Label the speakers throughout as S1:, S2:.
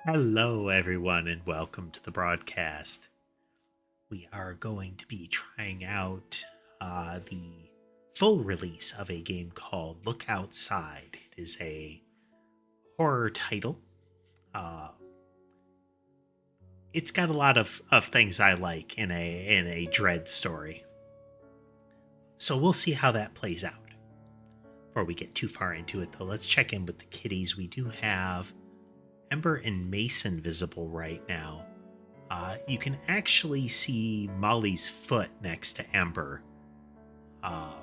S1: Hello, everyone, and welcome to the broadcast. We are going to be trying out the full release of a game called Look Outside. It is a horror title. Uh, it's got a lot of things I like in a dread story. So we'll see how that plays out. Before we get too far into it, though, let's check in with the kitties. We do have Ember and Mason visible right now. You can actually see Molly's foot next to Ember. Uh,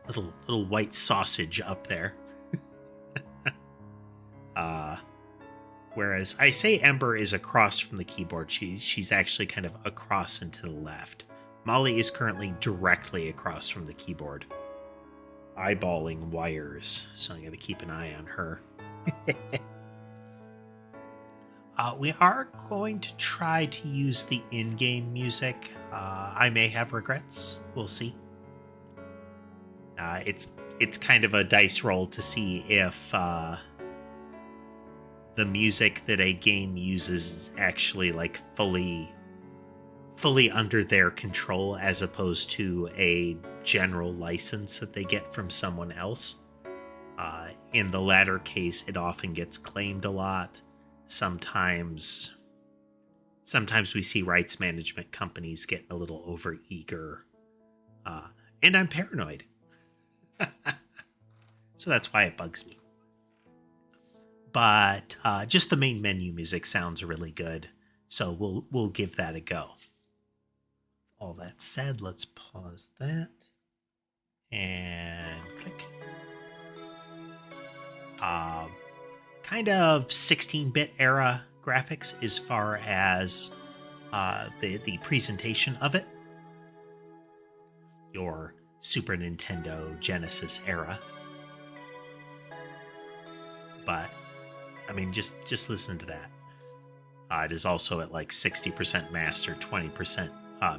S1: little white sausage up there. uh, Whereas I say Ember is across from the keyboard, she's actually kind of across and to the left. Molly is currently directly across from the keyboard, eyeballing wires, so I'm going to keep an eye on her. We are going to try to use the in-game music. I may have regrets. We'll see. It's kind of a dice roll to see if the music that a game uses is actually like fully under their control, as opposed to a general license that they get from someone else. In the latter case, it often gets claimed a lot. Sometimes we see rights management companies getting a little over eager, and I'm paranoid. So that's why it bugs me. But just the main menu music sounds really good, so we'll give that a go. All that said, let's pause that and click. Kind of 16-bit era graphics as far as the presentation of it. Your Super Nintendo Genesis era. But I mean, just listen to that. It is also at like 60% master, 20%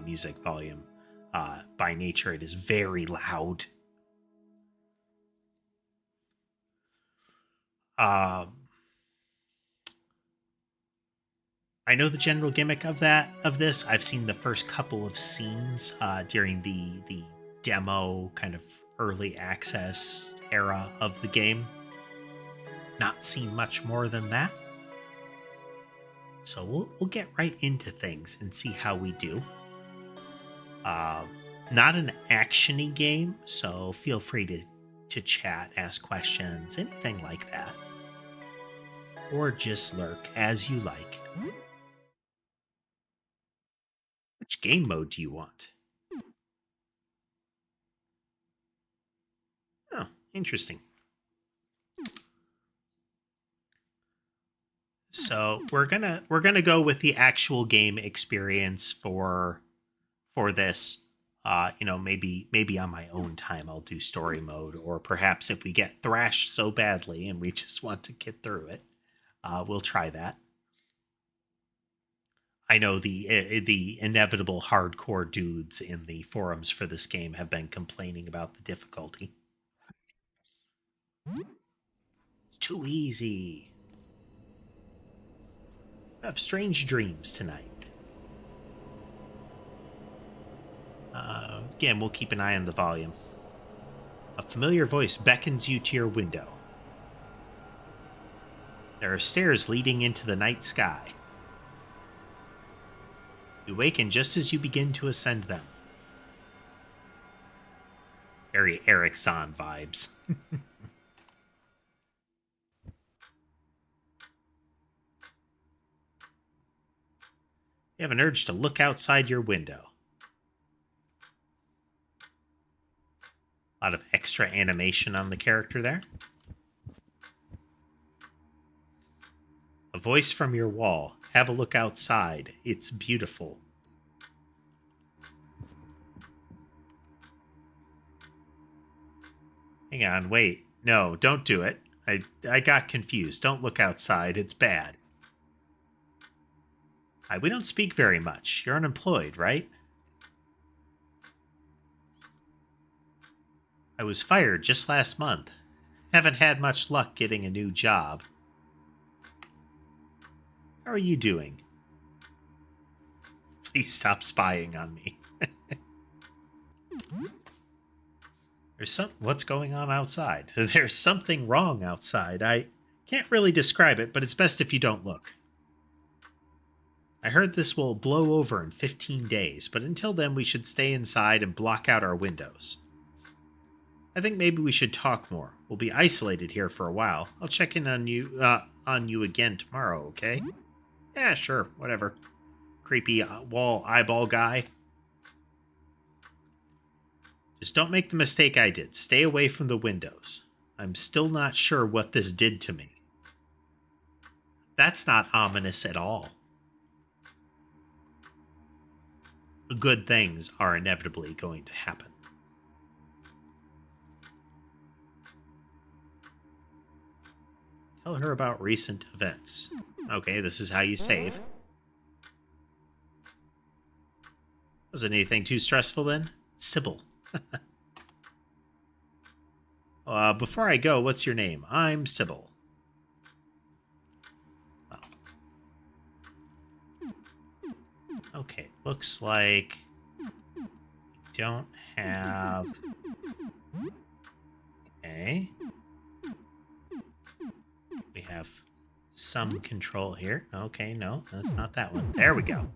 S1: music volume. By nature, it is very loud. I know the general gimmick of this. I've seen the first couple of scenes during the demo, kind of early access era of the game. Not seen much more than that. So we'll get right into things and see how we do. Not an action-y game, so feel free to chat, ask questions, anything like that. Or just lurk as you like. Which game mode do you want? Oh, interesting. So we're gonna go with the actual game experience for this. Maybe on my own time I'll do story mode, or perhaps if we get thrashed so badly and we just want to get through it, we'll try that. I know the inevitable hardcore dudes in the forums for this game have been complaining about the difficulty. It's too easy. I have strange dreams tonight. Again, we'll keep an eye on the volume. A familiar voice beckons you to your window. There are stairs leading into the night sky. You awaken just as you begin to ascend them. Very Eric Zahn vibes. You have an urge to look outside your window. A lot of extra animation on the character there. A voice from your wall. Have a look outside. It's beautiful. Hang on, wait. No, don't do it. I got confused. Don't look outside. It's bad. We don't speak very much. You're unemployed, right? I was fired just last month. Haven't had much luck getting a new job. How are you doing? Please stop spying on me. What's going on outside? There's something wrong outside. I can't really describe it, but it's best if you don't look. I heard this will blow over in 15 days, but until then we should stay inside and block out our windows. I think maybe we should talk more. We'll be isolated here for a while. I'll check in on you again tomorrow, okay? Yeah, sure, whatever. Creepy wall eyeball guy. Just don't make the mistake I did. Stay away from the windows. I'm still not sure what this did to me. That's not ominous at all. Good things are inevitably going to happen. Tell her about recent events. Okay, this is how you save. Wasn't anything too stressful then? Sybil. Before I go, what's your name? I'm Sybil. Oh. Okay, looks like we don't have... Okay. We have some control here. Okay, no, that's not that one. There we go.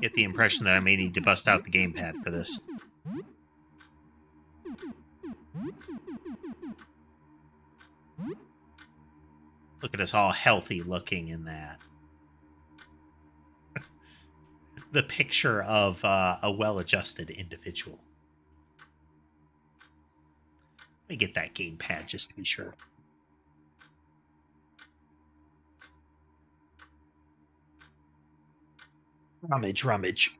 S1: Get the impression that I may need to bust out the gamepad for this. Look at us all healthy looking in that. The picture of a well-adjusted individual. Let me get that gamepad just to be sure. Rummage, rummage.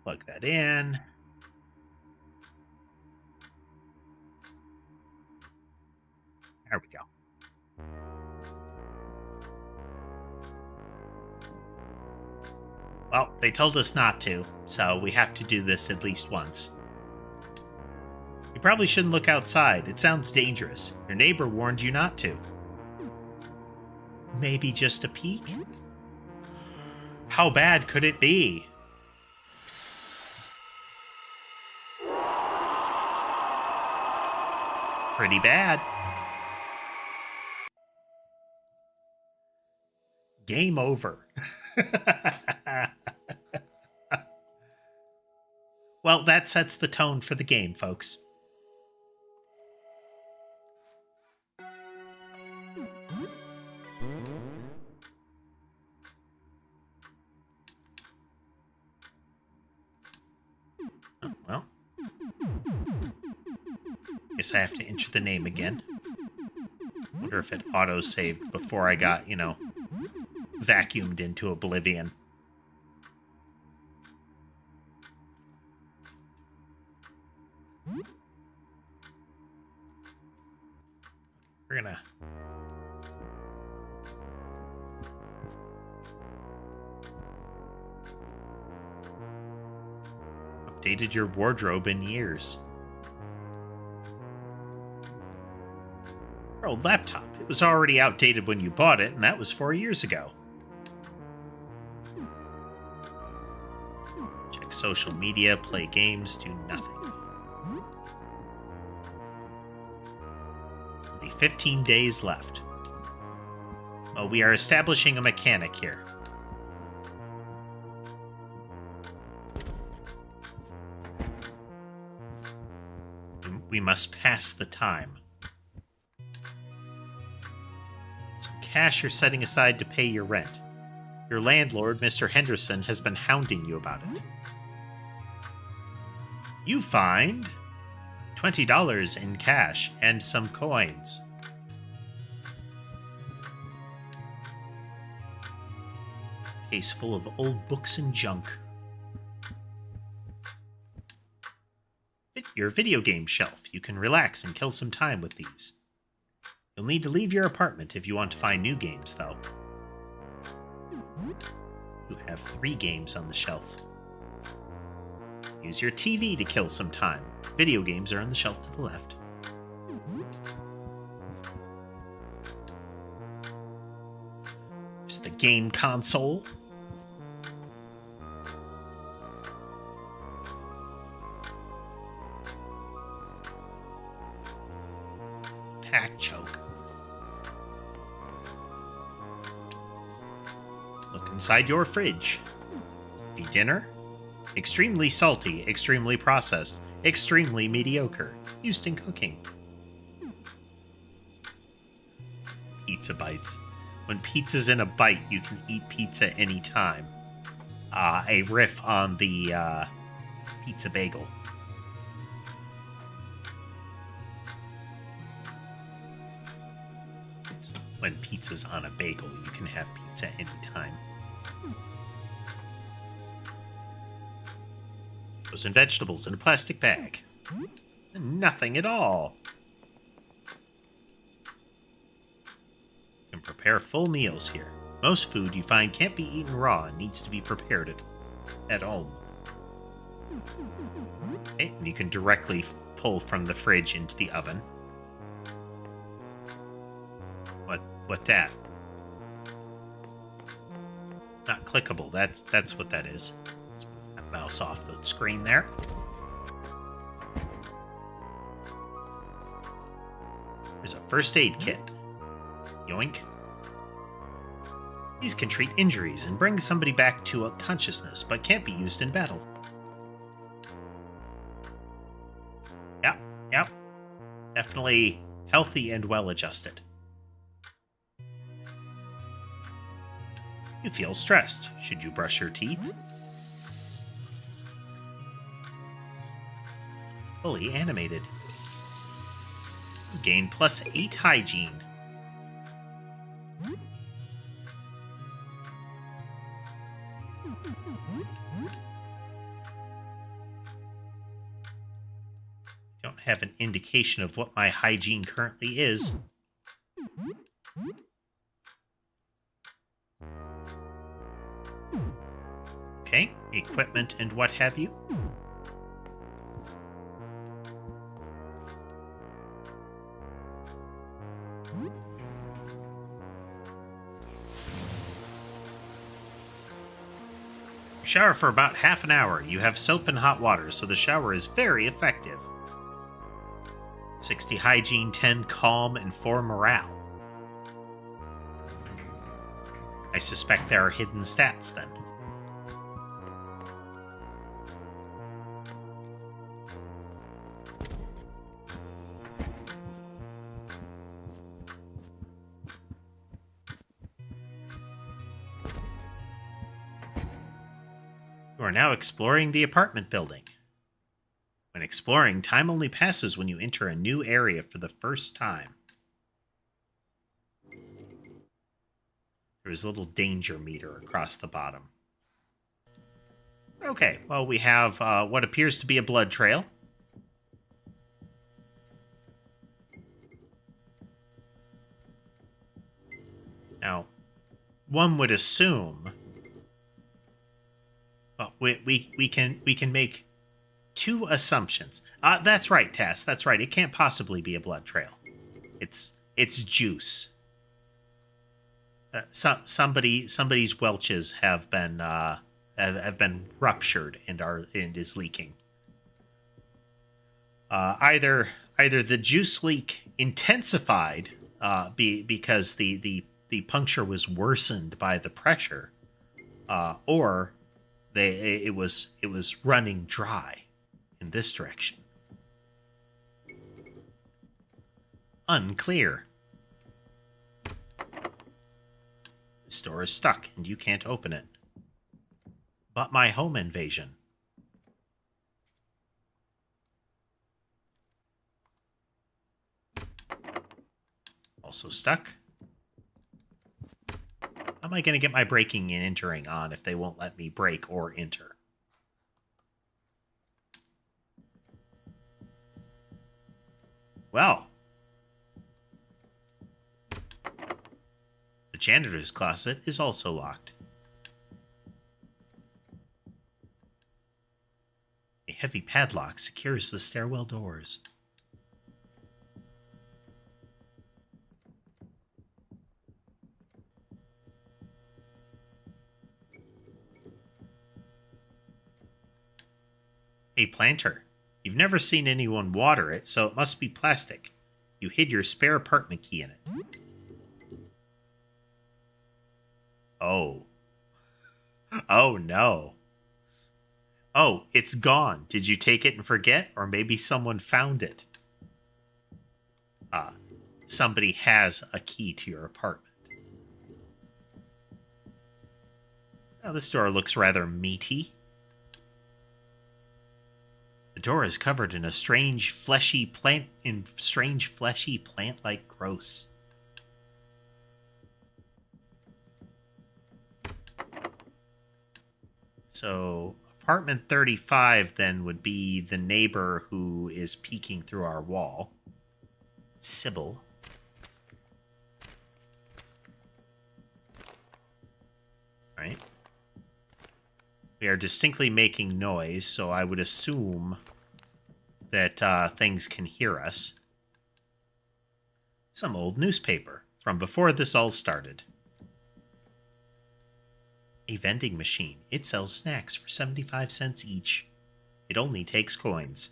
S1: Plug that in. There we go. Well, they told us not to, so we have to do this at least once. You probably shouldn't look outside. It sounds dangerous. Your neighbor warned you not to. Maybe just a peek? How bad could it be? Pretty bad. Game over. Well, that sets the tone for the game, folks. Oh, well. Guess I have to enter the name again. Wonder if it auto-saved before I got, you know, vacuumed into oblivion. We're gonna... Updated your wardrobe in years. Your old laptop. It was already outdated when you bought it, and that was 4 years ago. Check social media, play games, do nothing. Only 15 days left. Well, we are establishing a mechanic here. We must pass the time. Some cash you're setting aside to pay your rent. Your landlord, Mr. Henderson, has been hounding you about it. You find $20 in cash and some coins. Case full of old books and junk. Your video game shelf. You can relax and kill some time with these. You'll need to leave your apartment if you want to find new games, though. You have 3 games on the shelf. Use your TV to kill some time. Video games are on the shelf to the left. There's the game console. Hack choke. Look inside your fridge. Be dinner? Extremely salty, extremely processed, extremely mediocre. Used in cooking. Pizza bites. When pizza's in a bite, you can eat pizza anytime. A riff on the pizza bagel. When pizza's on a bagel, you can have pizza anytime. Frozen vegetables in a plastic bag. Nothing at all. You can prepare full meals here. Most food you find can't be eaten raw and needs to be prepared at home. Okay, and you can directly pull from the fridge into the oven. What that? Not clickable. That's what that is. Let's move that mouse off the screen there. There's a first aid kit. Yoink. These can treat injuries and bring somebody back to a consciousness, but can't be used in battle. Yep. Definitely healthy and well-adjusted. You feel stressed. Should you brush your teeth? Fully animated. You gain +8 hygiene. Don't have an indication of what my hygiene currently is. Okay, equipment and what have you. Shower for about half an hour. You have soap and hot water, so the shower is very effective. 60 hygiene, 10 calm, and 4 morale. I suspect there are hidden stats then. You are now exploring the apartment building. When exploring, time only passes when you enter a new area for the first time. There is a little danger meter across the bottom. Okay, well, we have what appears to be a blood trail. Now, one would assume... Well, we can make two assumptions. That's right, Tass. That's right. It can't possibly be a blood trail. It's juice. Somebody's whelches have been ruptured and is leaking. Either the juice leak intensified because the puncture was worsened by the pressure, or it was running dry in this direction. Unclear. This door is stuck and you can't open it. But my home invasion. Also stuck. How am I going to get my breaking and entering on if they won't let me break or enter? Well. The janitor's closet is also locked. A A heavy padlock secures the stairwell doors. A planter. You've never seen anyone water it, so it must be plastic. You hid your spare apartment key in it. Oh. Oh, no. Oh, it's gone. Did you take it and forget? Or maybe someone found it. Somebody has a key to your apartment. Now, this door looks rather meaty. The door is covered in a strange fleshy plant-like growth. So, apartment 35 then would be the neighbor who is peeking through our wall. Sybil. Right. We are distinctly making noise, so I would assume that things can hear us. Some old newspaper from before this all started. A vending machine. It sells snacks for 75 cents each. It only takes coins.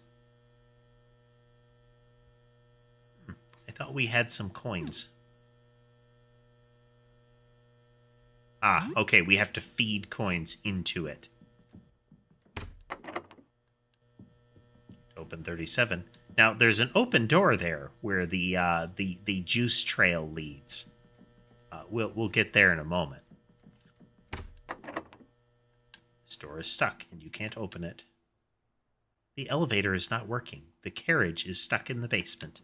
S1: I thought we had some coins. Ah, okay, we have to feed coins into it. Open 37. Now, there's an open door there where the juice trail leads. We'll get there in a moment. This door is stuck, and you can't open it. The elevator is not working. The carriage is stuck in the basement.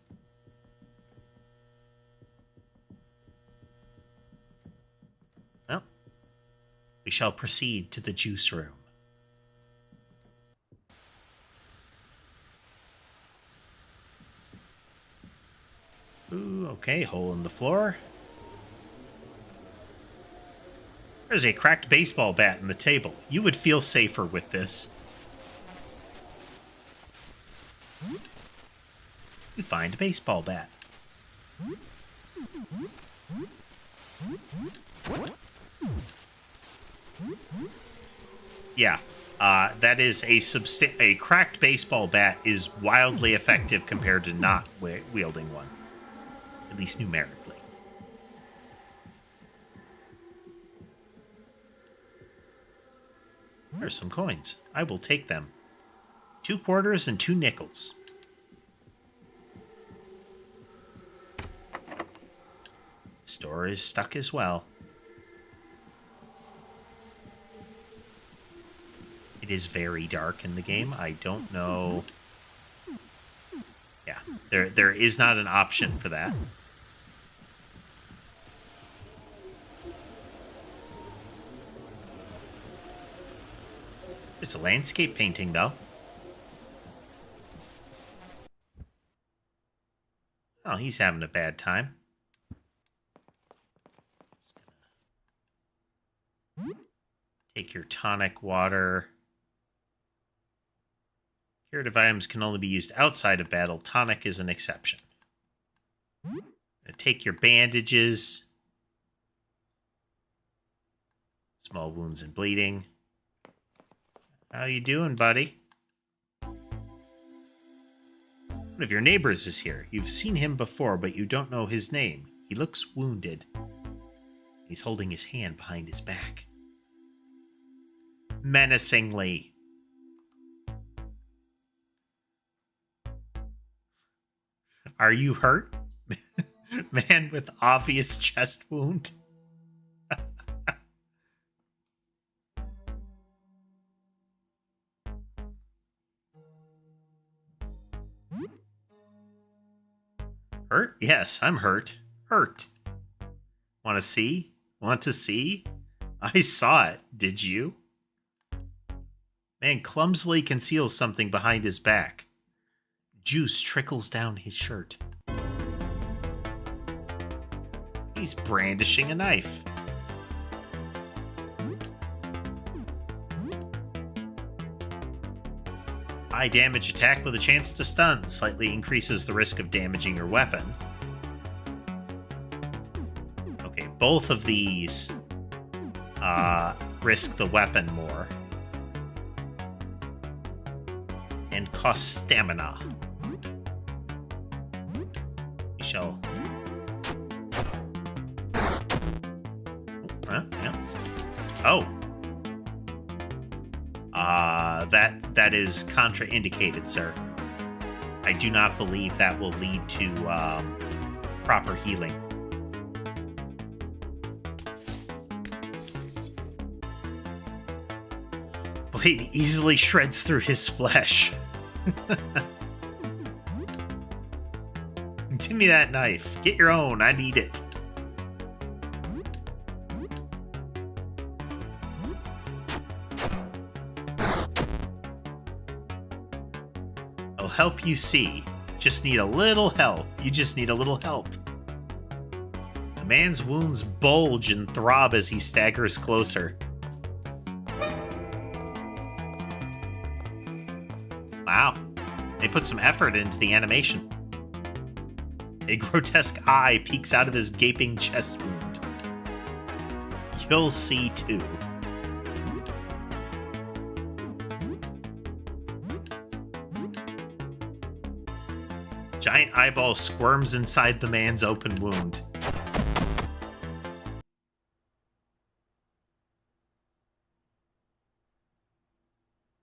S1: Well, we shall proceed to the juice room. Ooh, okay, hole in the floor. There's a cracked baseball bat in the table. You would feel safer with this. You find a baseball bat. Yeah, that is a cracked baseball bat is wildly effective compared to not wielding one, at least numerically. There's some coins. I will take them. 2 quarters and 2 nickels. This door is stuck as well. It is very dark in the game. I don't know. Yeah, there is not an option for that. It's a landscape painting, though. Oh, he's having a bad time. Just gonna take your tonic water. Curative items can only be used outside of battle. Tonic is an exception. Take your bandages. Small wounds and bleeding. How you doing, buddy? One of your neighbors is here. You've seen him before, but you don't know his name. He looks wounded. He's holding his hand behind his back. Menacingly. Are you hurt? Man with obvious chest wound. Hurt? Yes, I'm hurt. Hurt. Want to see? Want to see? I saw it. Did you? Man clumsily conceals something behind his back. Juice trickles down his shirt. He's brandishing a knife. High damage attack with a chance to stun. Slightly increases the risk of damaging your weapon. Okay, both of these risk the weapon more. And cost stamina. We shall... Yeah. Oh. That is contraindicated, sir. I do not believe that will lead to proper healing. Blade easily shreds through his flesh. Give me that knife. Get your own. I need it. I'll help you see. Just need a little help. You just need a little help. The man's wounds bulge and throb as he staggers closer. Wow. They put some effort into the animation. A grotesque eye peeks out of his gaping chest wound. You'll see too. Giant eyeball squirms inside the man's open wound.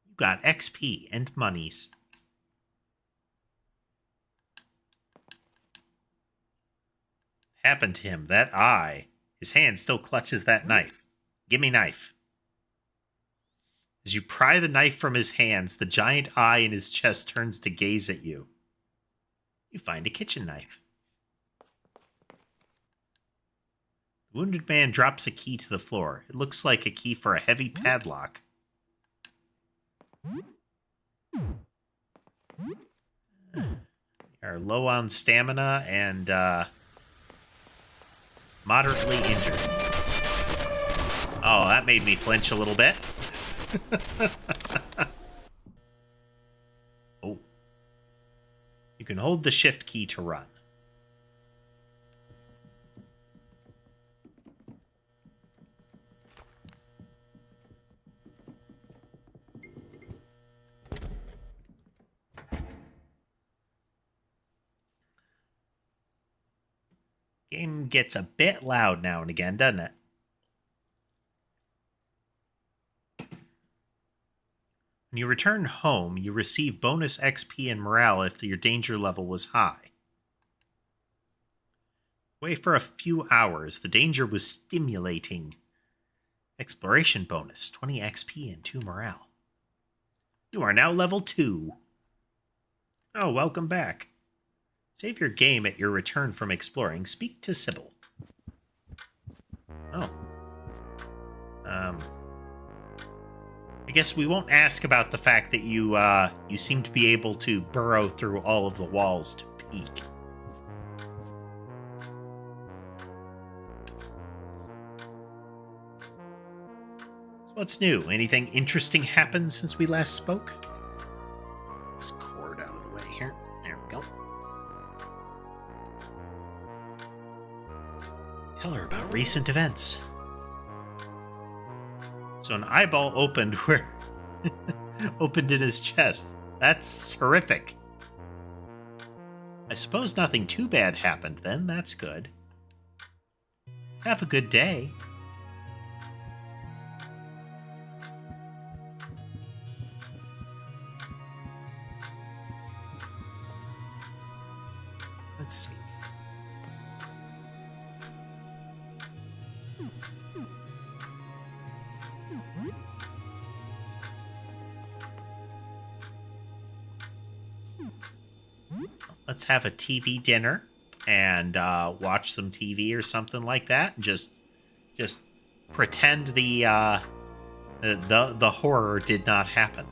S1: You got XP and monies. Happened to him, that eye. His hand still clutches that knife. Give me knife. As you pry the knife from his hands, the giant eye in his chest turns to gaze at you. You find a kitchen knife. The wounded man drops a key to the floor. It looks like a key for a heavy padlock. You are low on stamina and moderately injured. Oh, that made me flinch a little bit. Oh. You can hold the shift key to run. Game gets a bit loud now and again, doesn't it? When you return home, you receive bonus XP and morale if your danger level was high. Away for a few hours, the danger was stimulating. Exploration bonus, 20 XP and 2 morale. You are now level 2. Oh, welcome back. Save your game at your return from exploring. Speak to Sybil. Oh. I guess we won't ask about the fact that you seem to be able to burrow through all of the walls to peek. So what's new? Anything interesting happened since we last spoke? This cord out of the way here. There we go. Tell her about recent events. So an eyeball opened where opened in his chest. That's horrific. I suppose nothing too bad happened then. That's good. Have a good day. Let's see. Let's have a TV dinner and watch some TV or something like that. And just pretend the horror did not happen.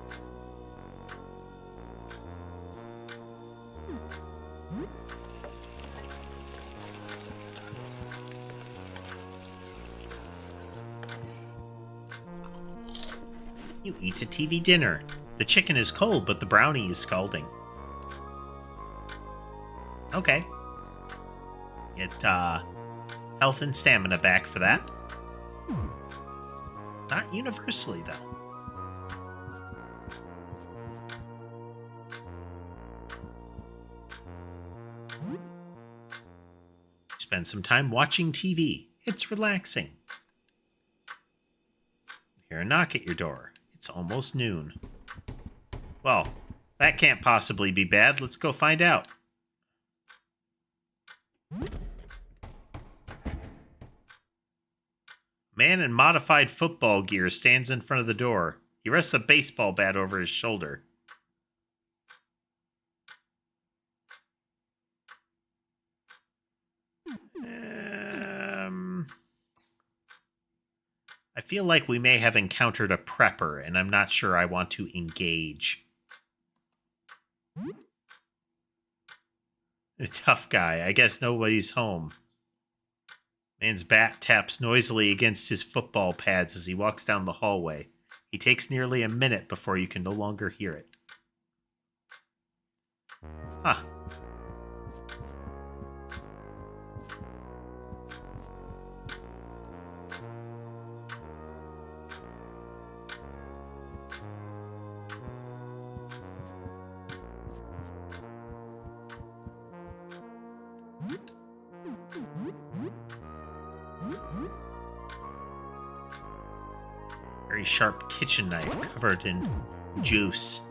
S1: You eat a TV dinner. The chicken is cold, but the brownie is scalding. Okay. Get health and stamina back for that. Not universally, though. Spend some time watching TV. It's relaxing. Hear a knock at your door. It's almost noon. Well, that can't possibly be bad. Let's go find out. Man in modified football gear stands in front of the door. He rests a baseball bat over his shoulder. I feel like we may have encountered a prepper, and I'm not sure I want to engage. A tough guy. I guess nobody's home. Man's bat taps noisily against his football pads as he walks down the hallway. He takes nearly a minute before you can no longer hear it. Huh. Very sharp kitchen knife covered in juice.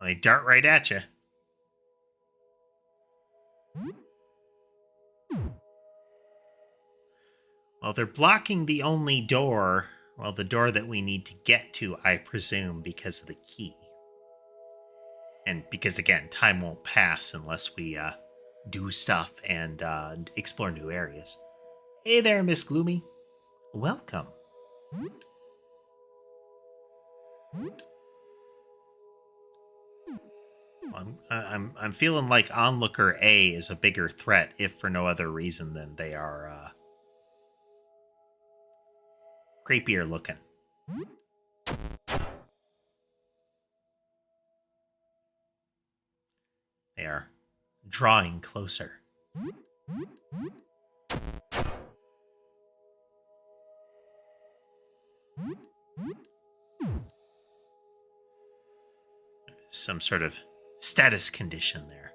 S1: They dart right at you. Well, they're blocking the only door. Well, the door that we need to get to, I presume, because of the key. And because, again, time won't pass unless we do stuff and explore new areas. Hey there, Miss Gloomy. Welcome. I'm feeling like Onlooker A is a bigger threat, if for no other reason than they are creepier looking. They are drawing closer. Some sort of status condition there.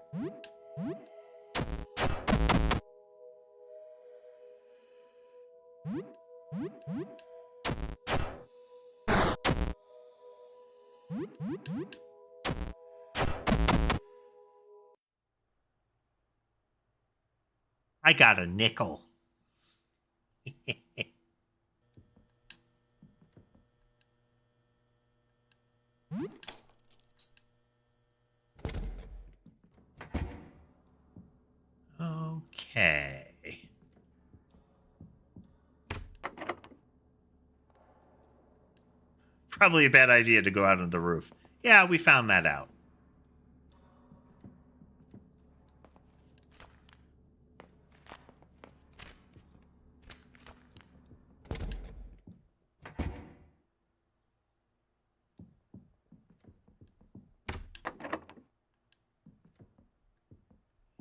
S1: I got a nickel. Okay. Probably a bad idea to go out on the roof. Yeah, we found that out.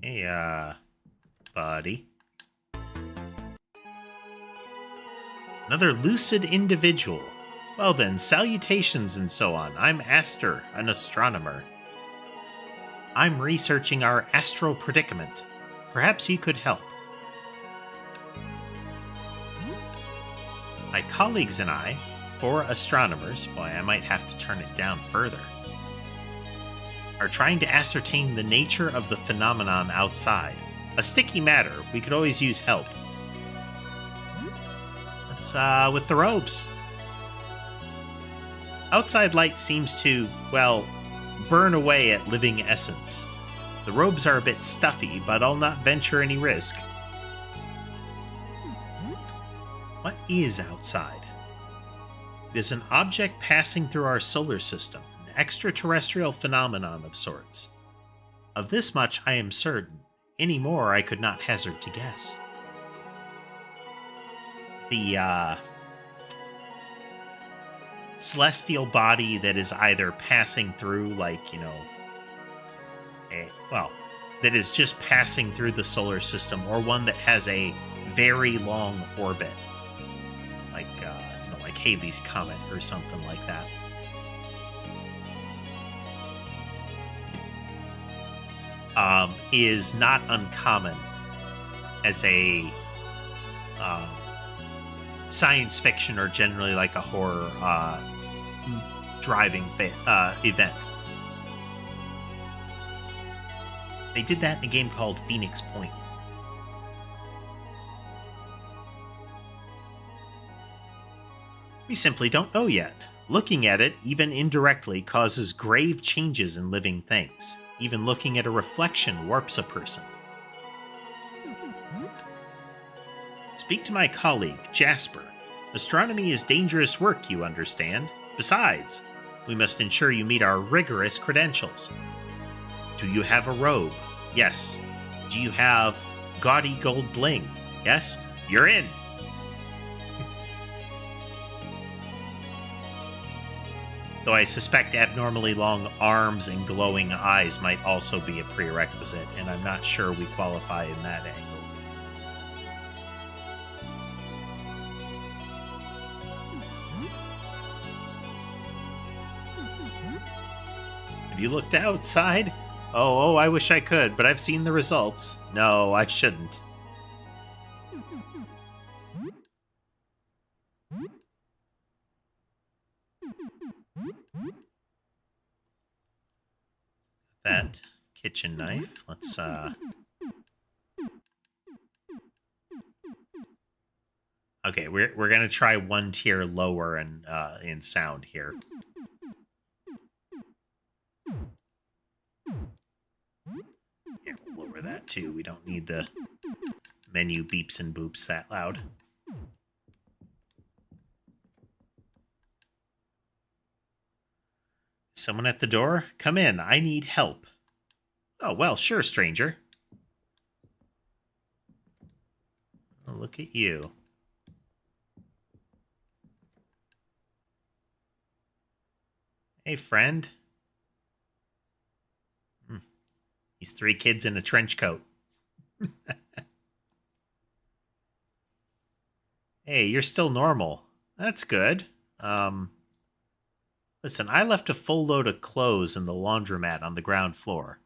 S1: Hey, buddy. Another lucid individual. Well then, salutations and so on. I'm Aster, an astronomer. I'm researching our astral predicament. Perhaps you could help. My colleagues and I, 4 astronomers, boy, I might have to turn it down further, are trying to ascertain the nature of the phenomenon outside. A sticky matter. We could always use help. Let's, with the robes. Outside light seems to, well, burn away at living essence. The robes are a bit stuffy, but I'll not venture any risk. What is outside? It is an object passing through our solar system, an extraterrestrial phenomenon of sorts. Of this much I am certain. Any more I could not hazard to guess. The, celestial body that is either passing through, like, you know, that is just passing through the solar system, or one that has a very long orbit, like, like Halley's Comet or something like that. Is not uncommon as a science fiction, or generally like a horror driving event. They did that in a game called Phoenix Point. We simply don't know yet. Looking at it, even indirectly, causes grave changes in living things. Even looking at a reflection warps a person. Speak to my colleague, Jasper. Astronomy is dangerous work, you understand. Besides, we must ensure you meet our rigorous credentials. Do you have a robe? Yes. Do you have gaudy gold bling? Yes. You're in. Though I suspect abnormally long arms and glowing eyes might also be a prerequisite, and I'm not sure we qualify in that angle. Have you looked outside? Oh, I wish I could, but I've seen the results. No, I shouldn't. That kitchen knife. Let's Okay, we're gonna try one tier lower in sound here. Yeah, we'll lower that too. We don't need the menu beeps and boops that loud. Someone at the door? Come in, I need help. Oh, well, sure, stranger. Oh, look at you. Hey, friend. These 3 kids in a trench coat. Hey, you're still normal. That's good. Listen, I left a full load of clothes in the laundromat on the ground floor.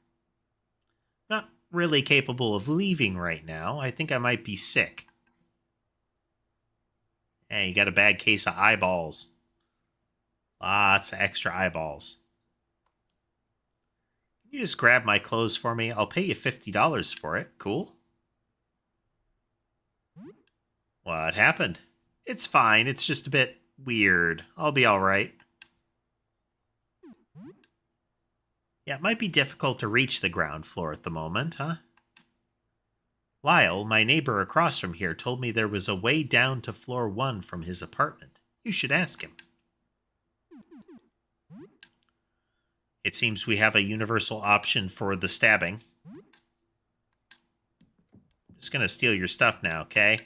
S1: Not really capable of leaving right now. I think I might be sick. Hey, you got a bad case of eyeballs. Lots of extra eyeballs. Can you just grab my clothes for me? I'll pay you $50 for it. Cool? What happened? It's fine. It's just a bit weird. I'll be all right. Yeah, it might be difficult to reach the ground floor at the moment, huh? Lyle, my neighbor across from here, told me there was a way down to floor 1 from his apartment. You should ask him. It seems we have a universal option for the stabbing. I'm just gonna steal your stuff now, okay?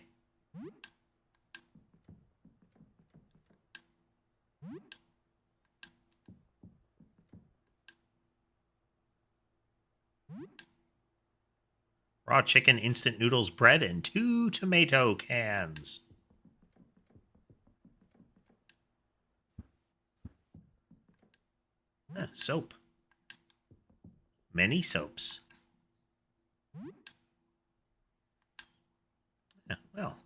S1: Raw chicken, instant noodles, bread, and 2 tomato cans. Soap. Many soaps. Well.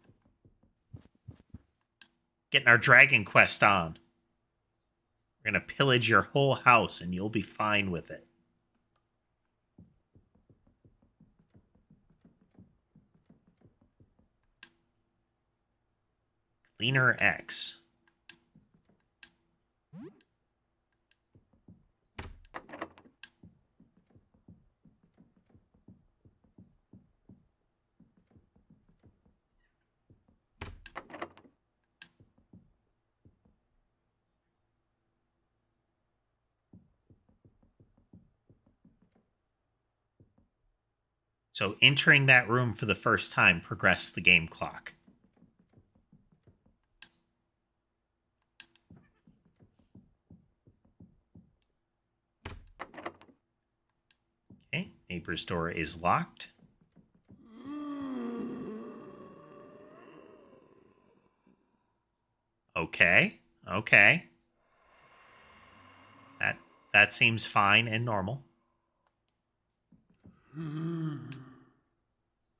S1: Getting our dragon quest on. We're going to pillage your whole house and you'll be fine with it. Leaner X. So entering that room for the first time progressed the game clock. Okay, neighbor's door is locked. Okay, okay. That seems fine and normal.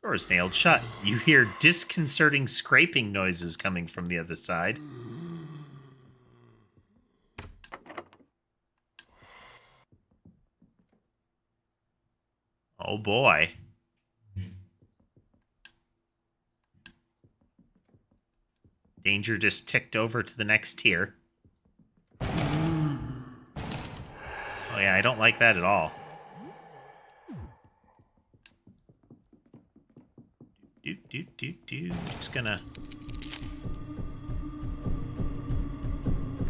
S1: Door is nailed shut. You hear disconcerting scraping noises coming from the other side. Oh boy. Danger just ticked over to the next tier. Oh yeah, I don't like that at all. Just gonna...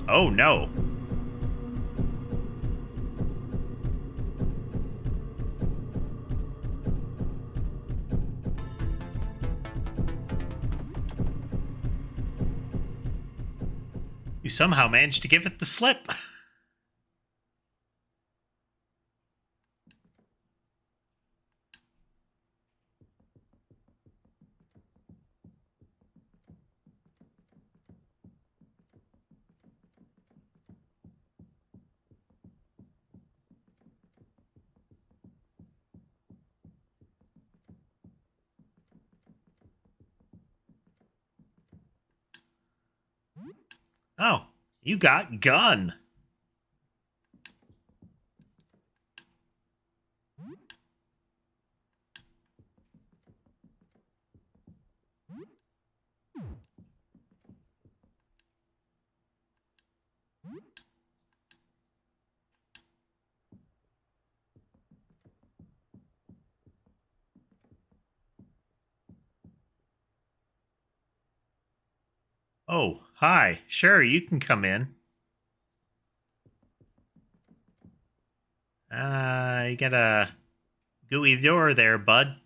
S1: Oh no. You somehow managed to give it the slip. Oh, you got gun. Oh, hi. Sure, you can come in. You got a gooey door there, bud.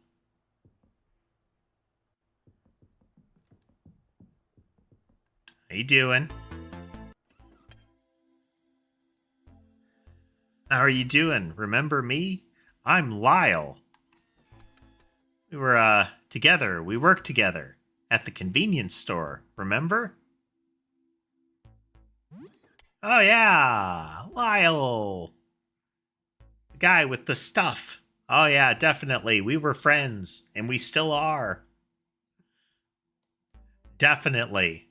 S1: How you doing? How are you doing? Remember me? I'm Lyle. We were, together. We worked together at the convenience store. Remember? Oh, yeah. Lyle. The guy with the stuff. Oh, yeah, definitely. We were friends, and we still are. Definitely.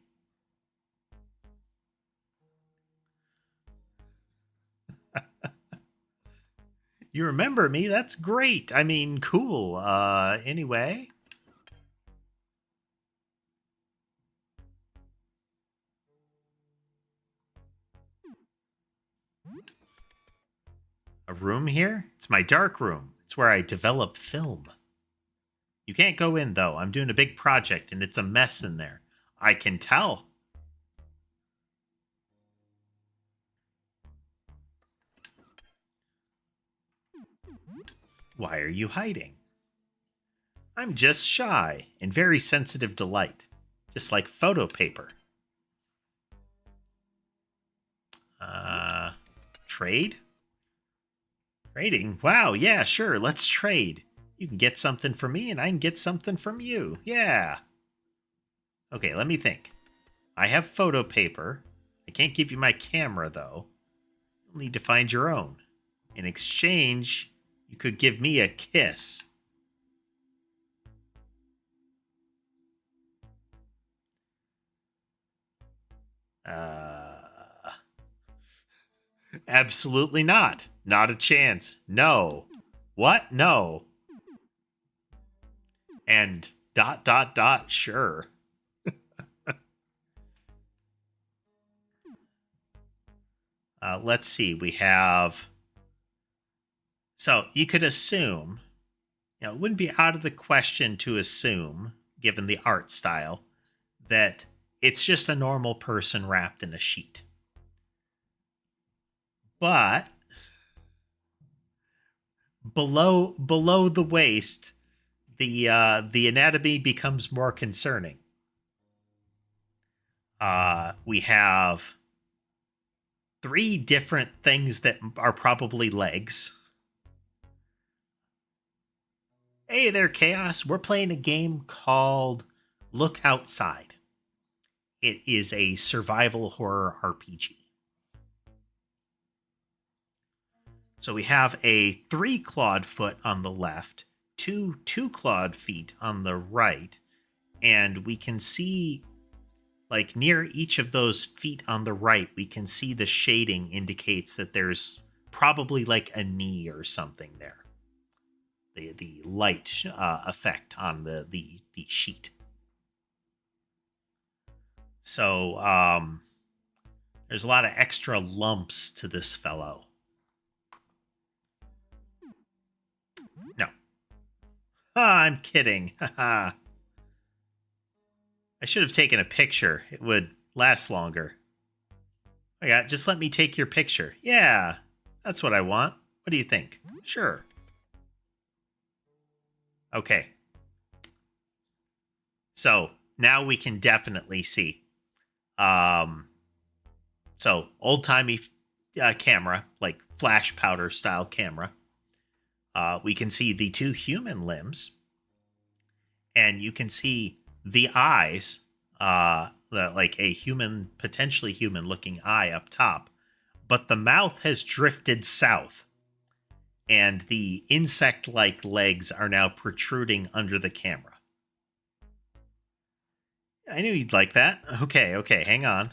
S1: You remember me? That's great. I mean, cool. Anyway. A room here? It's my dark room. It's where I develop film. You can't go in, though. I'm doing a big project, and it's a mess in there. I can tell. Why are you hiding? I'm just shy and very sensitive to light, just like photo paper. Trade? Trading? Wow, yeah, sure, let's trade. You can get something from me and I can get something from you. Yeah. Okay, let me think. I have photo paper. I can't give you my camera, though. You'll need to find your own. In exchange, you could give me a kiss. Absolutely not. Not a chance. No. What? No. And ... sure. Let's see. We have... So you could assume, it wouldn't be out of the question to assume, given the art style, that it's just a normal person wrapped in a sheet. But below the waist, the anatomy becomes more concerning. We have 3 different things that are probably legs. Hey there, Chaos. We're playing a game called Look Outside. It is a survival horror RPG. So we have a 3-clawed foot on the left, 2 2-clawed feet on the right, and we can see, like, near each of those feet on the right, we can see the shading indicates that there's probably like a knee or something there. The light effect on the sheet. So there's a lot of extra lumps to this fellow. No. I'm kidding. I should have taken a picture. It would last longer. Oh yeah, just let me take your picture. Yeah, that's what I want. What do you think? Sure. Okay. So now we can definitely see. So old-timey camera, like flash powder style camera. We can see the 2 human limbs, and you can see the eyes, like a human, potentially human-looking eye up top, but the mouth has drifted south, and the insect-like legs are now protruding under the camera. I knew you'd like that. Okay, hang on.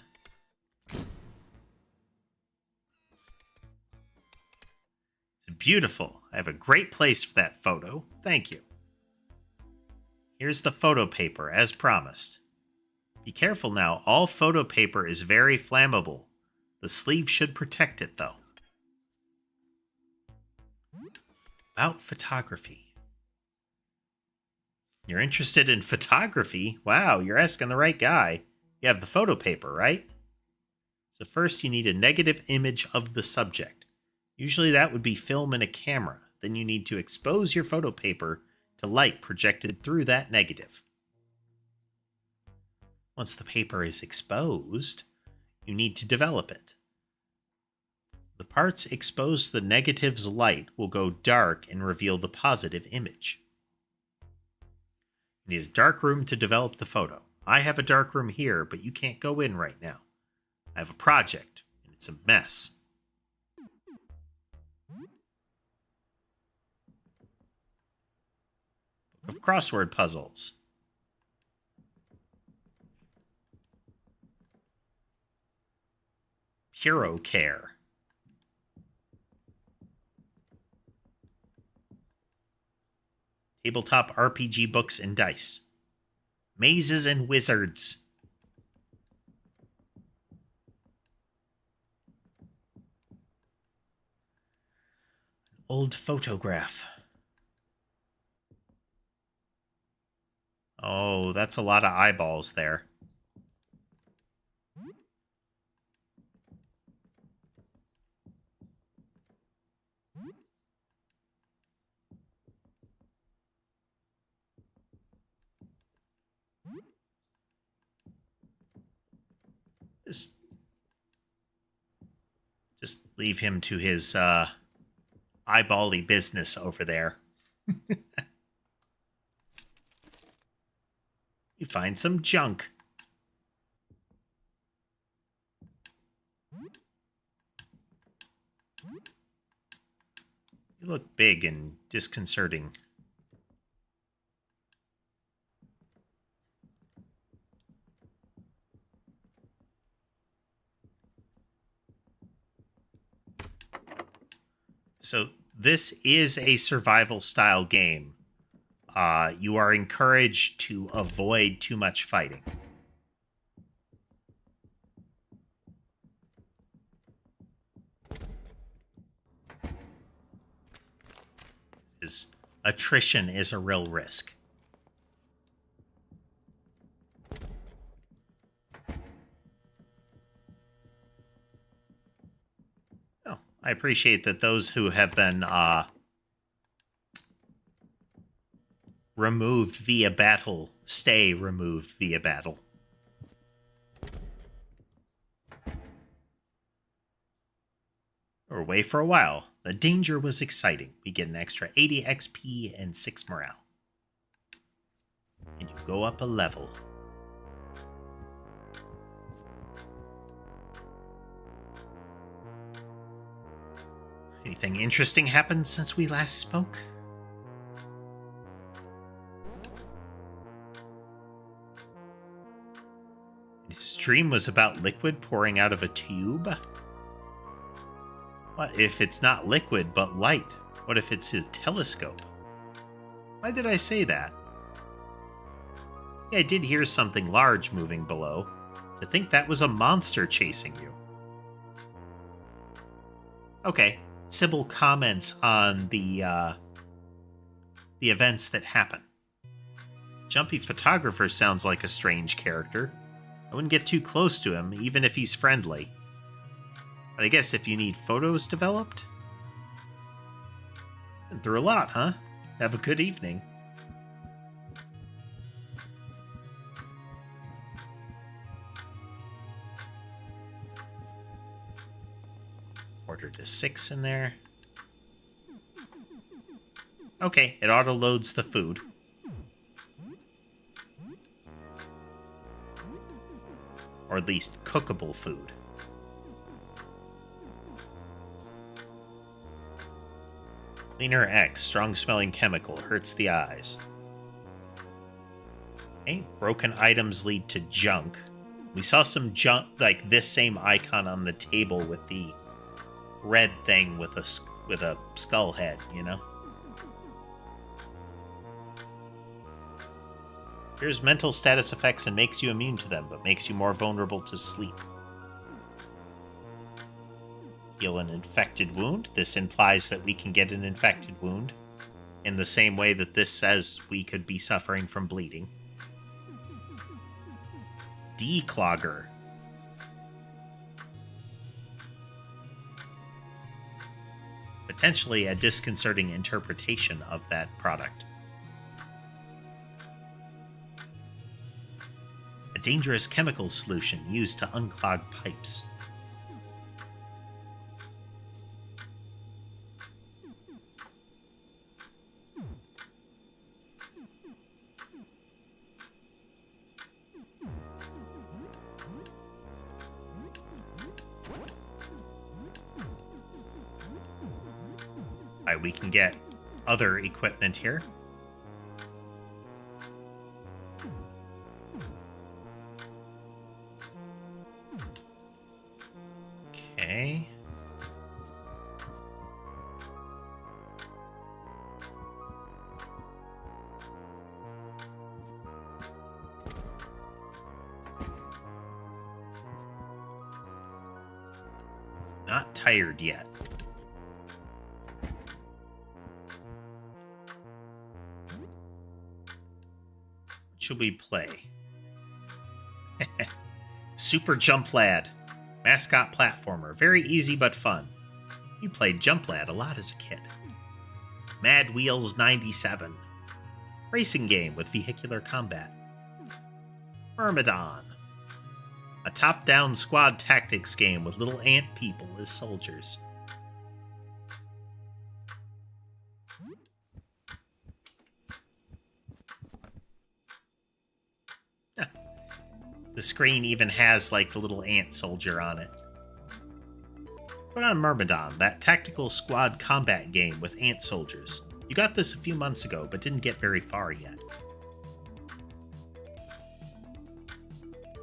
S1: It's beautiful. I have a great place for that photo. Thank you. Here's the photo paper, as promised. Be careful now. All photo paper is very flammable. The sleeve should protect it, though. About photography. You're interested in photography? Wow, you're asking the right guy. You have the photo paper, right? So first you need a negative image of the subject. Usually that would be film in a camera. Then you need to expose your photo paper to light projected through that negative. Once the paper is exposed, you need to develop it. The parts exposed to the negative's light will go dark and reveal the positive image. You need a dark room to develop the photo. I have a dark room here, but you can't go in right now. I have a project, and it's a mess. Book of crossword puzzles. Puro Care. Tabletop RPG books and dice. Mazes and Wizards. Old photograph. Oh, that's a lot of eyeballs there. Just leave him to his eyeball-y business over there. You find some junk. You look big and disconcerting. So this is a survival style game. You are encouraged to avoid too much fighting. attrition is a real risk. Oh, I appreciate that those who have been removed via battle stay removed via battle. We're away for a while. The danger was exciting. We get an extra 80 XP and 6 morale. And you go up a level. Anything interesting happened since we last spoke? His dream was about liquid pouring out of a tube? What if it's not liquid but light? What if it's his telescope? Why did I say that? I did hear something large moving below. To think that was a monster chasing you. Okay, Sybil comments on the events that happen. Jumpy photographer sounds like a strange character. I wouldn't get too close to him, even if he's friendly. But I guess if you need photos developed? Been through a lot, huh? Have a good evening. Ordered a 6 in there. Okay, it auto-loads the food. Or at least cookable food. Cleaner X, strong-smelling chemical, hurts the eyes. Okay, broken items lead to junk. We saw some junk, like this same icon on the table with the red thing with a skull head, you know? Here's mental status effects and makes you immune to them, but makes you more vulnerable to sleep. Heal an infected wound. This implies that we can get an infected wound in the same way that this says we could be suffering from bleeding. Declogger. Potentially a disconcerting interpretation of that product. A dangerous chemical solution used to unclog pipes. We can get other equipment here. Okay. Not tired yet. Should we play? Super Jump Lad. Mascot platformer. Very easy but fun. You played Jump Lad a lot as a kid. Mad Wheels 97. Racing game with vehicular combat. Myrmidon. A top-down squad tactics game with little ant people as soldiers. The screen even has, like, the little ant soldier on it. Put on Myrmidon, that tactical squad combat game with ant soldiers. You got this a few months ago, but didn't get very far yet.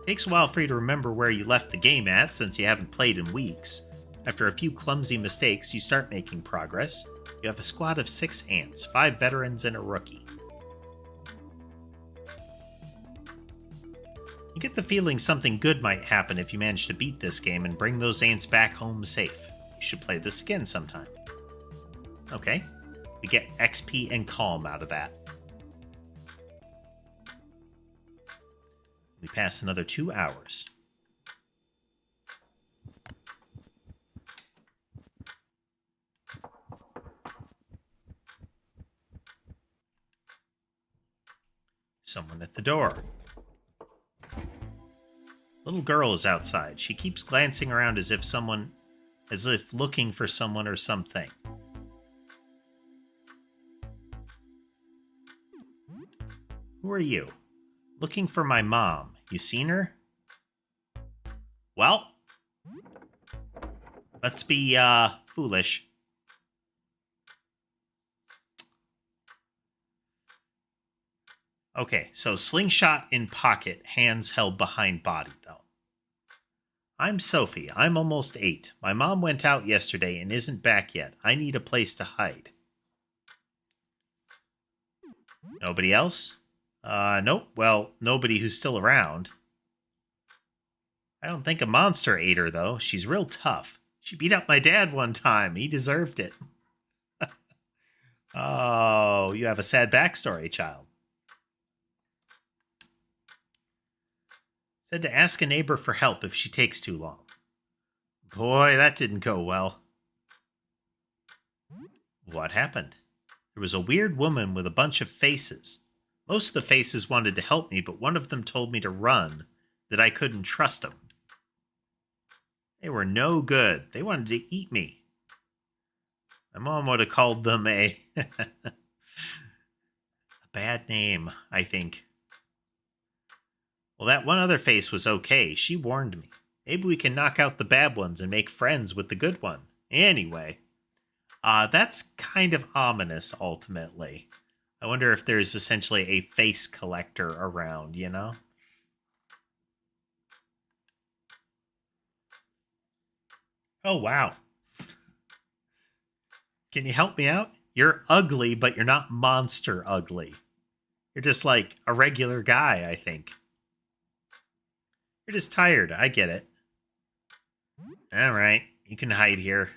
S1: Takes a while for you to remember where you left the game at, since you haven't played in weeks. After a few clumsy mistakes, you start making progress. You have a squad of 6 ants, 5 veterans, and a rookie. You get the feeling something good might happen if you manage to beat this game and bring those ants back home safe. You should play this again sometime. Okay. We get XP and calm out of that. We pass another 2 hours. Someone at the door. Little girl is outside. She keeps glancing around as if looking for someone or something. Who are you? Looking for my mom. You seen her? Well, let's be, foolish. Okay, so slingshot in pocket, hands held behind body, though. I'm Sophie. I'm almost 8. My mom went out yesterday and isn't back yet. I need a place to hide. Nobody else? Nope. Well, nobody who's still around. I don't think a monster ate her, though. She's real tough. She beat up my dad one time. He deserved it. Oh, you have a sad backstory, child. Said to ask a neighbor for help if she takes too long. Boy, that didn't go well. What happened? There was a weird woman with a bunch of faces. Most of the faces wanted to help me, but one of them told me to run, that I couldn't trust them. They were no good. They wanted to eat me. My mom would have called them a bad name, I think. Well, that one other face was okay. She warned me. Maybe we can knock out the bad ones and make friends with the good one. Anyway, that's kind of ominous, ultimately. I wonder if there's essentially a face collector around, you know? Oh, wow. Can you help me out? You're ugly, but you're not monster ugly. You're just like a regular guy, I think. You're just tired. I get it. All right. You can hide here.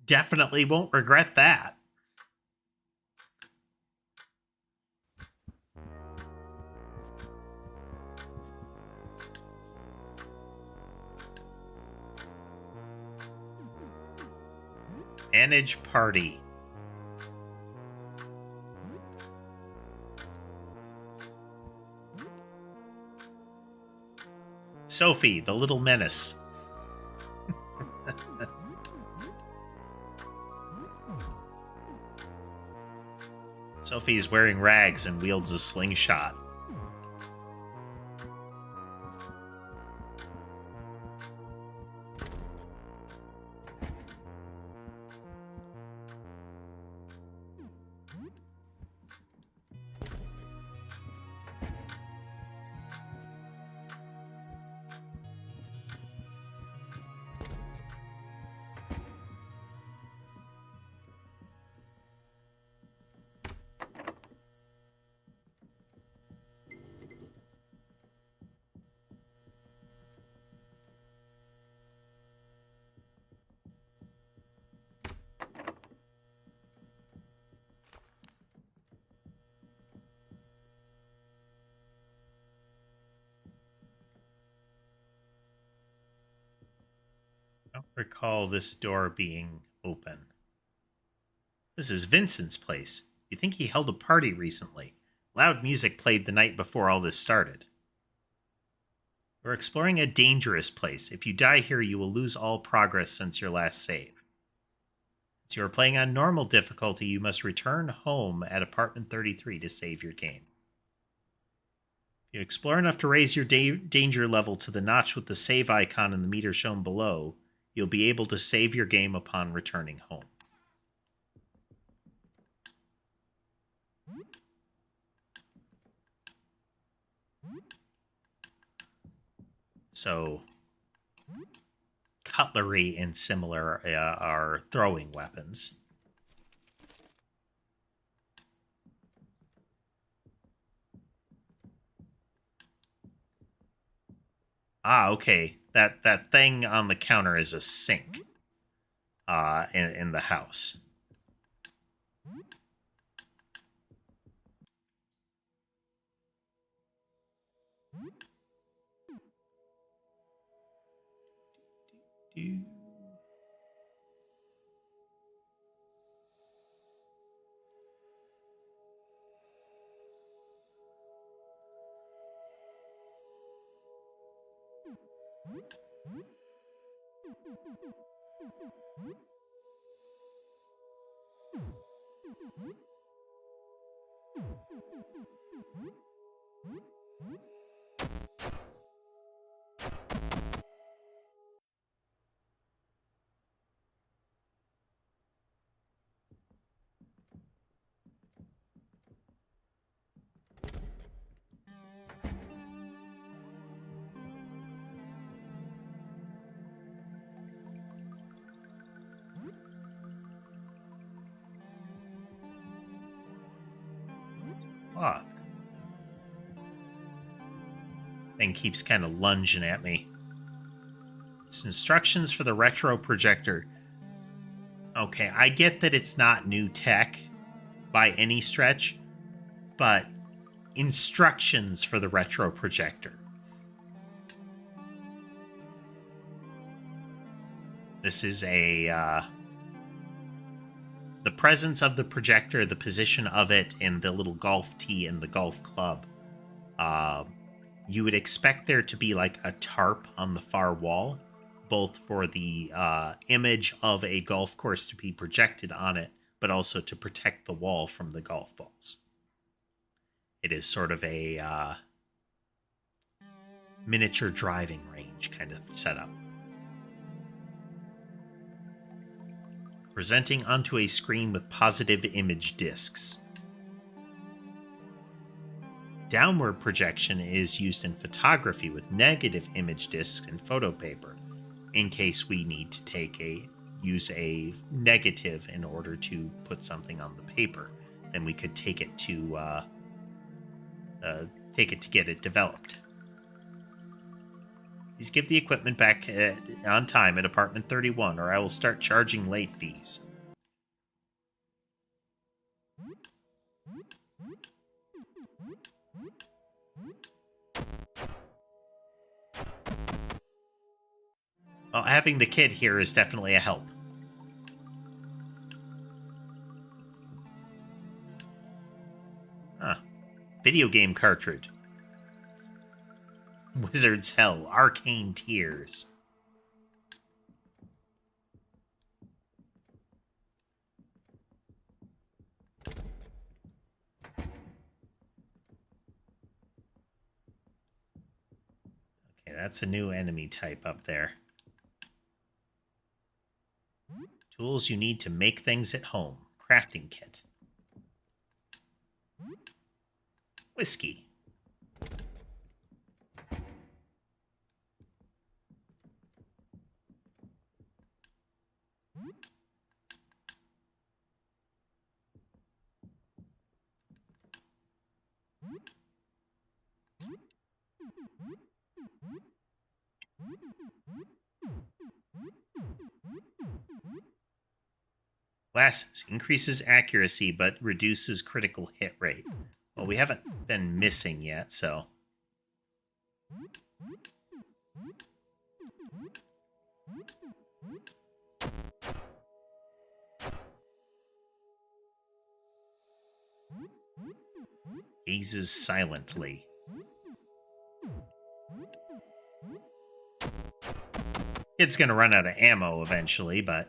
S1: Definitely won't regret that. Manage party. Sophie, the little menace. Sophie is wearing rags and wields a slingshot. I don't recall this door being open. This is Vincent's place. You think he held a party recently? Loud music played the night before all this started. We're exploring a dangerous place. If you die here, you will lose all progress since your last save. Since you are playing on normal difficulty, you must return home at apartment 33 to save your game. If you explore enough to raise your danger level to the notch with the save icon in the meter shown below, you'll be able to save your game upon returning home. So, cutlery and similar are throwing weapons. Ah, okay. That thing on the counter is a sink in the house. do. Fuck. Thing keeps kind of lunging at me. It's instructions for the retro projector. Okay, I get that it's not new tech by any stretch, but instructions for the retro projector. This is the presence of the projector, the position of it, and the little golf tee and the golf club. You would expect there to be like a tarp on the far wall, both for the image of a golf course to be projected on it, but also to protect the wall from the golf balls. It is sort of a miniature driving range kind of setup. Presenting onto a screen with positive image discs. Downward projection is used in photography with negative image discs and photo paper, in case we need to use a negative in order to put something on the paper. Then we could take it to get it developed. Please give the equipment back on time at apartment 31, or I will start charging late fees. Well, having the kid here is definitely a help. Huh. Video game cartridge. Wizard's Hell. Arcane Tears. Okay, that's a new enemy type up there. Tools you need to make things at home. Crafting kit. Whiskey. Glasses. Increases accuracy, but reduces critical hit rate. Well, we haven't been missing yet, so... Gazes silently. Kid's gonna run out of ammo eventually, but...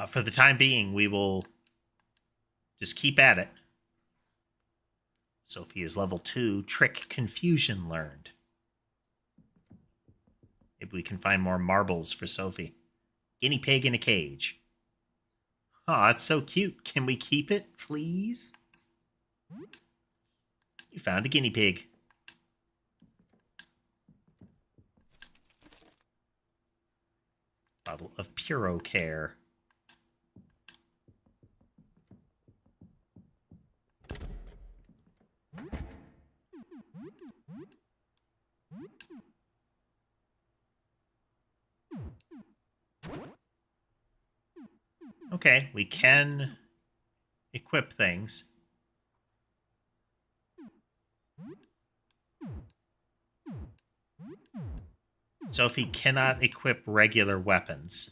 S1: for the time being, we will just keep at it. Sophie is level 2. Trick confusion learned. Maybe we can find more marbles for Sophie. Guinea pig in a cage. Aw, it's so cute. Can we keep it, please? You found a guinea pig. Bottle of Puro Care. Okay, we can equip things. Sophie cannot equip regular weapons.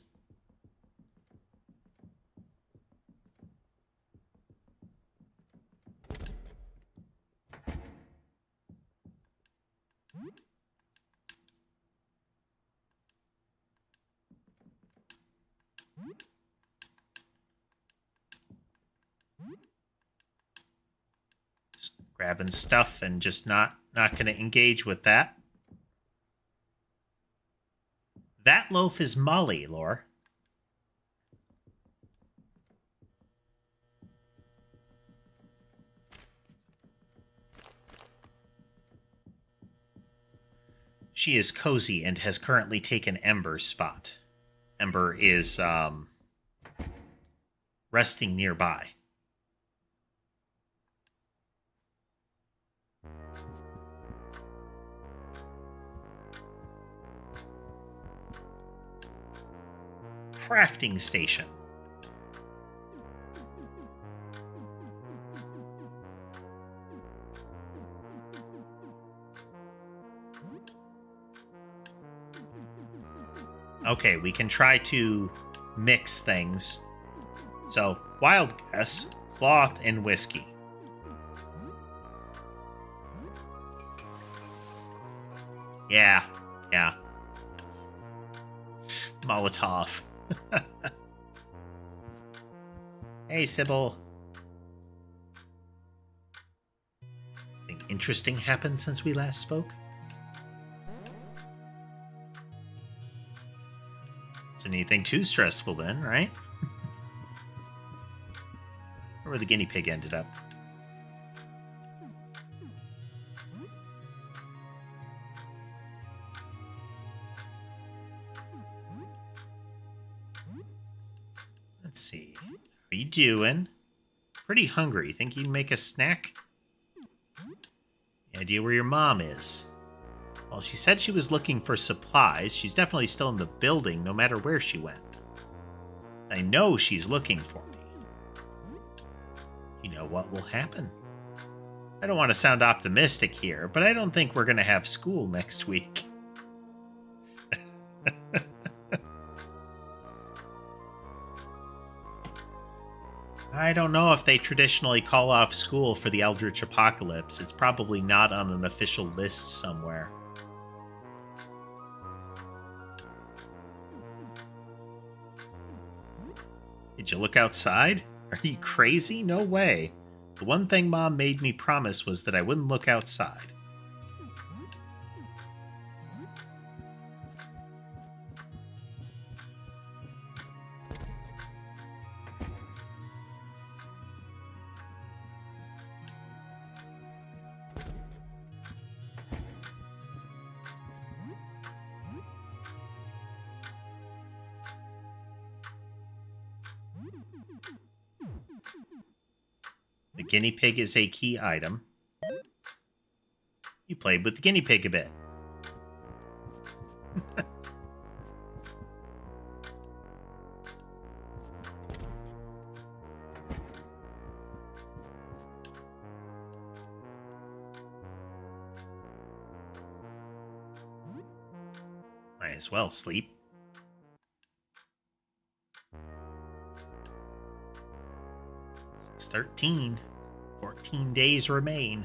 S1: Just grabbing stuff and just not going to engage with that. That loaf is Molly, Lore. She is cozy and has currently taken Ember's spot. Ember is resting nearby. Crafting station. Okay, we can try to mix things. So, wild guess, cloth and whiskey. Yeah. Molotov. Hey, Sybil. Anything interesting happened since we last spoke? It's anything too stressful then, right? Where the guinea pig ended up. Let's see. How are you doing? Pretty hungry. Think you'd make a snack? Any idea where your mom is? Well, she said she was looking for supplies. She's definitely still in the building, no matter where she went. I know she's looking for me. You know what will happen? I don't want to sound optimistic here, but I don't think we're going to have school next week. I don't know if they traditionally call off school for the Eldritch Apocalypse. It's probably not on an official list somewhere. Did you look outside? Are you crazy? No way. The one thing Mom made me promise was that I wouldn't look outside. The guinea pig is a key item. You played with the guinea pig a bit. Might as well sleep. 13. 14 days remain.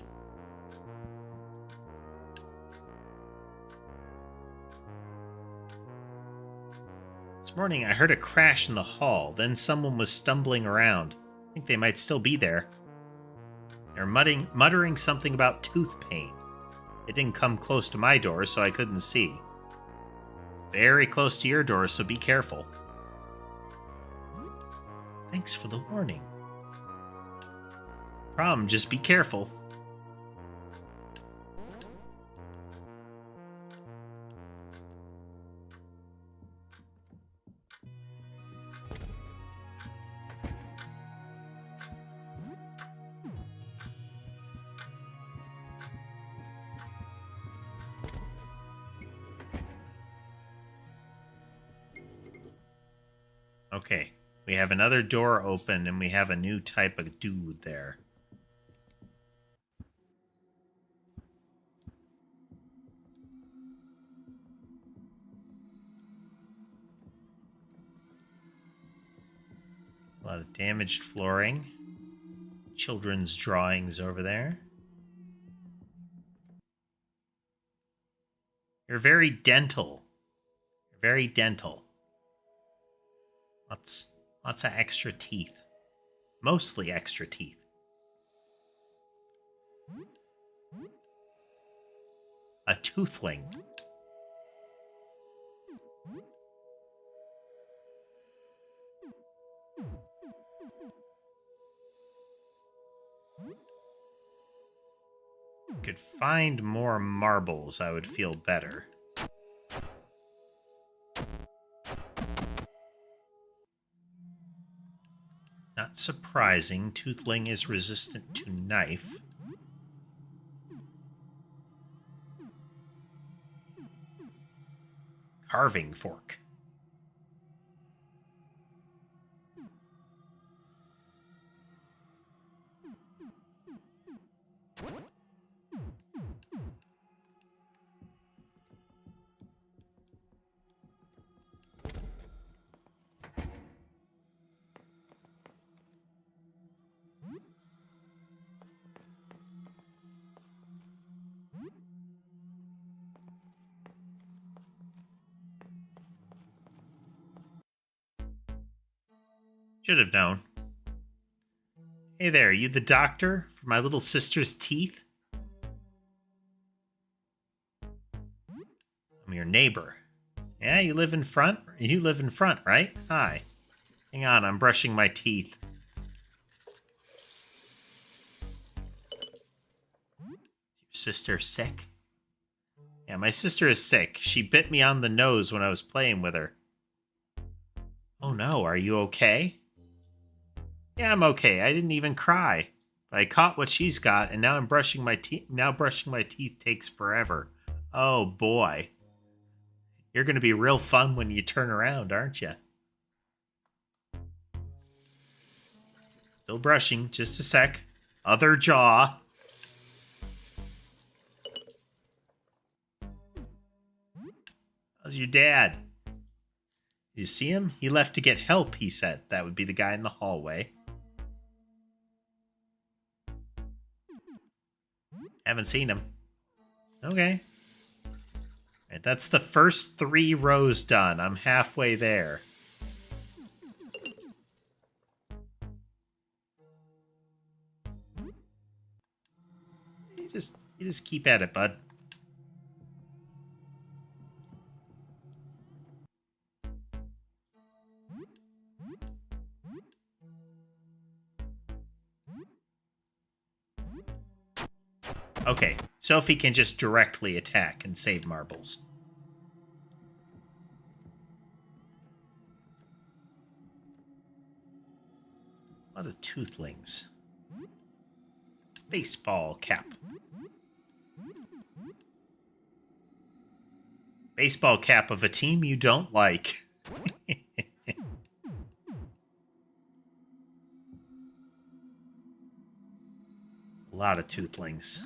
S1: This morning I heard a crash in the hall, then someone was stumbling around. I think they might still be there. They're muttering something about tooth pain. It didn't come close to my door, so I couldn't see. Very close to your door, so be careful. Thanks for the warning. Problem, just be careful. Okay, we have another door open and we have a new type of dude there. A lot of damaged flooring. Children's drawings over there. You're very dental. You're very dental. Lots of extra teeth. Mostly extra teeth. A toothling. Could find more marbles, I would feel better. Not surprising, Toothling is resistant to knife. Carving fork. Should have known. Hey there, you the doctor for my little sister's teeth? I'm your neighbor. Yeah, you live in front? You live in front, right? Hi. Hang on, I'm brushing my teeth. Your sister sick? Yeah, my sister is sick. She bit me on the nose when I was playing with her. Oh no, are you okay? Yeah, I'm okay. I didn't even cry. But I caught what she's got, and now I'm brushing my teeth. Now brushing my teeth takes forever. Oh boy. You're going to be real fun when you turn around, aren't you? Still brushing. Just a sec. Other jaw. How's your dad? You see him? He left to get help, he said. That would be the guy in the hallway. Haven't seen him. Okay. Right, that's the first 3 rows done. I'm halfway there. You just keep at it, bud. Okay, Sophie can just directly attack and save marbles. A lot of toothlings. Baseball cap. Baseball cap of a team you don't like. A lot of toothlings.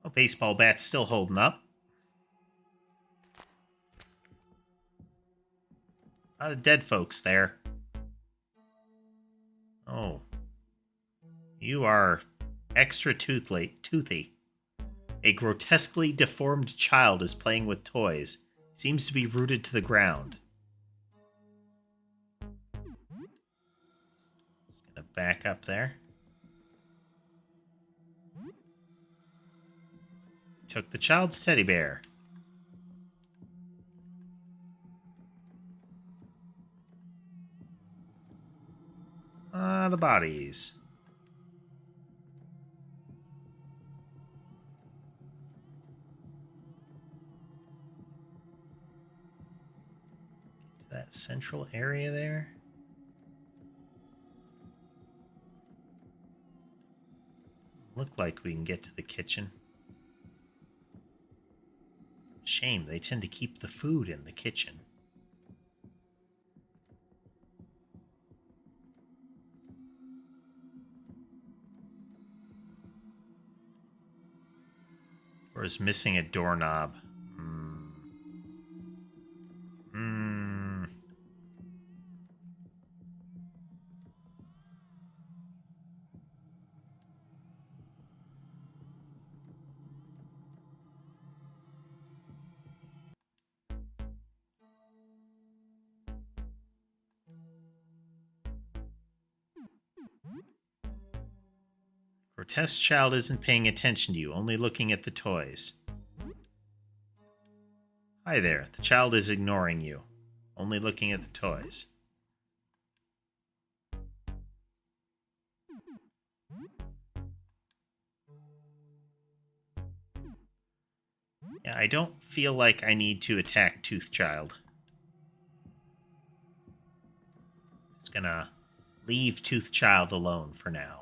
S1: Well, baseball bat's still holding up. A lot of dead folks there. Oh. You are extra toothy. A grotesquely deformed child is playing with toys. Seems to be rooted to the ground. Just gonna back up there. Took the child's teddy bear. The bodies. Get to that central area there. Look like we can get to the kitchen. Shame, they tend to keep the food in the kitchen. Or is missing a doorknob? Grotesque child isn't paying attention to you, only looking at the toys. Hi there, the child is ignoring you, only looking at the toys. Yeah, I don't feel like I need to attack Tooth Child. It's gonna leave Tooth Child alone for now.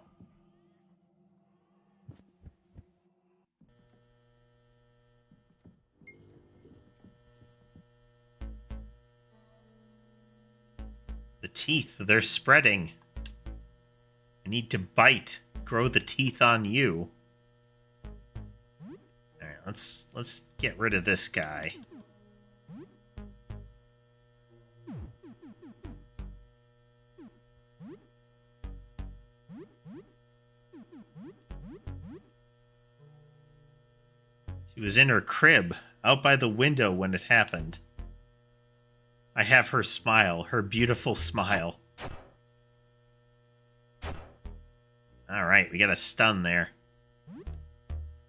S1: The teeth, they're spreading. I need to bite, grow the teeth on you. Alright, let's get rid of this guy. She was in her crib, out by the window when it happened. I have her smile, her beautiful smile. Alright, we got a stun there.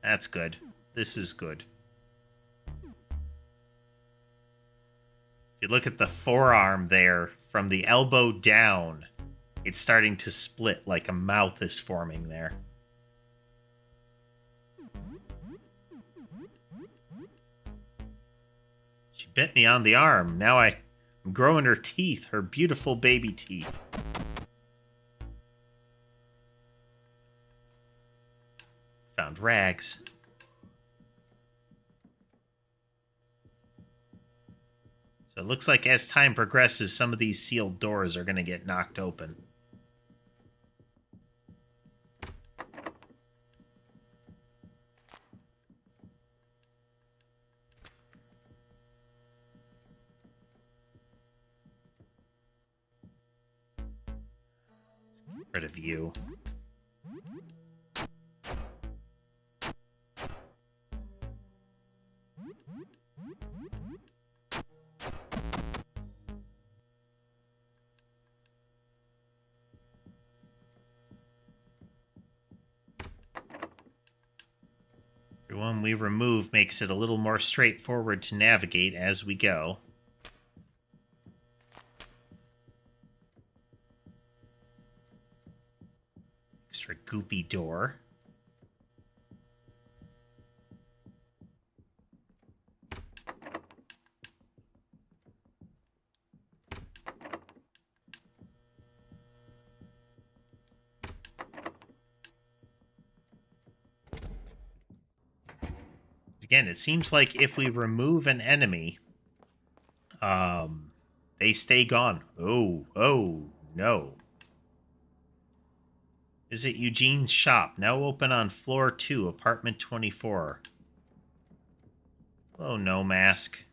S1: That's good. This is good. If you look at the forearm there, from the elbow down, it's starting to split like a mouth is forming there. She bit me on the arm. Now I'm growing her teeth, her beautiful baby teeth. Found rags. So it looks like as time progresses, some of these sealed doors are going to get knocked open. Let's get rid of you. The one we remove makes it a little more straightforward to navigate as we go. Extra goopy door. Again, it seems like if we remove an enemy, they stay gone. Oh, no. Visit Eugene's shop, now open on floor 2, apartment 24. Hello, no mask.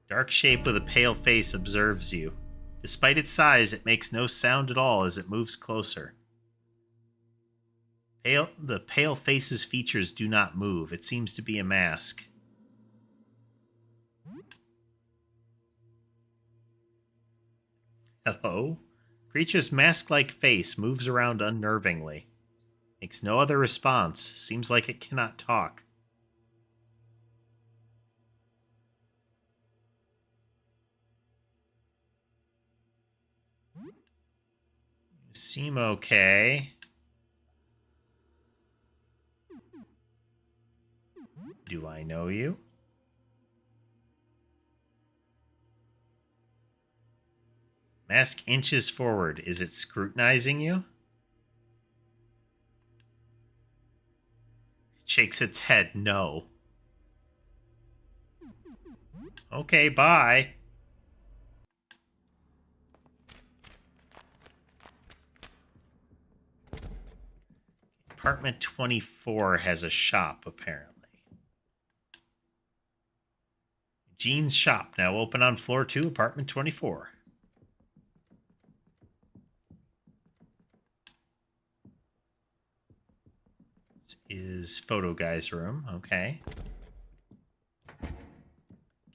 S1: Dark shape with a pale face observes you. Despite its size, it makes no sound at all as it moves closer. The pale face's features do not move. It seems to be a mask. Hello? Creature's mask-like face moves around unnervingly. Makes no other response. Seems like it cannot talk. You seem okay. Do I know you? Mask inches forward. Is it scrutinizing you? It shakes its head. No. Okay, bye. Apartment 24 has a shop, apparently. Jean's shop, now open on floor 2, apartment 24. This is Photo Guy's room, okay.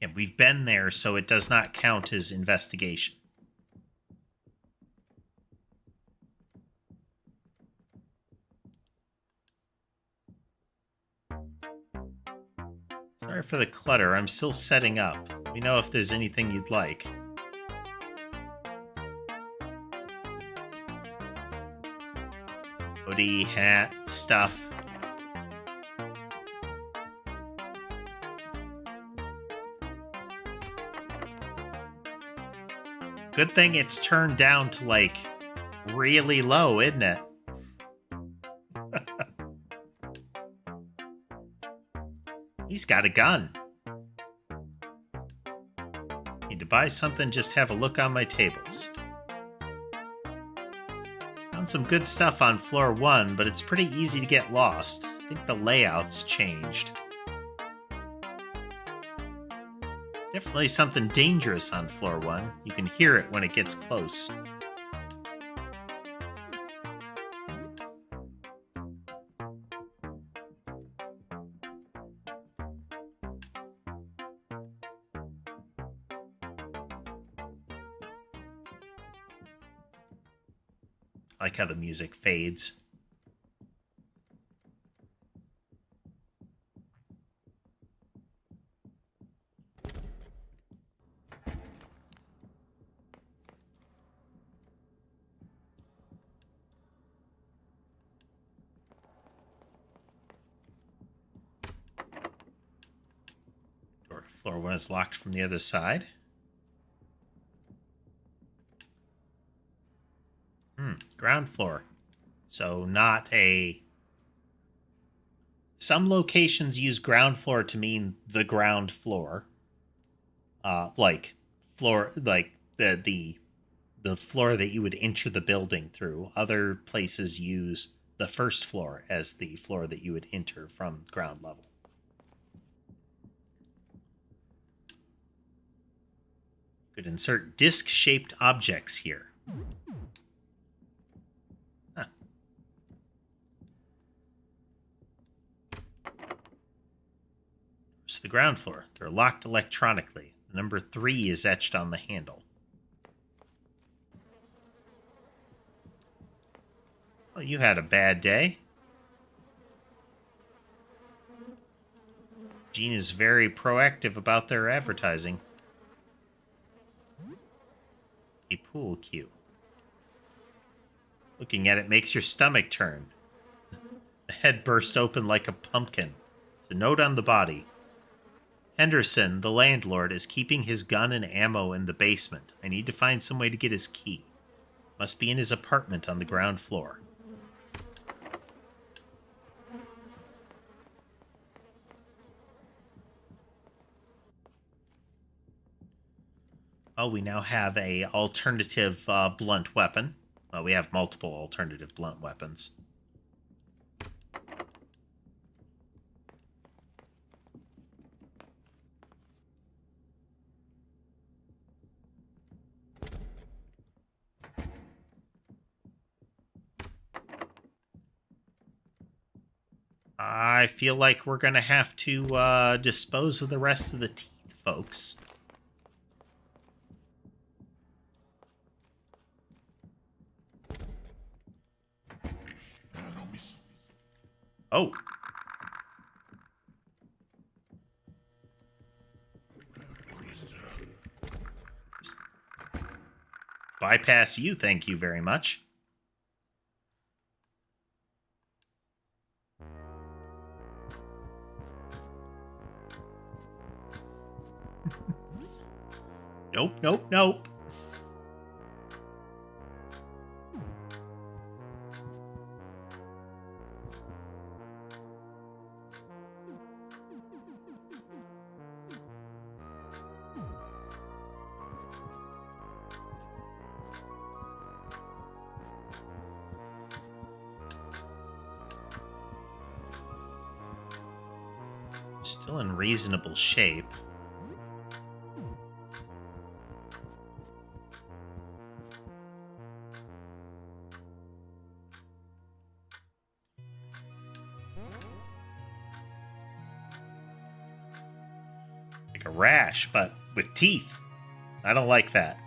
S1: And we've been there, so it does not count as investigation. Sorry for the clutter. I'm still setting up. Let me know if there's anything you'd like. Hoodie, hat, stuff. Good thing it's turned down to, like, really low, isn't it? He's got a gun. Need to buy something, just have a look on my tables. Found some good stuff on floor 1, but it's pretty easy to get lost. I think the layout's changed. Definitely something dangerous on floor 1. You can hear it when it gets close. I like how the music fades. Door to floor 1 is locked from the other side. Ground floor. So not a... Some locations use ground floor to mean the ground floor. Like floor, like the floor that you would enter the building through. Other places use the first floor as the floor that you would enter from ground level. Could insert disc-shaped objects here. To the ground floor. They're locked electronically. Number 3 is etched on the handle. Well, you had a bad day. Jean is very proactive about their advertising. A pool cue. Looking at it makes your stomach turn. The head burst open like a pumpkin. The note on the body. Henderson, the landlord, is keeping his gun and ammo in the basement. I need to find some way to get his key. Must be in his apartment on the ground floor. Oh, we now have a alternative blunt weapon. Well, we have multiple alternative blunt weapons. I feel like we're going to have to dispose of the rest of the teeth, folks. Oh. Bypass you, thank you very much. Nope, nope, nope. Still in reasonable shape. Like a rash, but with teeth. I don't like that.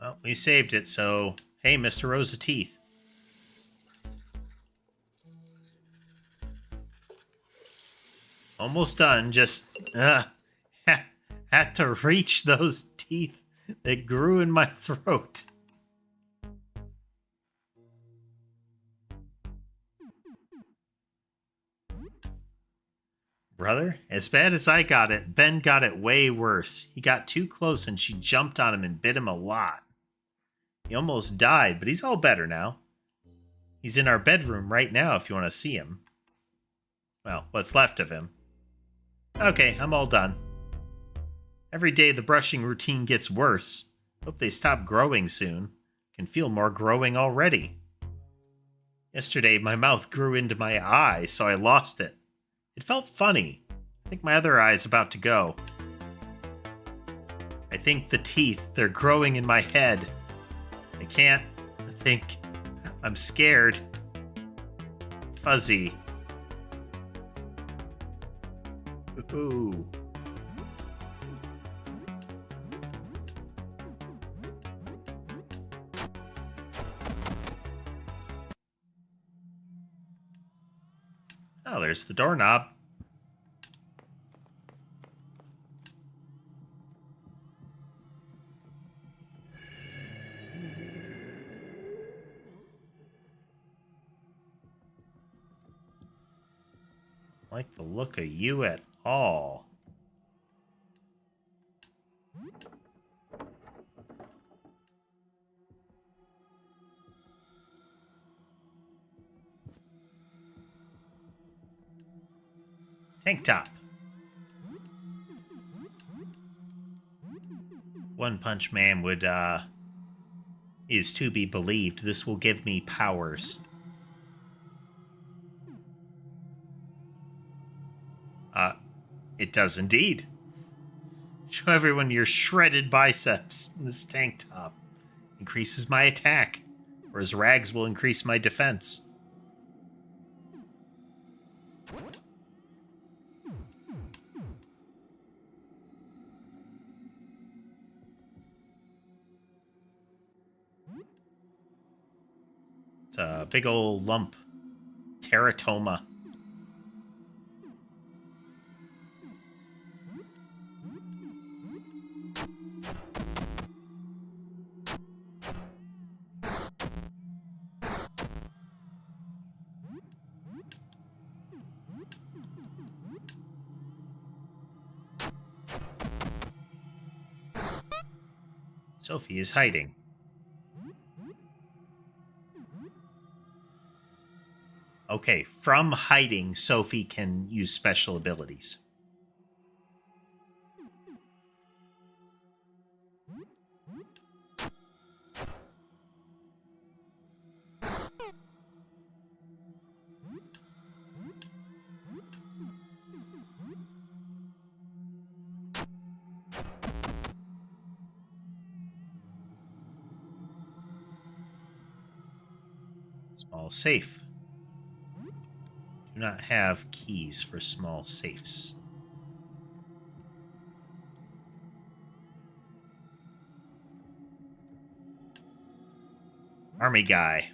S1: Well, we saved it, so hey, Mr. Rows of Teeth. Almost done, just had to reach those teeth that grew in my throat. Brother, as bad as I got it, Ben got it way worse. He got too close and she jumped on him and bit him a lot. He almost died, but he's all better now. He's in our bedroom right now if you want to see him. Well, what's left of him. Okay, I'm all done. Every day the brushing routine gets worse. Hope they stop growing soon. Can feel more growing already. Yesterday my mouth grew into my eye, so I lost it. It felt funny. I think my other eye is about to go. I think the teeth, they're growing in my head. I can't think. I'm scared. Fuzzy. Ooh. Oh, there's the doorknob. Like the look of you at all. Tank top. One Punch Man would, is to be believed. This will give me powers. It does indeed. Show everyone your shredded biceps in this tank top. Increases my attack, whereas rags will increase my defense. It's a big old lump. Teratoma. Sophie is hiding. Okay, from hiding, Sophie can use special abilities. Small safe. Do not have keys for small safes. Army guy.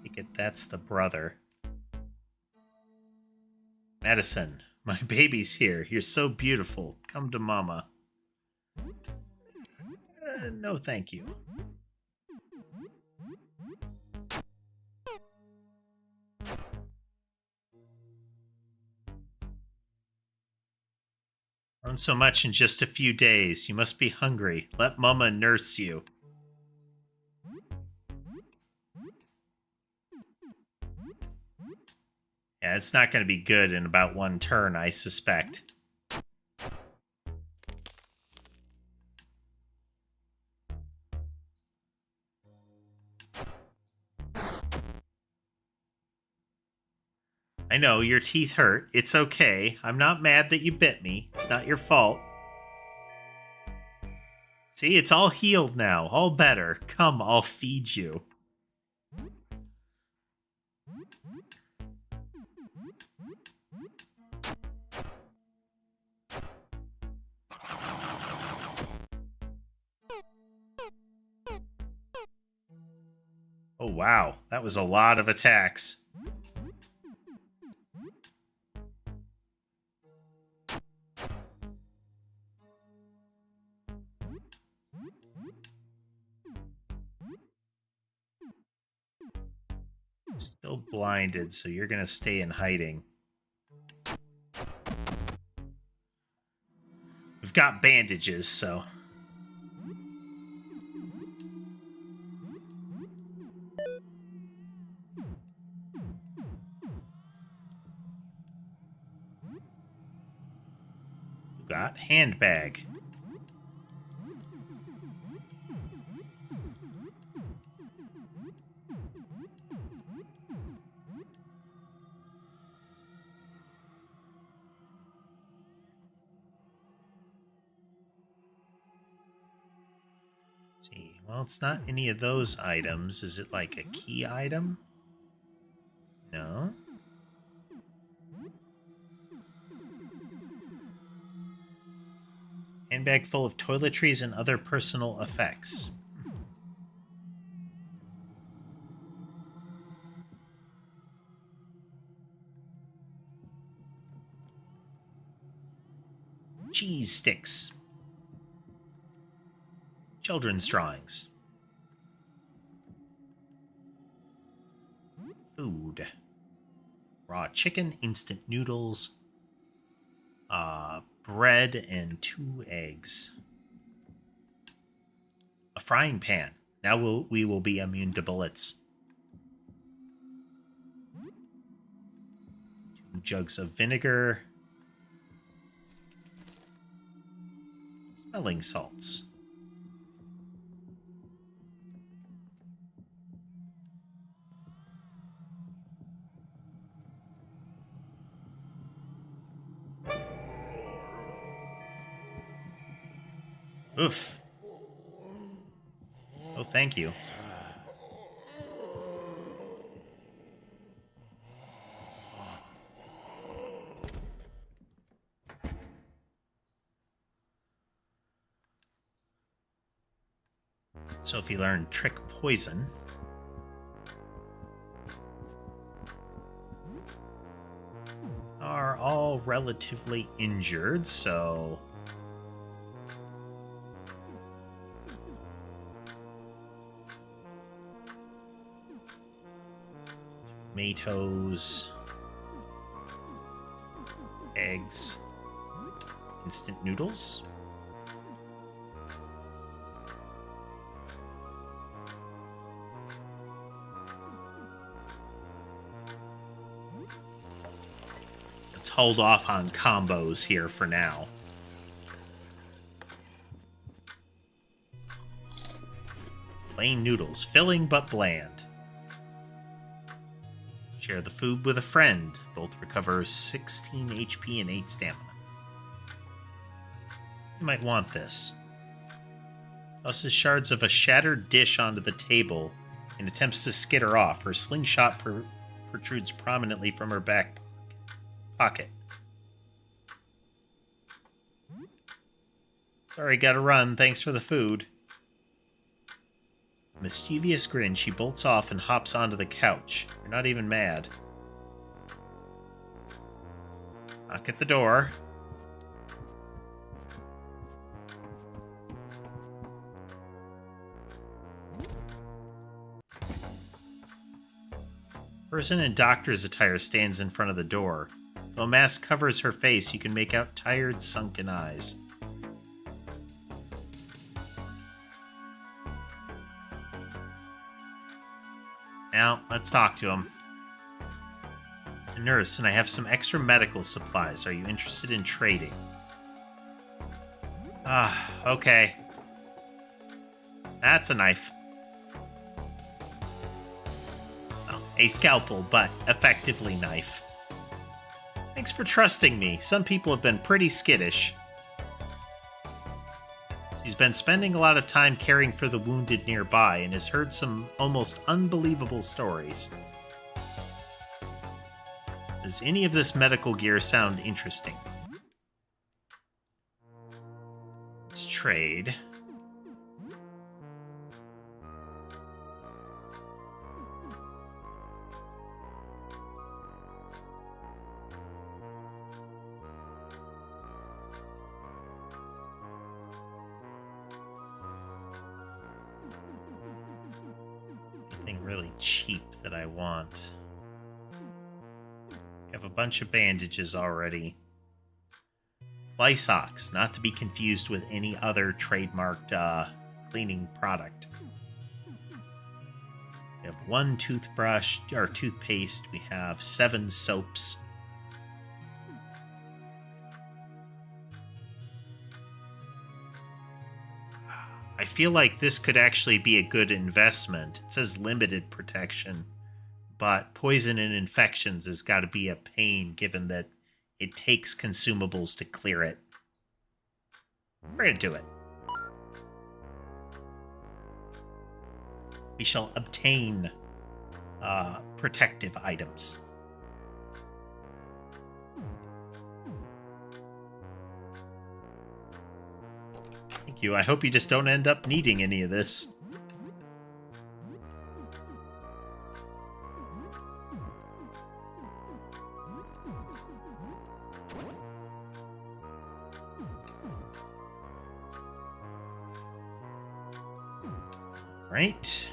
S1: Take it that's the brother. Medicine. My baby's here. You're so beautiful. Come to Mama. No, thank you. Grown so much in just a few days. You must be hungry. Let Mama nurse you. Yeah, it's not going to be good in about one turn, I suspect. I know, your teeth hurt. It's okay. I'm not mad that you bit me. It's not your fault. See, it's all healed now. All better. Come, I'll feed you. Oh, wow. That was a lot of attacks. Still blinded, so you're going to stay in hiding. We've got bandages, so... Got handbag. See, well, it's not any of those items. Is it like a key item? No. Handbag full of toiletries and other personal effects. Cheese sticks. Children's drawings. Food. Raw chicken, instant noodles, bread, and 2 eggs. A frying pan. Now we will be immune to bullets. 2 jugs of vinegar. Smelling salts. Oof. Oh, thank you. So if you learn trick poison, are all relatively injured, so tomatoes, eggs, instant noodles. Let's hold off on combos here for now. Plain noodles, filling but bland. Share the food with a friend. Both recover 16 HP and 8 stamina. You might want this. Tosses shards of a shattered dish onto the table and attempts to skitter off. Her slingshot protrudes prominently from her back pocket. Sorry, gotta run. Thanks for the food. Mischievous grin, she bolts off and hops onto the couch. You're not even mad. Knock at the door. Person in doctor's attire stands in front of the door. Though a mask covers her face, you can make out tired, sunken eyes. Now, let's talk to him. A nurse, and I have some extra medical supplies. Are you interested in trading? Okay. That's a knife. Oh, a scalpel, but effectively knife. Thanks for trusting me. Some people have been pretty skittish. He's been spending a lot of time caring for the wounded nearby and has heard some almost unbelievable stories. Does any of this medical gear sound interesting? Let's trade. Anything really cheap that I want. I have a bunch of bandages already. Lysocks, not to be confused with any other trademarked cleaning product. We have 1 toothbrush, or toothpaste. We have 7 soaps. I feel like this could actually be a good investment. It says limited protection, but poison and infections has got to be a pain given that it takes consumables to clear it. We're going to do it. We shall obtain protective items. Thank you. I hope you just don't end up needing any of this. Right.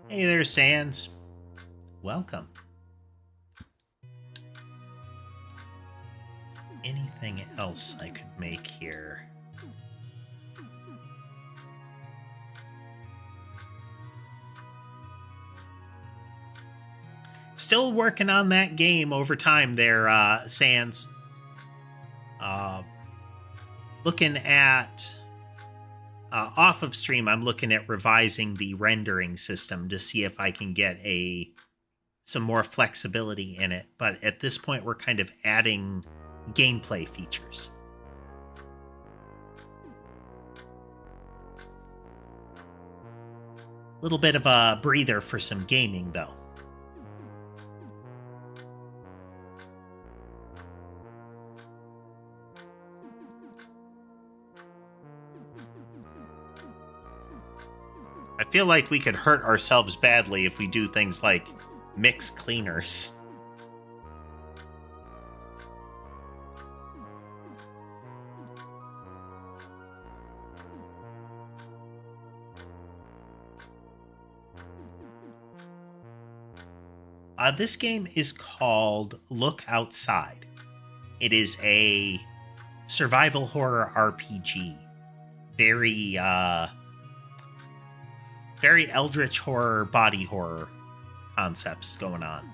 S1: Hey there, Sans. Welcome. Anything else I could make here? Still working on that game over time there, Sans. Looking at off of stream, I'm looking at revising the rendering system to see if I can get some more flexibility in it. But at this point, we're kind of adding gameplay features. A little bit of a breather for some gaming, though. I feel like we could hurt ourselves badly if we do things like mix cleaners. This game is called Look Outside. It is a survival horror RPG. Very eldritch horror, body horror concepts going on.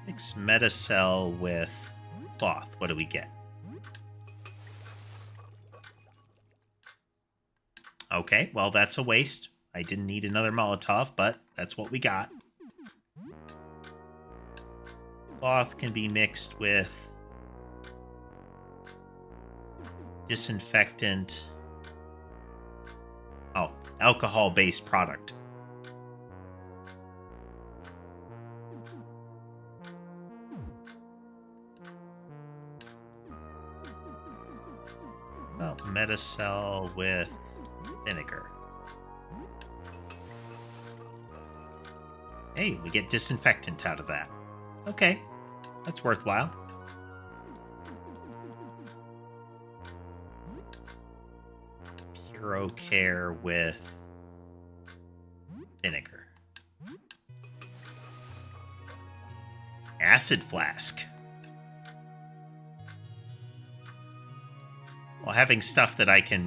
S1: Mix Metacell with cloth. What do we get? Okay, well, that's a waste. I didn't need another Molotov, but that's what we got. Cloth can be mixed with disinfectant. Oh, alcohol-based product. Well, Metacell with vinegar. Hey, we get disinfectant out of that. Okay, that's worthwhile. Puro Care with vinegar. Acid flask. Well, having stuff that I can,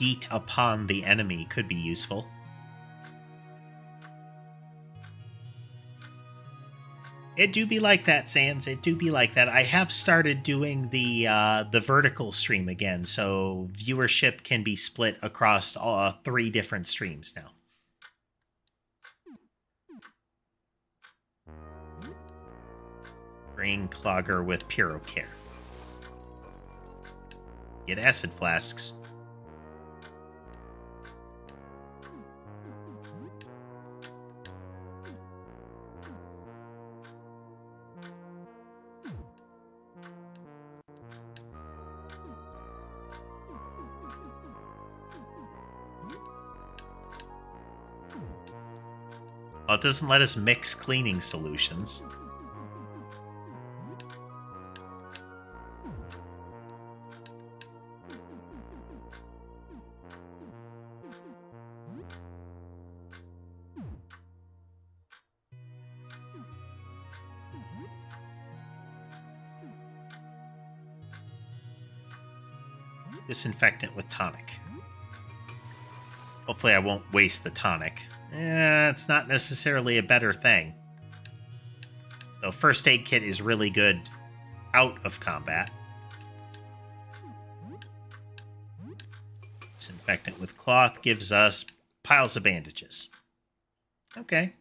S1: yeet upon the enemy could be useful. It do be like that, Sans. It do be like that. I have started doing the vertical stream again, so viewership can be split across 3 different streams now. Drain clogger with Puro Care. Get acid flasks. Well, it doesn't let us mix cleaning solutions. Disinfectant with tonic. Hopefully I won't waste the tonic. It's not necessarily a better thing. Though first aid kit is really good out of combat. Disinfectant with cloth gives us piles of bandages. Okay.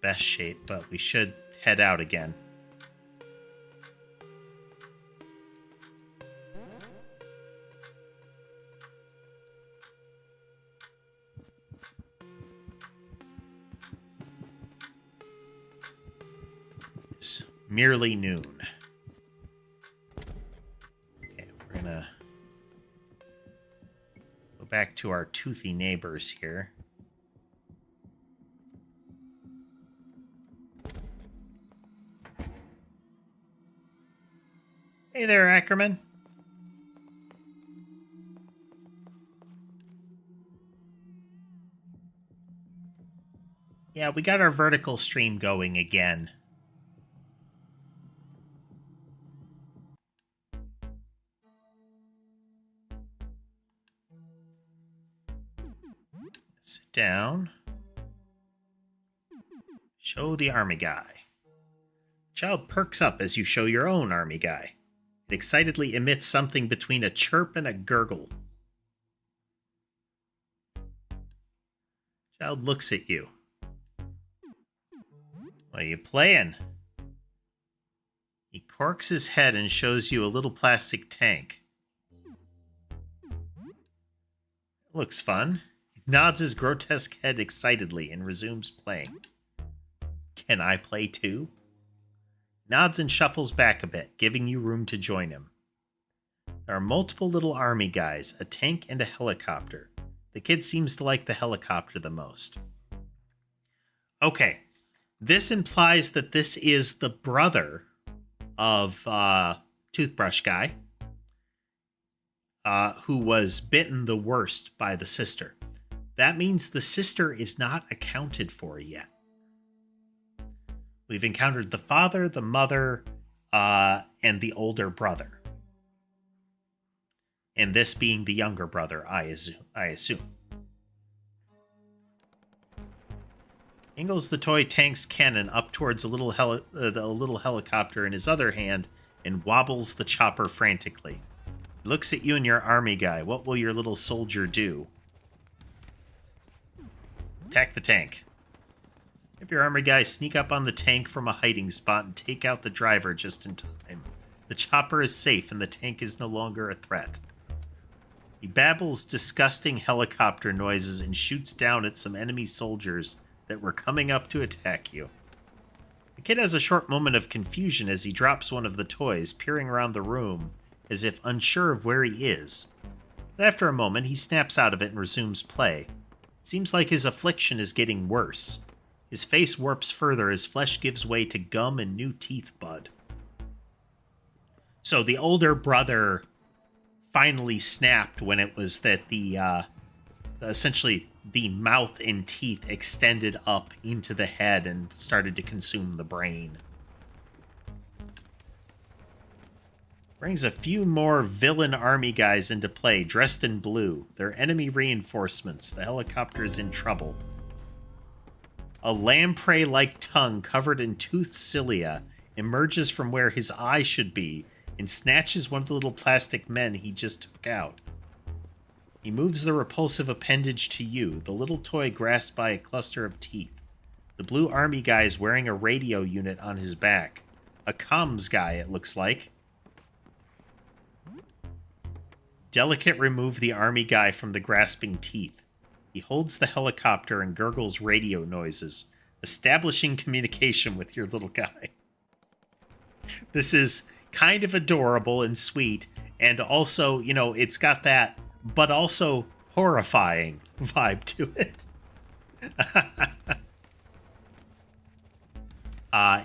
S1: Best shape, but we should head out again. It's merely noon. Okay, we're gonna go back to our toothy neighbors here. Hey there, Ackerman. Yeah, we got our vertical stream going again. Sit down. Show the army guy. Child perks up as you show your own army guy. It excitedly emits something between a chirp and a gurgle. Child looks at you. What are you playing? He corks his head and shows you a little plastic tank. Looks fun. He nods his grotesque head excitedly and resumes playing. Can I play too? Nods and shuffles back a bit, giving you room to join him. There are multiple little army guys, a tank, and a helicopter. The kid seems to like the helicopter the most. Okay, this implies that this is the brother of Toothbrush Guy, who was bitten the worst by the sister. That means the sister is not accounted for yet. We've encountered the father, the mother, and the older brother. And this being the younger brother, I assume. Angles the toy tank's cannon up towards the little helicopter in his other hand and wobbles the chopper frantically. He looks at you and your army guy. What will your little soldier do? Attack the tank. If your army guy sneak up on the tank from a hiding spot and take out the driver just in time. The chopper is safe and the tank is no longer a threat. He babbles disgusting helicopter noises and shoots down at some enemy soldiers that were coming up to attack you. The kid has a short moment of confusion as he drops one of the toys, peering around the room as if unsure of where he is. But after a moment, he snaps out of it and resumes play. It seems like his affliction is getting worse. His face warps further as flesh gives way to gum and new teeth bud. So the older brother finally snapped when it was that the essentially the mouth and teeth extended up into the head and started to consume the brain. Brings a few more villain army guys into play, dressed in blue. They're enemy reinforcements. The helicopter's in trouble. A lamprey-like tongue covered in toothed cilia emerges from where his eye should be and snatches one of the little plastic men he just took out. He moves the repulsive appendage to you, the little toy grasped by a cluster of teeth. The blue army guy is wearing a radio unit on his back. A comms guy, it looks like. Delicate remove the army guy from the grasping teeth. He holds the helicopter and gurgles radio noises, establishing communication with your little guy. This is kind of adorable and sweet, and also, you know, it's got that, but also horrifying vibe to it.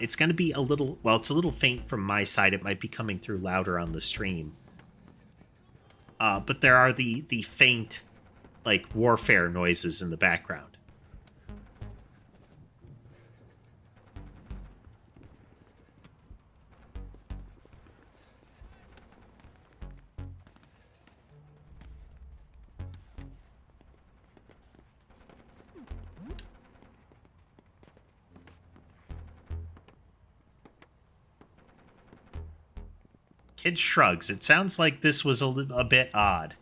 S1: It's going to be a little, well, it's a little faint from my side. It might be coming through louder on the stream. But there are the faint, like, warfare noises in the background. Kid shrugs. It sounds like this was a bit odd.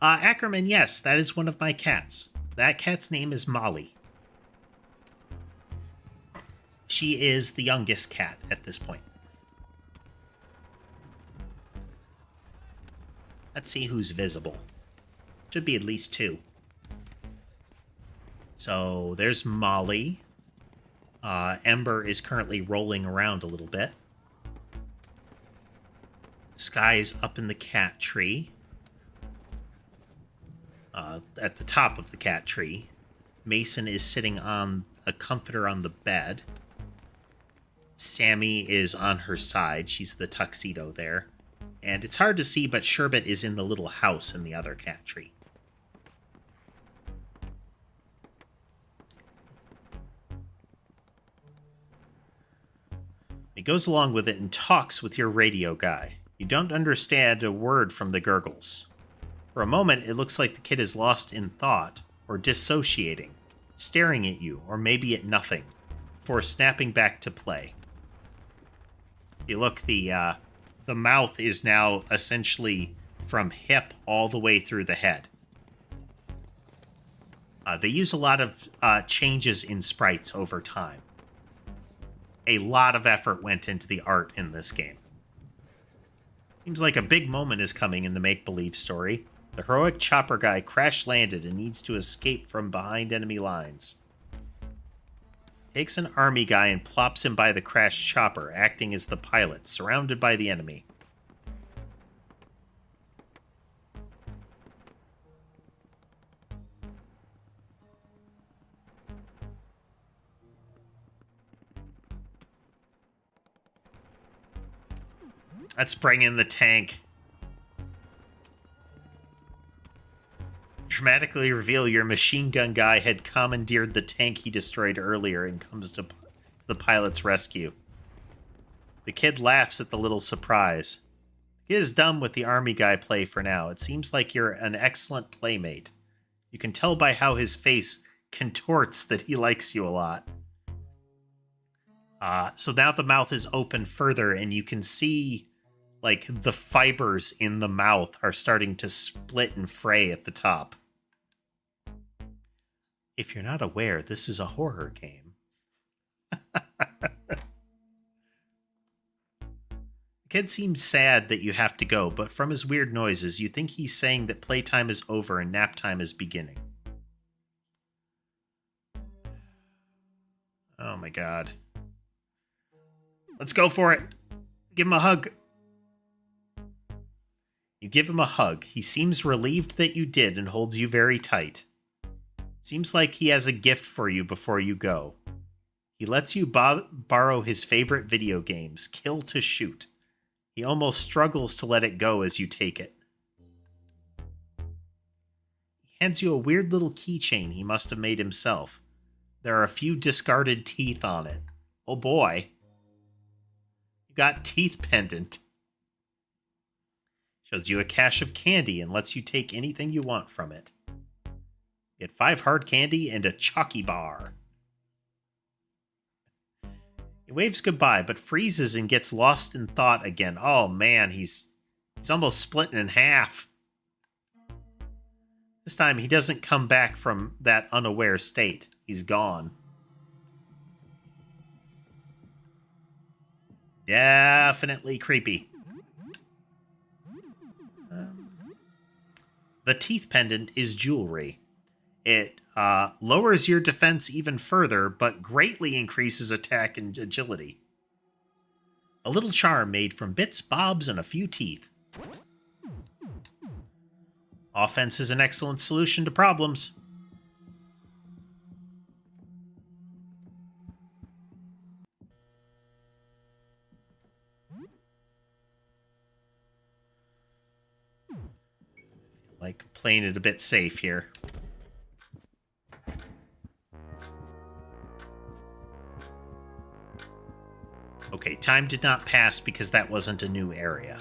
S1: Ackerman, yes, that is one of my cats. That cat's name is Molly. She is the youngest cat at this point. Let's see who's visible. Should be at least two. So there's Molly. Ember is currently rolling around a little bit. Sky is up in the cat tree. At the top of the cat tree. Mason is sitting on a comforter on the bed. Sammy is on her side. She's the tuxedo there. And it's hard to see, but Sherbet is in the little house in the other cat tree. He goes along with it and talks with your radio guy. You don't understand a word from the gurgles. For a moment, it looks like the kid is lost in thought, or dissociating, staring at you, or maybe at nothing, before snapping back to play. You look, the mouth is now essentially from hip all the way through the head. They use a lot of changes in sprites over time. A lot of effort went into the art in this game. Seems like a big moment is coming in the make-believe story. The heroic chopper guy crash-landed and needs to escape from behind enemy lines. Takes an army guy and plops him by the crashed chopper, acting as the pilot, surrounded by the enemy. Let's bring in the tank. Dramatically reveal your machine gun guy had commandeered the tank he destroyed earlier and comes to the pilot's rescue. The kid laughs at the little surprise. He is done with the army guy play for now. It seems like you're an excellent playmate. You can tell by how his face contorts that he likes you a lot. So now the mouth is open further and you can see like the fibers in the mouth are starting to split and fray at the top. If you're not aware, this is a horror game. The Kid seems sad that you have to go, but from his weird noises, you think he's saying that playtime is over and nap time is beginning. Oh my god. Let's go for it. Give him a hug. You give him a hug. He seems relieved that you did and holds you very tight. Seems like he has a gift for you before you go. He lets you borrow his favorite video games, Kill to Shoot. He almost struggles to let it go as you take it. He hands you a weird little keychain he must have made himself. There are a few discarded teeth on it. Oh boy. You got teeth pendant. Shows you a cache of candy and lets you take anything you want from it. Get 5 hard candy and a chalky bar. He waves goodbye, but freezes and gets lost in thought again. Oh man, he's almost splitting in half. This time he doesn't come back from that unaware state. He's gone. Definitely creepy. The teeth pendant is jewelry. It lowers your defense even further, but greatly increases attack and agility. A little charm made from bits, bobs, and a few teeth. Offense is an excellent solution to problems. Like playing it a bit safe here. Okay, time did not pass because that wasn't a new area.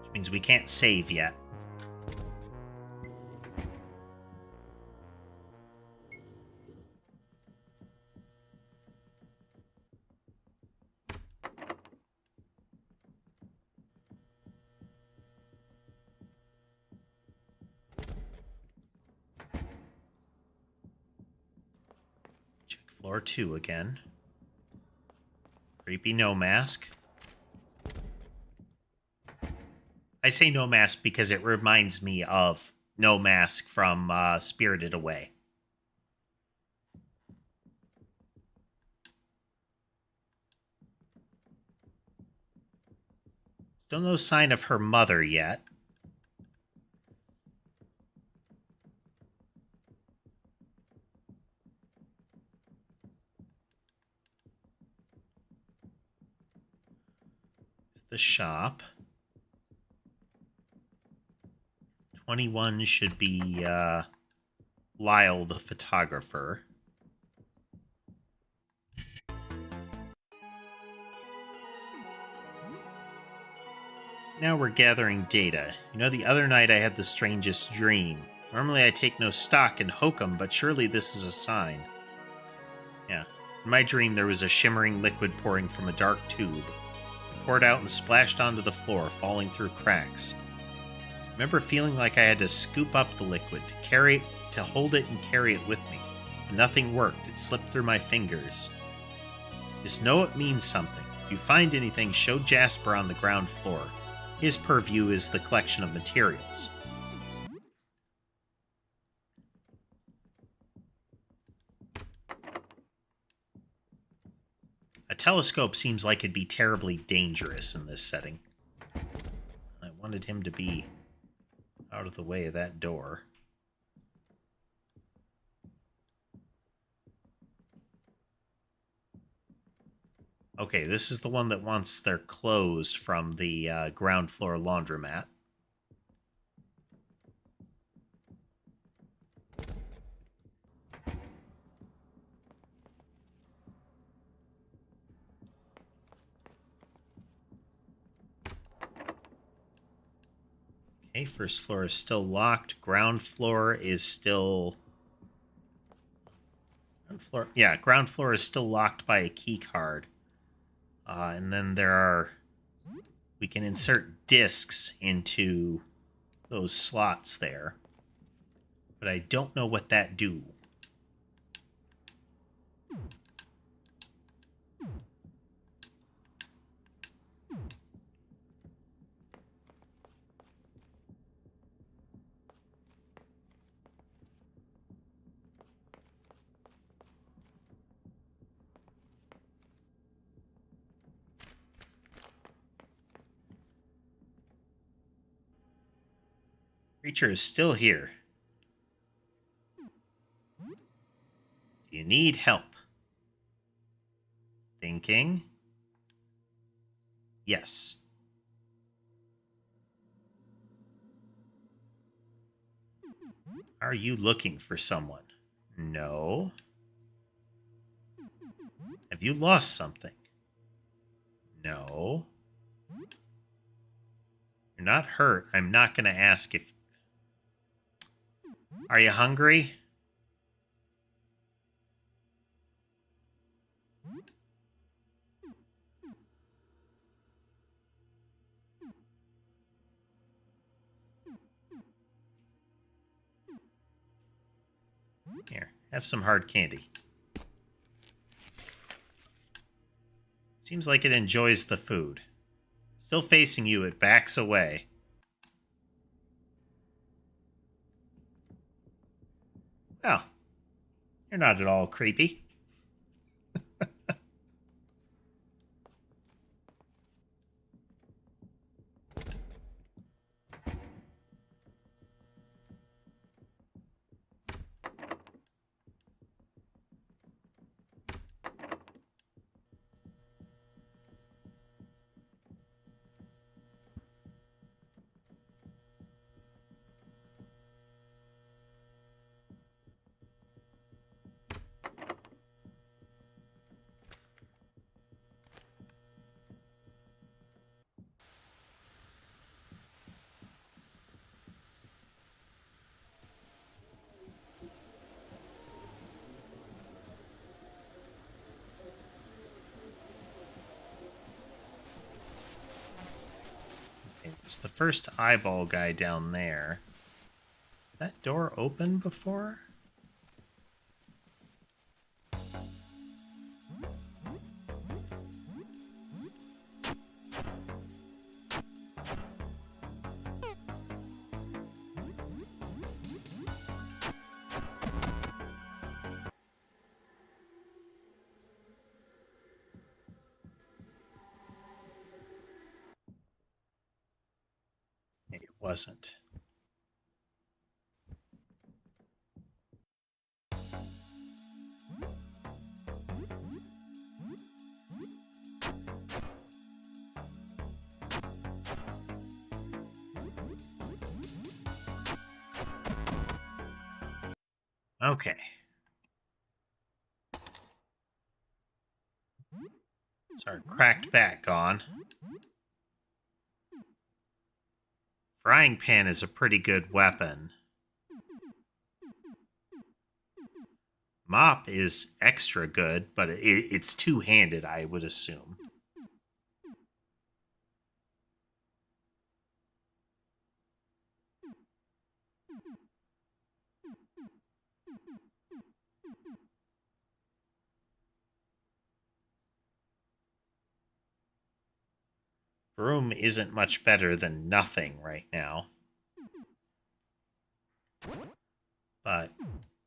S1: Which means we can't save yet. Check floor 2 again. Creepy no mask. I say no mask because it reminds me of no mask from Spirited Away. Still no sign of her mother yet. The shop. 21 should be Lyle the photographer. Now we're gathering data. You know, the other night I had the strangest dream. Normally I take no stock in hokum, but surely this is a sign. Yeah. In my dream there was a shimmering liquid pouring from a dark tube. Poured out and splashed onto the floor, falling through cracks. I remember feeling like I had to scoop up the liquid, to hold it and carry it with me. But nothing worked. It slipped through my fingers. Just know it means something. If you find anything, show Jasper on the ground floor. His purview is the collection of materials. A telescope seems like it'd be terribly dangerous in this setting. I wanted him to be out of the way of that door. Okay, this is the one that wants their clothes from the ground floor laundromat. Okay, first floor is still locked. Ground floor is still... ground floor is still locked by a key card. And then there are... We can insert discs into those slots there. But I don't know what that do. Creature is still here. Do you need help? Thinking. Yes. Are you looking for someone? No. Have you lost something? No. You're not hurt. I'm not going to ask if... Are you hungry? Here, have some hard candy. Seems like it enjoys the food. Still facing you, it backs away. Well, you're not at all creepy. Okay, there's the first eyeball guy down there. Is that door open before? It wasn't. Okay. So our cracked bat gone. Frying pan is a pretty good weapon. Mop is extra good, but it's two-handed, I would assume. Broom isn't much better than nothing right now. But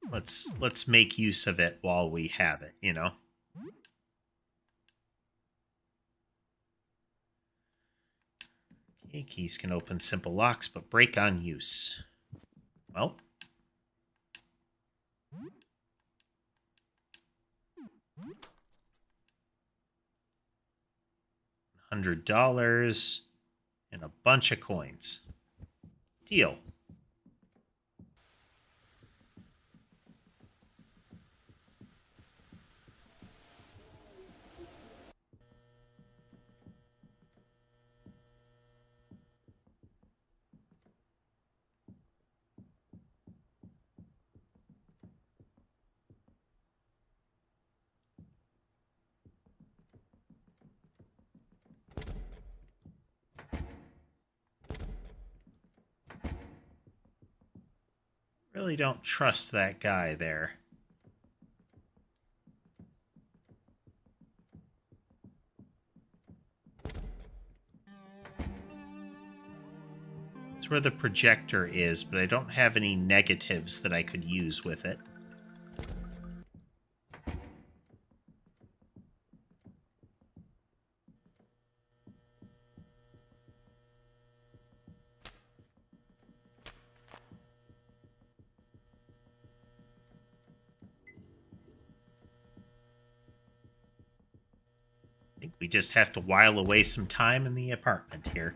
S1: let's make use of it while we have it, you know? Okay, keys can open simple locks, but break on use. Well. $100 and a bunch of coins. Deal. Really don't trust that guy there. That's where the projector is, but I don't have any negatives that I could use with it. We just have to while away some time in the apartment here.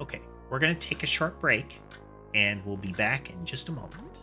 S1: Okay, we're going to take a short break, and we'll be back in just a moment.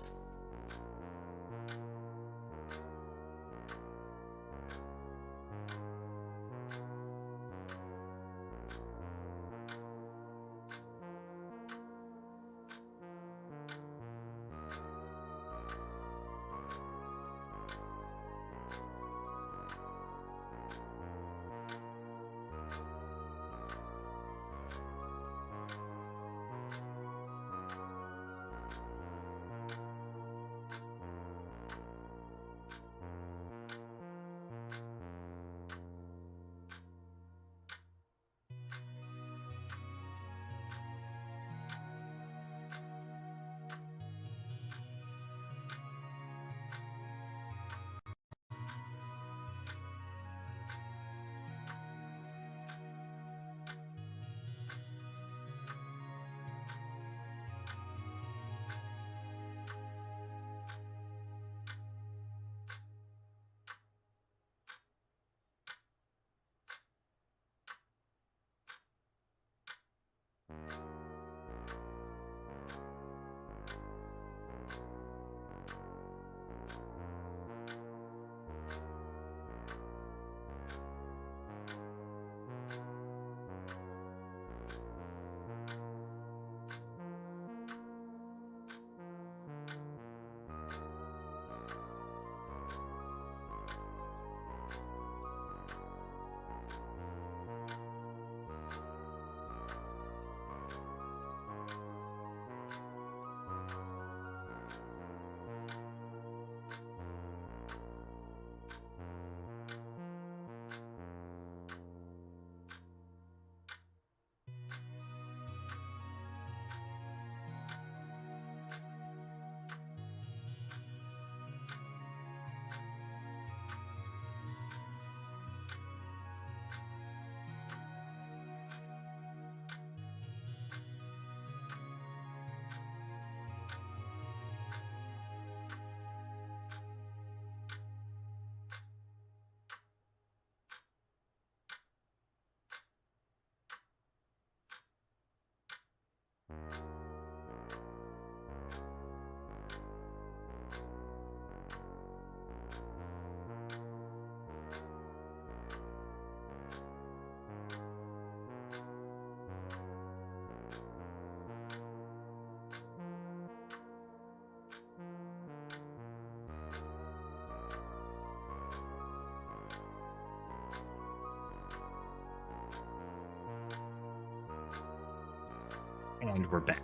S1: And we're back.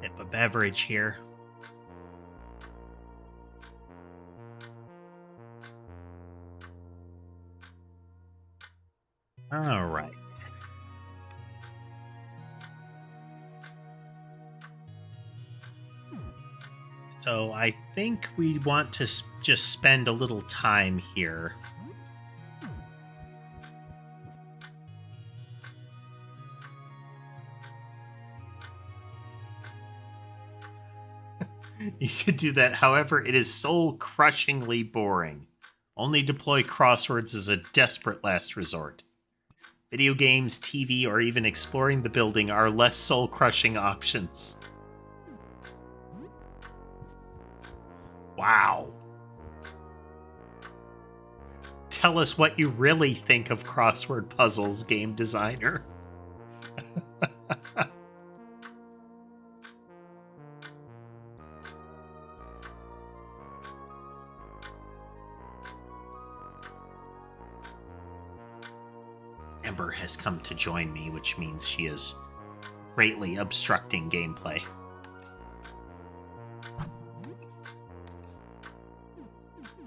S1: Sip a beverage here. All right. So I think we want to just spend a little time here. You could do that. However, it is soul-crushingly boring. Only deploy crosswords as a desperate last resort. Video games, TV, or even exploring the building are less soul-crushing options. Wow. Tell us what you really think of crossword puzzles, game designer. Ember has come to join me, which means she is greatly obstructing gameplay.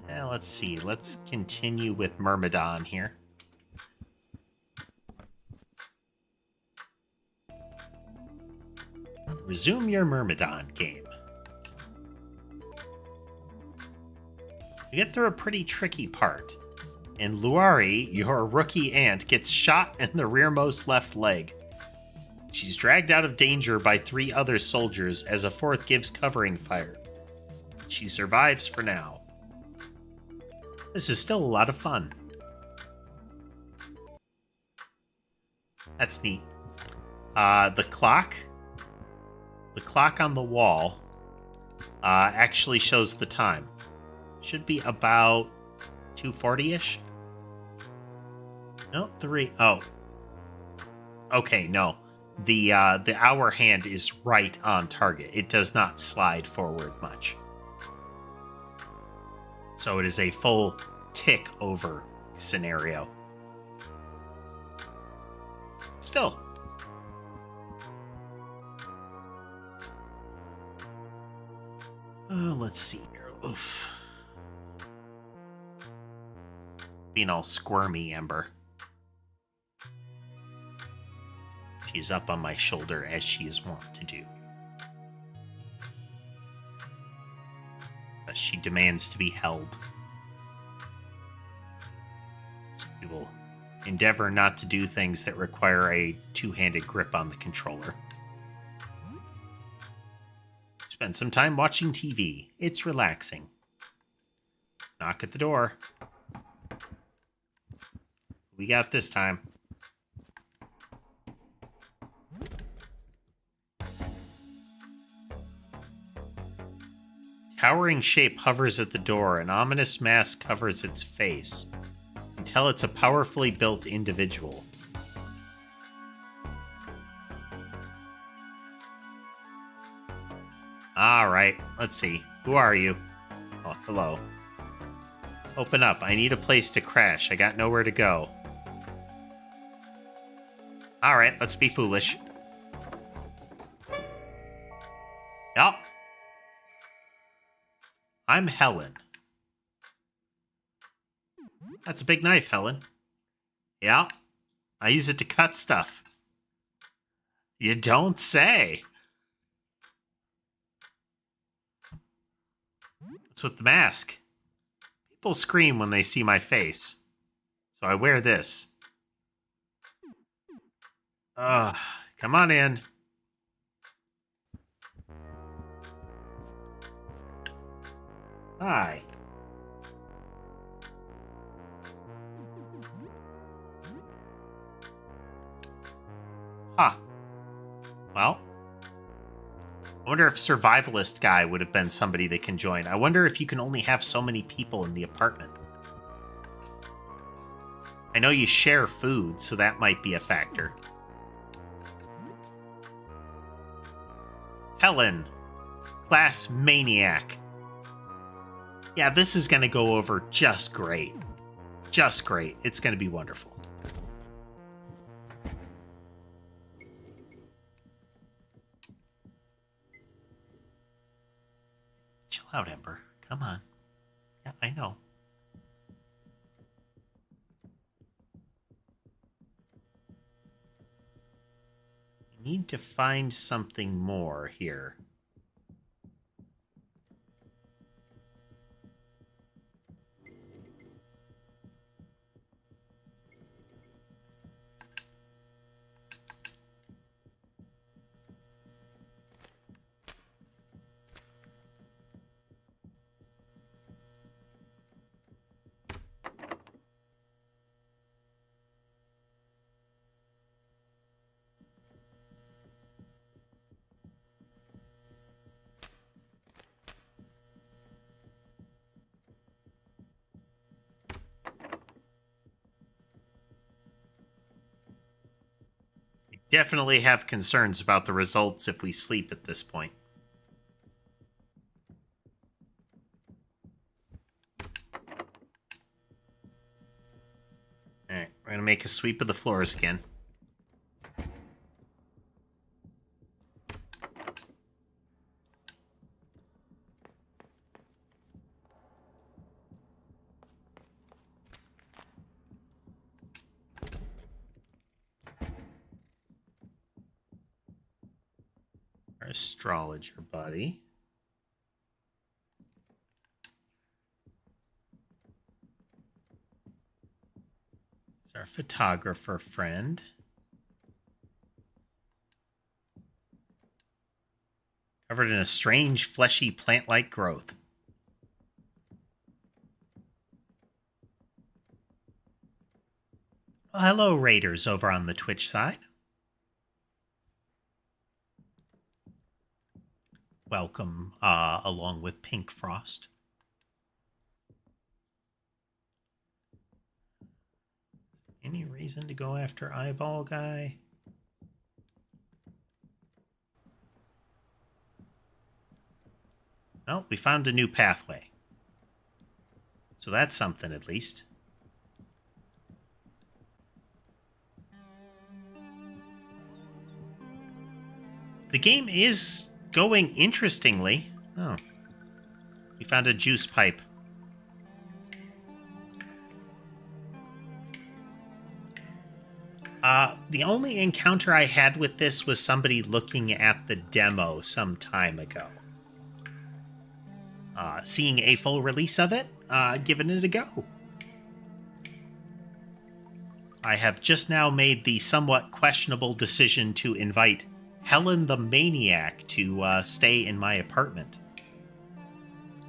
S1: Let's see. Let's continue with Myrmidon here. Resume your Myrmidon game. You get through a pretty tricky part. In Luari, your rookie ant gets shot in the rearmost left leg. She's dragged out of danger by 3 other soldiers as a 4th gives covering fire. but she survives for now. This is still a lot of fun. That's neat. The clock on the wall actually shows the time. Should be about 2:40-ish. No, 3. Oh. Okay, no. The hour hand is right on target. It does not slide forward much. So it is a full tick over scenario. Still. Let's see here. Oof. Being all squirmy, Ember. She's up on my shoulder as she is wont to do. She demands to be held. So we will endeavor not to do things that require a two-handed grip on the controller. Spend some time watching TV. It's relaxing. Knock at the door. We got this time. Towering shape hovers at the door. An ominous mask covers its face. You can tell it's a powerfully built individual. Alright, let's see. Who are you? Oh, hello. Open up. I need a place to crash. I got nowhere to go. Alright, let's be foolish. Yup. I'm Helen. That's a big knife, Helen. Yeah. I use it to cut stuff. You don't say. What's with the mask? People scream when they see my face. So I wear this. Come on in. Hi. Huh. Well, I wonder if Survivalist Guy would have been somebody that can join. I wonder if you can only have so many people in the apartment. I know you share food, so that might be a factor. Helen. Class Maniac. Yeah, this is going to go over just great. Just great. It's going to be wonderful. Chill out, Ember. Come on. Yeah, I know. I need to find something more here. Definitely have concerns about the results if we sleep at this point. Alright, we're going to make a sweep of the floors again. Our astrologer buddy. It's our photographer friend. Covered in a strange, fleshy, plant-like growth. Well, hello, Raiders over on the Twitch side. Welcome along with Pink Frost. Any reason to go after Eyeball Guy? Oh, we found a new pathway. So that's something at least. The game is going interestingly. Oh. We found a juice pipe. The only encounter I had with this was somebody looking at the demo some time ago. Seeing a full release of it, giving it a go. I have just now made the somewhat questionable decision to invite Helen the Maniac to stay in my apartment,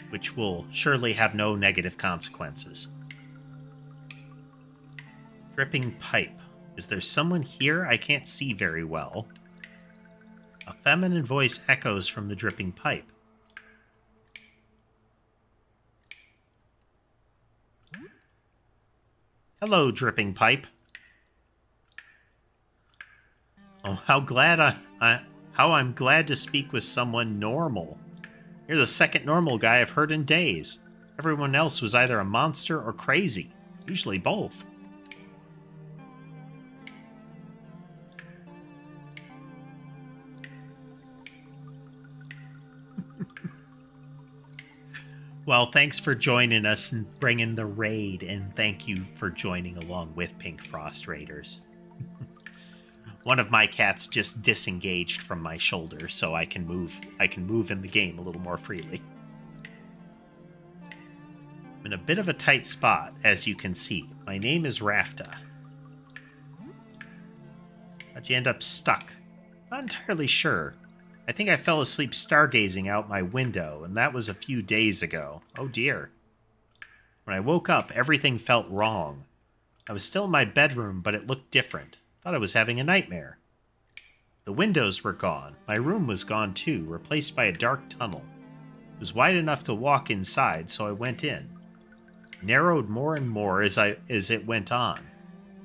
S1: which will surely have no negative consequences. Dripping pipe. Is there someone here? I can't see very well. A feminine voice echoes from the dripping pipe. Hello, dripping pipe. Oh, how I'm glad to speak with someone normal. You're the second normal guy I've heard in days. Everyone else was either a monster or crazy. Usually both. Well, thanks for joining us and bringing the raid, and thank you for joining along with Pink Frost Raiders. One of my cats just disengaged from my shoulder, so I can move in the game a little more freely. I'm in a bit of a tight spot, as you can see. My name is Rafta. How'd you end up stuck? Not entirely sure. I think I fell asleep stargazing out my window, and that was a few days ago. Oh dear. When I woke up, everything felt wrong. I was still in my bedroom, but it looked different. Thought I was having a nightmare. The windows were gone. My room was gone too, replaced by a dark tunnel. It was wide enough to walk inside, so I went in. Narrowed more and more as it went on.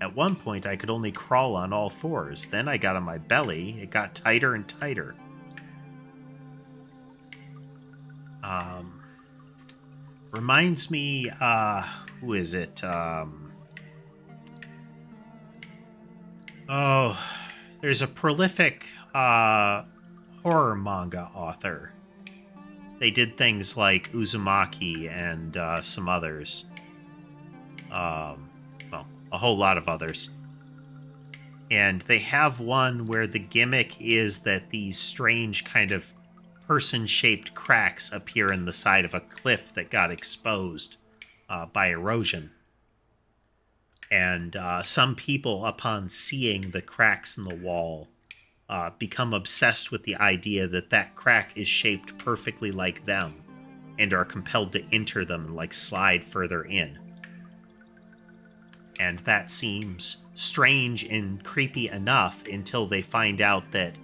S1: At one point, I could only crawl on all fours. Then I got on my belly. It got tighter and tighter. Reminds me, who is it? There's a prolific, horror manga author. They did things like Uzumaki and, some others. Well, a whole lot of others. And they have one where the gimmick is that these strange kind of person-shaped cracks appear in the side of a cliff that got exposed by erosion. And some people, upon seeing the cracks in the wall, become obsessed with the idea that that crack is shaped perfectly like them and are compelled to enter them and like slide further in. And that seems strange and creepy enough until they find out that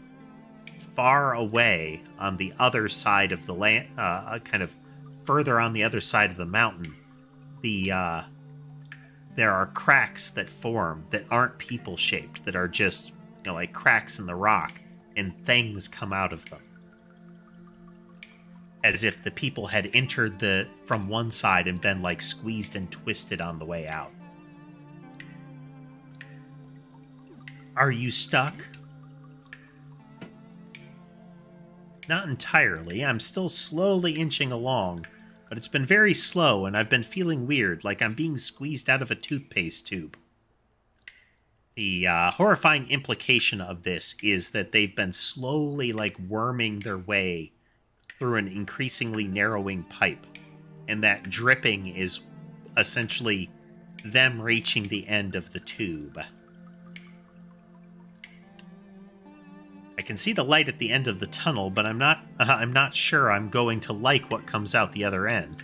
S1: far away on the other side of the land, kind of further on the other side of the mountain, there are cracks that form that aren't people-shaped, that are just, like cracks in the rock, and things come out of them. As if the people had entered from one side and been like squeezed and twisted on the way out. Are you stuck? Not entirely. I'm still slowly inching along, but it's been very slow and I've been feeling weird, like I'm being squeezed out of a toothpaste tube. The horrifying implication of this is that they've been slowly like worming their way through an increasingly narrowing pipe, and that dripping is essentially them reaching the end of the tube. I can see the light at the end of the tunnel, but I'm not sure I'm going to like what comes out the other end.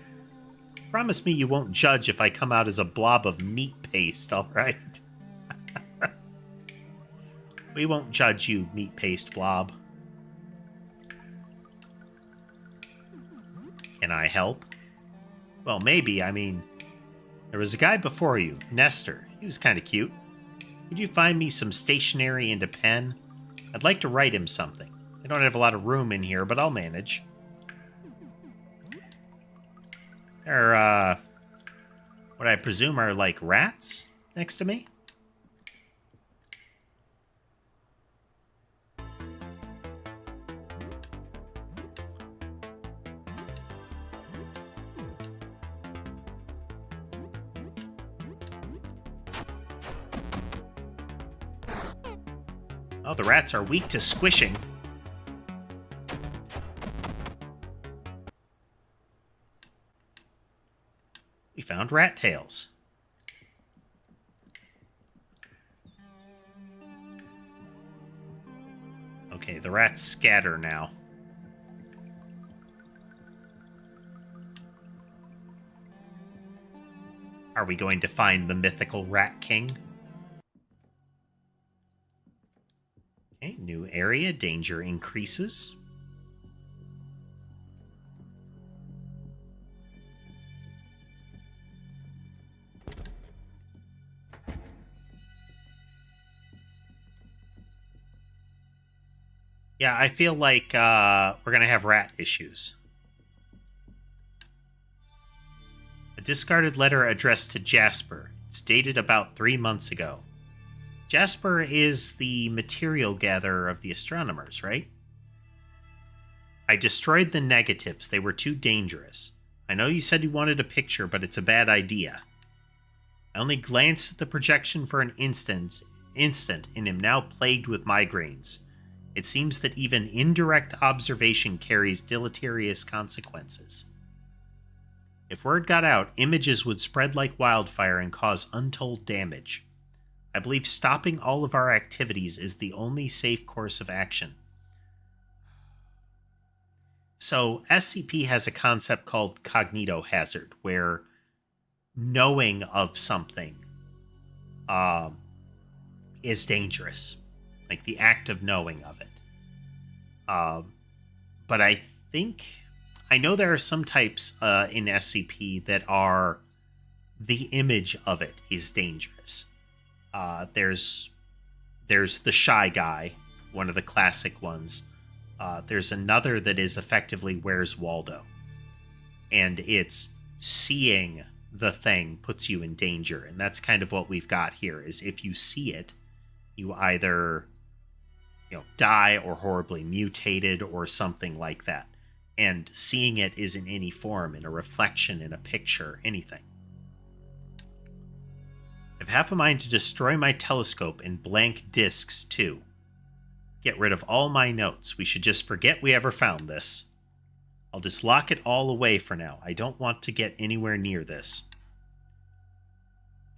S1: Promise me you won't judge if I come out as a blob of meat paste, all right? We won't judge you, meat paste blob. Can I help? Well, maybe. I mean, there was a guy before you, Nestor. He was kind of cute. Could you find me some stationery and a pen? I'd like to write him something. I don't have a lot of room in here, but I'll manage. There are, what I presume are like rats next to me? Oh, the rats are weak to squishing. We found rat tails. Okay, the rats scatter now. Are we going to find the mythical Rat King? Okay, new area, danger increases. Yeah, I feel like we're going to have rat issues. A discarded letter addressed to Jasper. It's dated about 3 months ago. Jasper is the material gatherer of the astronomers, right? I destroyed the negatives. They were too dangerous. I know you said you wanted a picture, but it's a bad idea. I only glanced at the projection for an instant and am now plagued with migraines. It seems that even indirect observation carries deleterious consequences. If word got out, images would spread like wildfire and cause untold damage. I believe stopping all of our activities is the only safe course of action. So, SCP has a concept called cognitohazard, where knowing of something is dangerous. Like the act of knowing of it. But I know there are some types in SCP that are the image of it is dangerous. There's the Shy Guy, one of the classic ones. There's another that is effectively Where's Waldo. And it's seeing the thing puts you in danger. And that's kind of what we've got here, is if you see it, you either die or horribly mutated or something like that. And seeing it is in any form, in a reflection, in a picture, anything. I have half a mind to destroy my telescope and blank discs, too. Get rid of all my notes. We should just forget we ever found this. I'll just lock it all away for now. I don't want to get anywhere near this.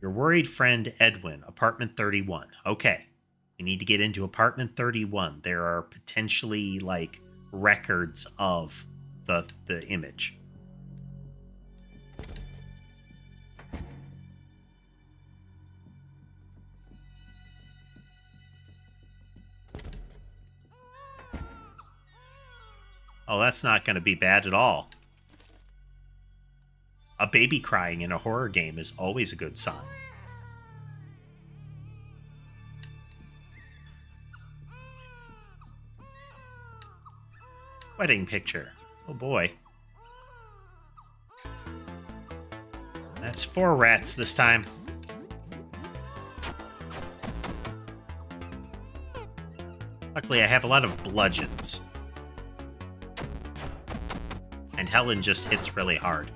S1: Your worried friend, Edwin, apartment 31. Okay. We need to get into apartment 31. There are potentially, records of the image. Oh, that's not going to be bad at all. A baby crying in a horror game is always a good sign. Wedding picture. Oh boy. That's 4 rats this time. Luckily, I have a lot of bludgeons. And Helen just hits really hard.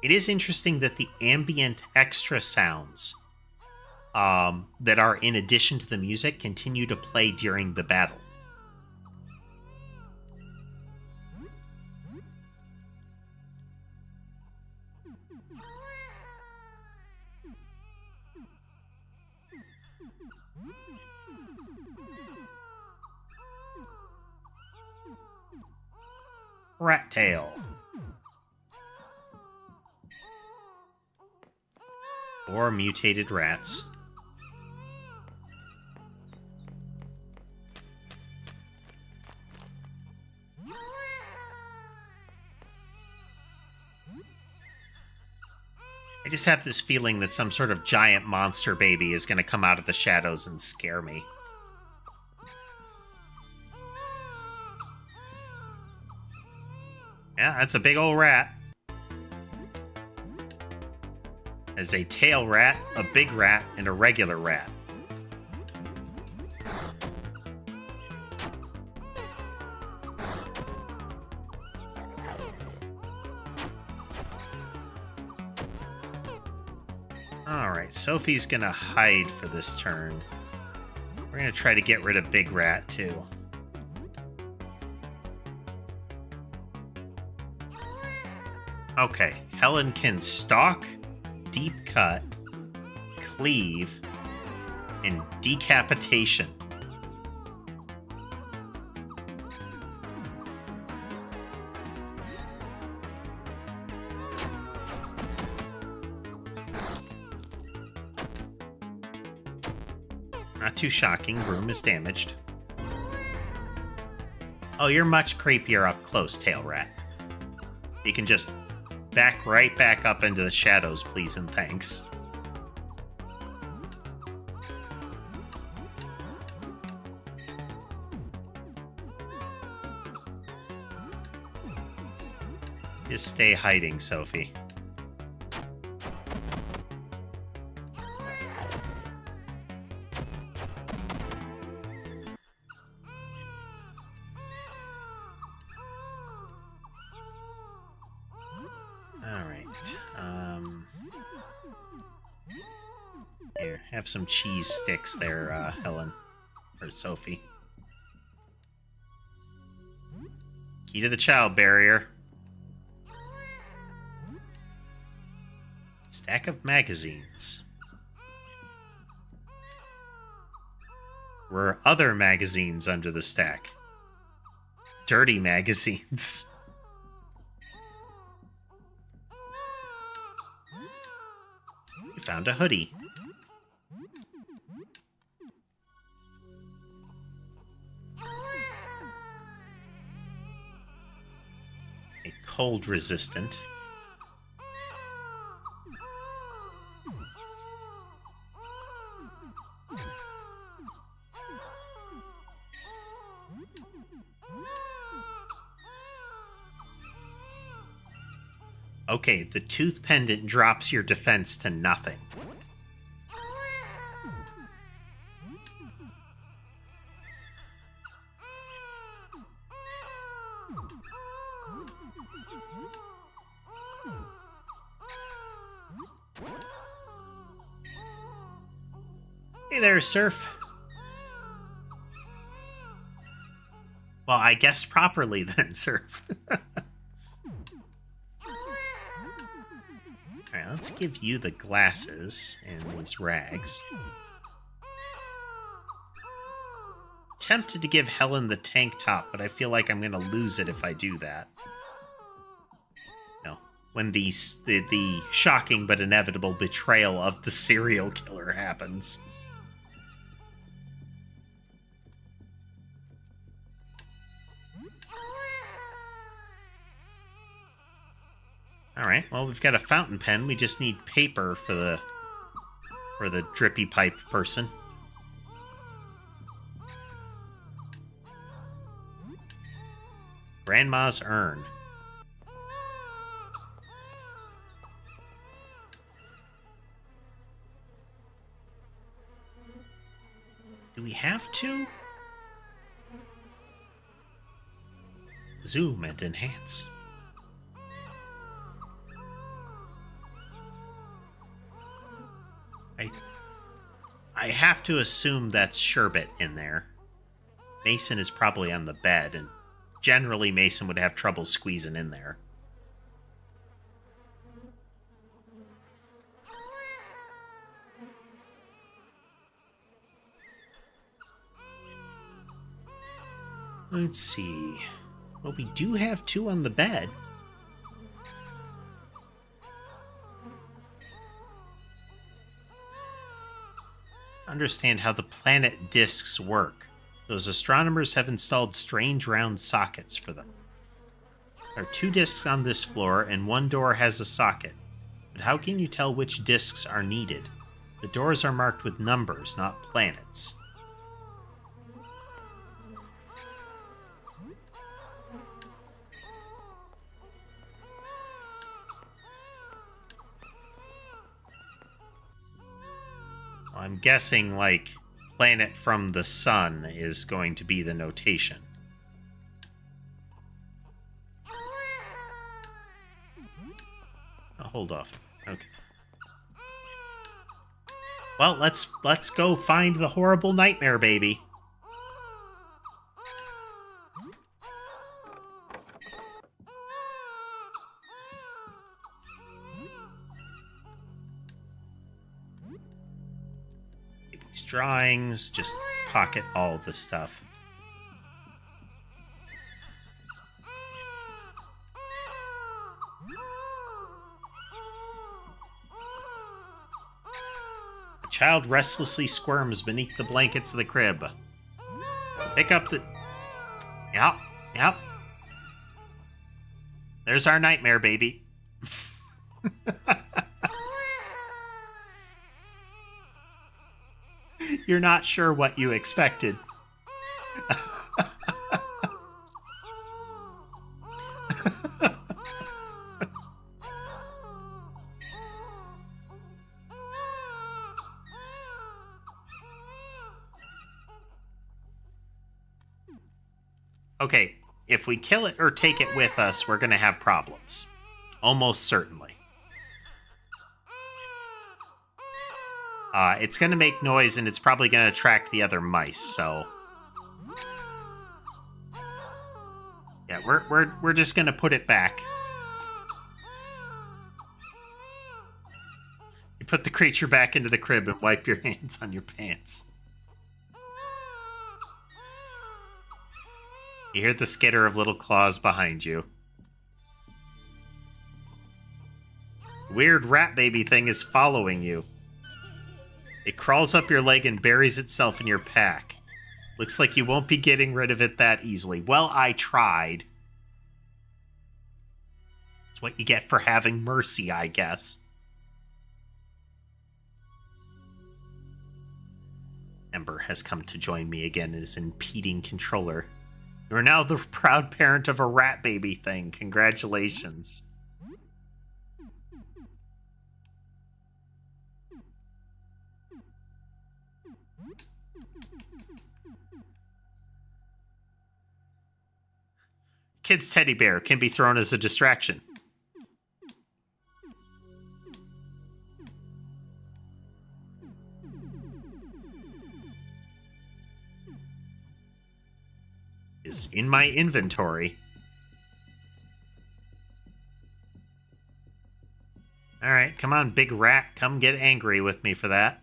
S1: It is interesting that the ambient extra sounds that are in addition to the music continue to play during the battle. Rat tail. More mutated rats. I just have this feeling that some sort of giant monster baby is going to come out of the shadows and scare me. Yeah, that's a big old rat. There's a tail rat, a big rat, and a regular rat. Alright, Sophie's gonna hide for this turn. We're gonna try to get rid of Big Rat, too. Okay, Helen can stalk, deep cut, cleave, and decapitation. Not too shocking, room is damaged. Oh, you're much creepier up close, Tail Rat. You can just back right back up into the shadows, please and thanks. Just stay hiding, Sophie. Here, have some cheese sticks there, Helen. Or Sophie. Key to the child barrier. Stack of magazines. Were other magazines under the stack? Dirty magazines. You found a hoodie. A cold resistant. Okay, the tooth pendant drops your defense to nothing. Hey there, Surf. Well, I guessed properly then, Surf. Alright, let's give you the glasses and these rags. Tempted to give Helen the tank top, but I feel like I'm going to lose it if I do that. No. When the shocking but inevitable betrayal of the serial killer happens. Alright, well, we've got a fountain pen. We just need paper for the drippy pipe person. Grandma's urn. Do we have to? Zoom and enhance. I have to assume that's Sherbet in there. Mason is probably on the bed, and generally Mason would have trouble squeezing in there. Let's see. Well, we do have two on the bed. understand how the planet disks work. Those astronomers have installed strange round sockets for them. There are 2 disks on this floor, and 1 door has a socket. But how can you tell which disks are needed? The doors are marked with numbers, not planets. Well, I'm guessing, like, planet from the sun is going to be the notation. Oh, hold off. Okay. Well, let's go find the horrible nightmare baby. These drawings, just pocket all the stuff. A child restlessly squirms beneath the blankets of the crib. Pick up the... Yep. There's our nightmare baby. You're not sure what you expected. Okay, if we kill it or take it with us, we're going to have problems. Almost certainly. It's going to make noise, and it's probably going to attract the other mice, so... Yeah, we're just going to put it back. You put the creature back into the crib and wipe your hands on your pants. You hear the skitter of little claws behind you. Weird rat baby thing is following you. It crawls up your leg and buries itself in your pack. Looks like you won't be getting rid of it that easily. Well, I tried. It's what you get for having mercy, I guess. Ember has come to join me again as impeding controller. You are now the proud parent of a rat baby thing. Congratulations. Kid's teddy bear can be thrown as a distraction. Is in my inventory. Alright, come on, big rat. Come get angry with me for that.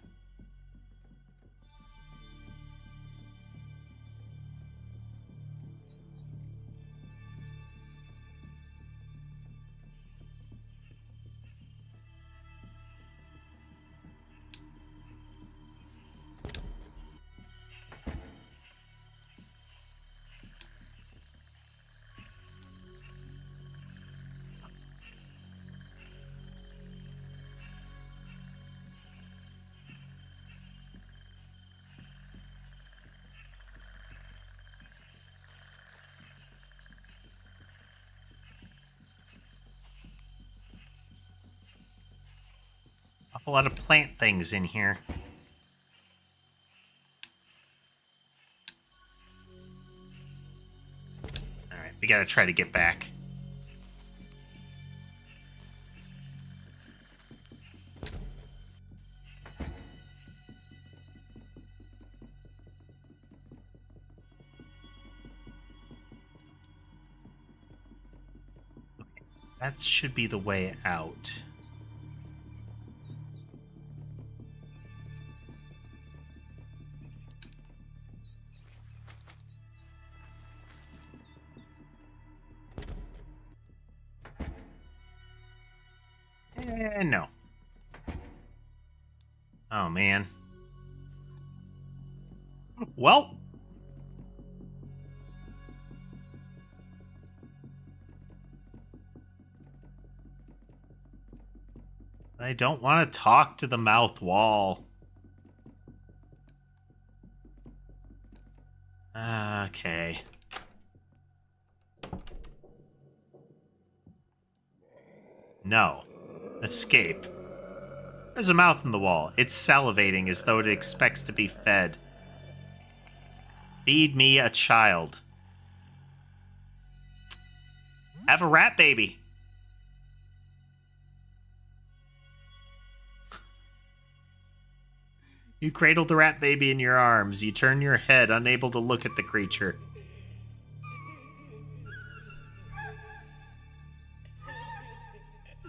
S1: A lot of plant things in here. Alright, we gotta try to get back. Okay, that should be the way out. No. Oh, man. Well. I don't want to talk to the mouth wall. Okay. No. Escape. There's a mouth in the wall. It's salivating as though it expects to be fed. Feed me a child. Have a rat baby. You cradle the rat baby in your arms. You turn your head, unable to look at the creature.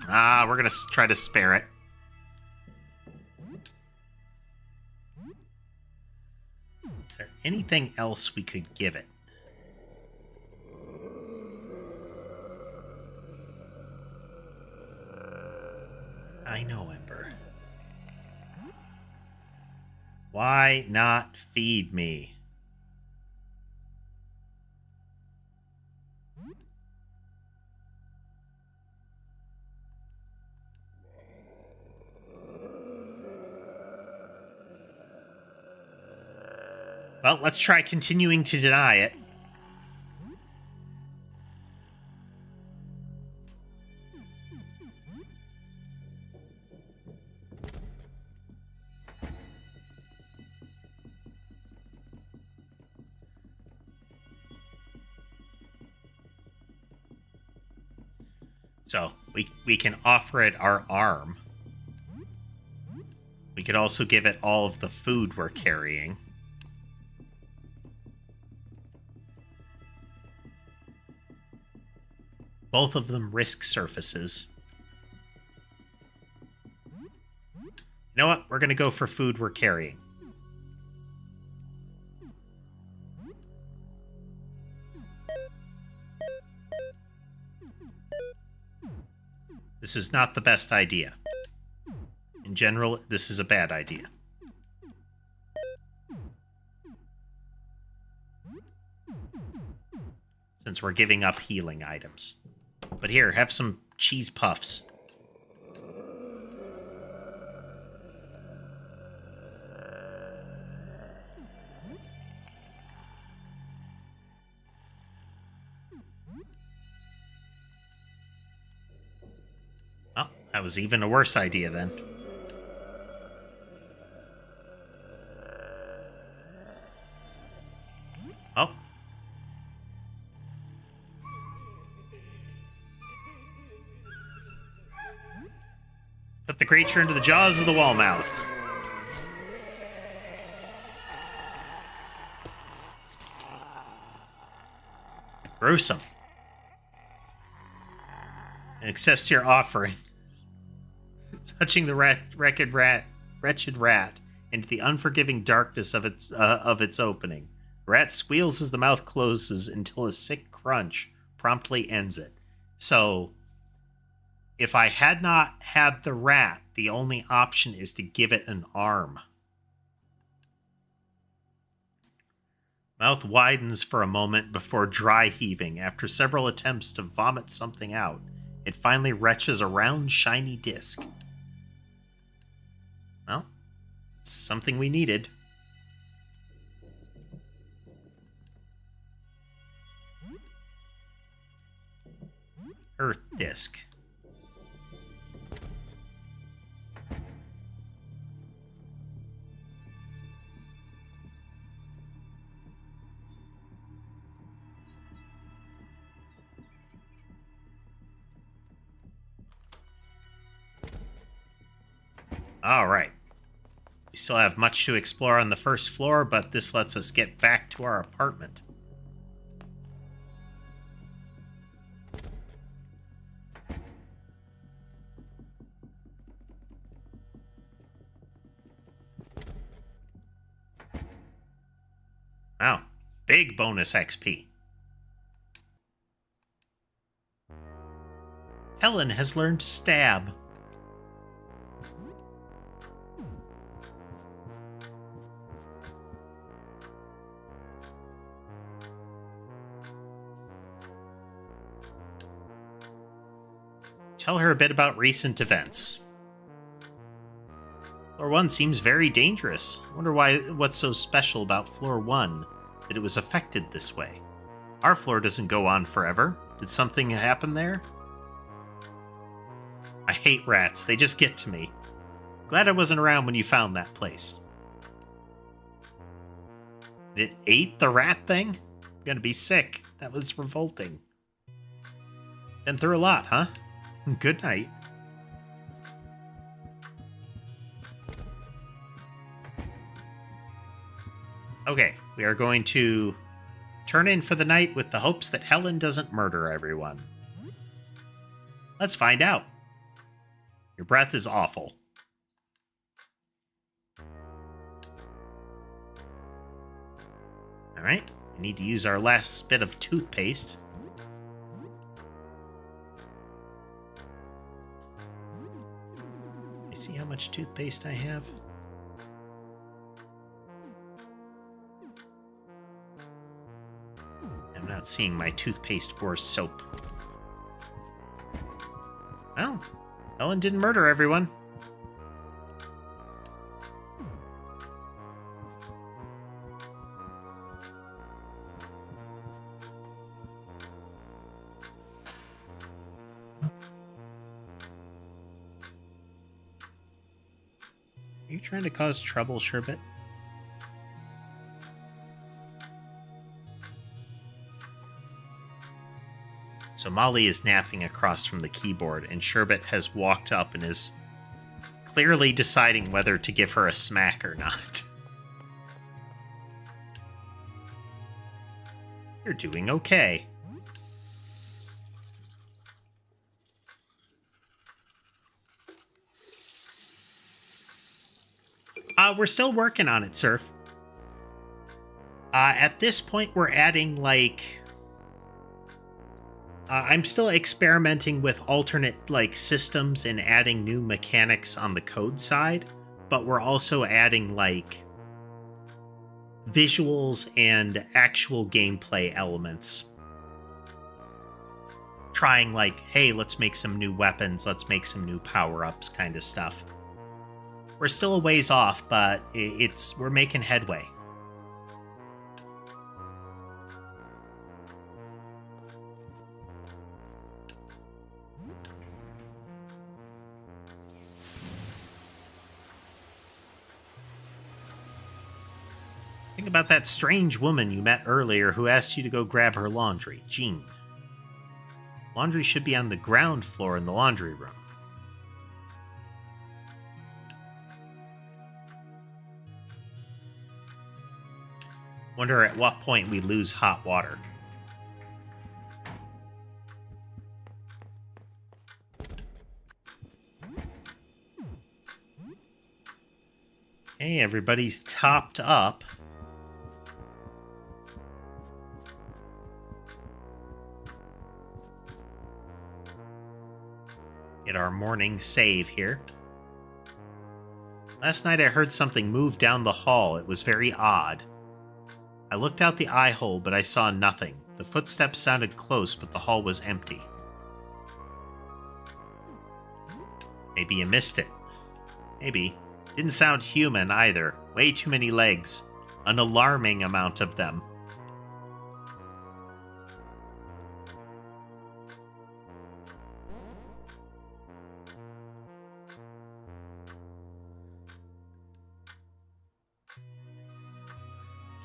S1: We're gonna try to spare it. Is there anything else we could give it? I know, Ember. Why not feed me? Well, let's try continuing to deny it. So, we can offer it our arm. We could also give it all of the food we're carrying. Both of them risk surfaces. You know what? We're going to go for food we're carrying. This is not the best idea. In general, this is a bad idea. Since we're giving up healing items. But here, have some cheese puffs. Well, that was even a worse idea then. Oh. Put the creature into the jaws of the wall mouth. Gruesome. It accepts your offering. Touching the wretched rat into the unforgiving darkness of its opening. The rat squeals as the mouth closes until a sick crunch promptly ends it. So, if I had not had the rat, the only option is to give it an arm. Mouth widens for a moment before dry heaving. After several attempts to vomit something out, it finally retches a round, shiny disc. Well, it's something we needed. Earth disc. All right. We still have much to explore on the first floor, but this lets us get back to our apartment. Wow. Big bonus XP. Helen has learned to stab. Tell her a bit about recent events. Floor 1 seems very dangerous. I wonder what's so special about Floor 1 that it was affected this way. Our floor doesn't go on forever. Did something happen there? I hate rats. They just get to me. Glad I wasn't around when you found that place. It ate the rat thing? I'm gonna be sick. That was revolting. Been through a lot, huh? Good night. Okay, we are going to turn in for the night with the hopes that Helen doesn't murder everyone. Let's find out. Your breath is awful. Alright, we need to use our last bit of toothpaste. I see how much toothpaste I have. I'm not seeing my toothpaste or soap. Well, Helen didn't murder everyone. Are you trying to cause trouble, Sherbet? So Molly is napping across from the keyboard, and Sherbet has walked up and is clearly deciding whether to give her a smack or not. You're doing okay. We're still working on it, Surf. At this point, we're adding, like... I'm still experimenting with alternate, like, systems and adding new mechanics on the code side, but we're also adding, like, visuals and actual gameplay elements. Trying, like, hey, let's make some new weapons, let's make some new power-ups kind of stuff. We're still a ways off, but we're making headway. Think about that strange woman you met earlier who asked you to go grab her laundry, Jean. Laundry should be on the ground floor in the laundry room. Wonder at what point we lose hot water. Hey, everybody's topped up. Get our morning save here. Last night I heard something move down the hall. It was very odd. I looked out the eye hole, but I saw nothing. The footsteps sounded close, but the hall was empty. Maybe you missed it. Maybe. Didn't sound human either. Way too many legs. An alarming amount of them.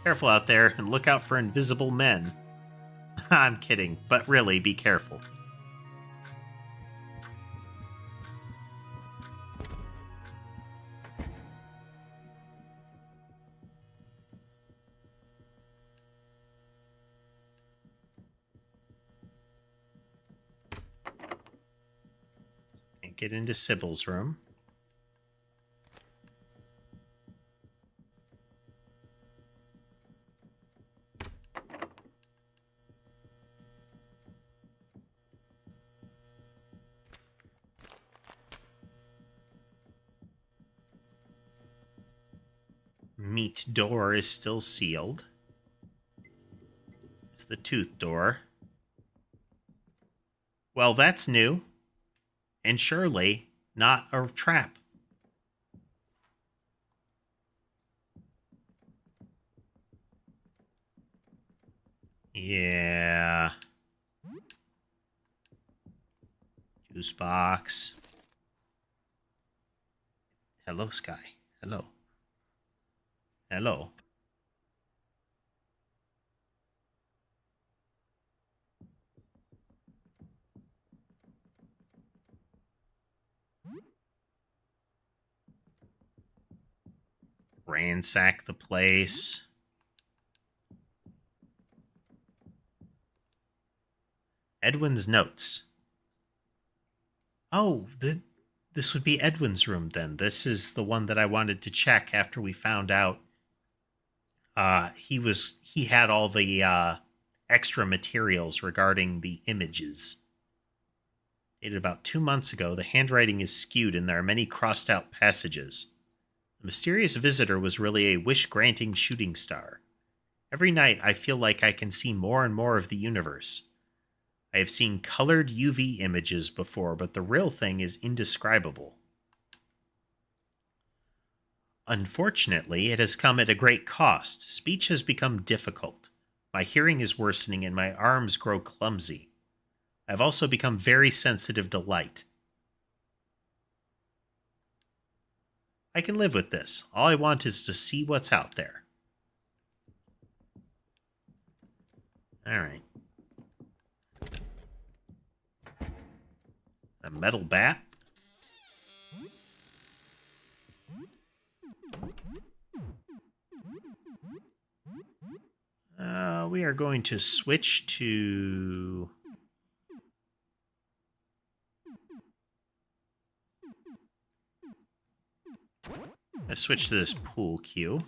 S1: Careful out there, and look out for invisible men. I'm kidding, but really, be careful. Can't get into Sybil's room. Meat door is still sealed. the tooth door. Well, that's new. And surely not a trap. Yeah. Juice box. Hello, Sky. Hello. Hello. Ransack the place. Edwin's notes. Oh, this would be Edwin's room then. This is the one that I wanted to check after we found out he had all the extra materials regarding the images. Dated about 2 months ago, the handwriting is skewed and there are many crossed out passages. The mysterious visitor was really a wish-granting shooting star. Every night I feel like I can see more and more of the universe. I have seen colored UV images before, but the real thing is indescribable. Unfortunately, it has come at a great cost. Speech has become difficult. My hearing is worsening and my arms grow clumsy. I've also become very sensitive to light. I can live with this. All I want is to see what's out there. All right. A metal bat? We are going to switch to... Let's switch to this pool cue.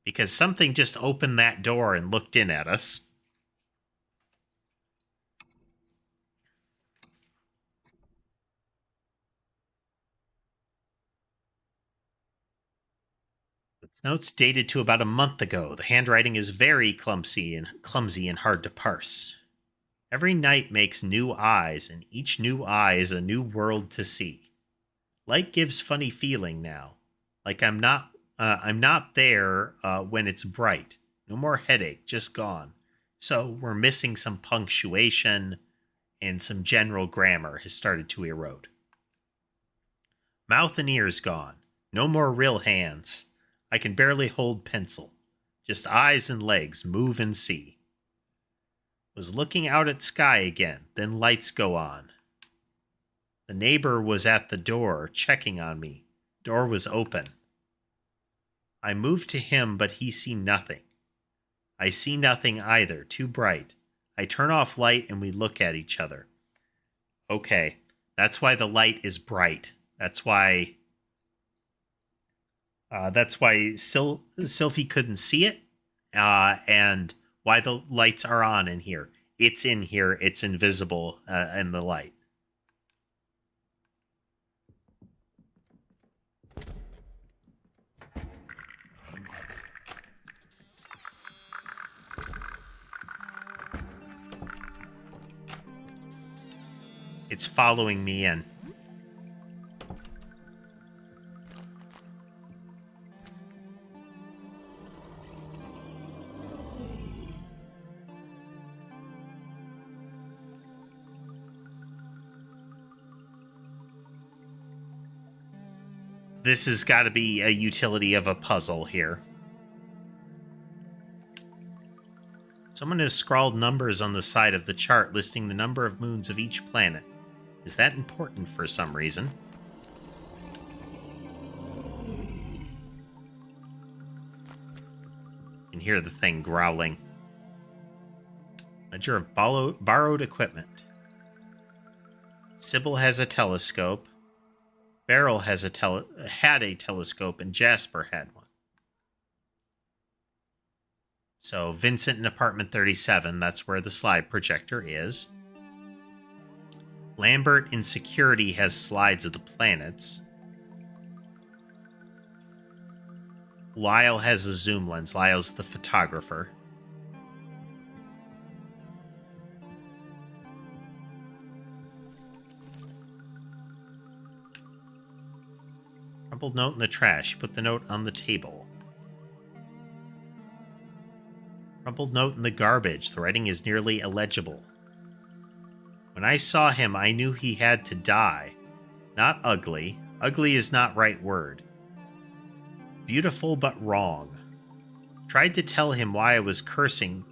S1: Because something just opened that door and looked in at us. Notes dated to about a month ago. The handwriting is very clumsy and hard to parse. Every night makes new eyes, and each new eye is a new world to see. Light gives funny feeling now, like I'm not there when it's bright. No more headache, just gone. So we're missing some punctuation, and some general grammar has started to erode. Mouth and ears gone. No more real hands. I can barely hold pencil. Just eyes and legs move and see. Was looking out at sky again, then lights go on. The neighbor was at the door, checking on me. Door was open. I moved to him, but he see nothing. I see nothing either, too bright. I turn off light and we look at each other. Okay, that's why the light is bright. That's why Sylphie couldn't see it, and why the lights are on in here. It's in here. It's invisible in the light. It's following me in. This has got to be a utility of a puzzle here. Someone has scrawled numbers on the side of the chart listing the number of moons of each planet. Is that important for some reason? You can hear the thing growling. Ledger of borrowed equipment. Sybil has a telescope. Beryl has had a telescope, and Jasper had one. So Vincent in apartment 37, that's where the slide projector is. Lambert in security has slides of the planets. Lyle has a zoom lens. Lyle's the photographer. Crumpled note in the trash. Put the note on the table. Crumpled note in the garbage. The writing is nearly illegible. When I saw him, I knew he had to die. Not ugly. Ugly is not right word. Beautiful but wrong. Tried to tell him why I was cursing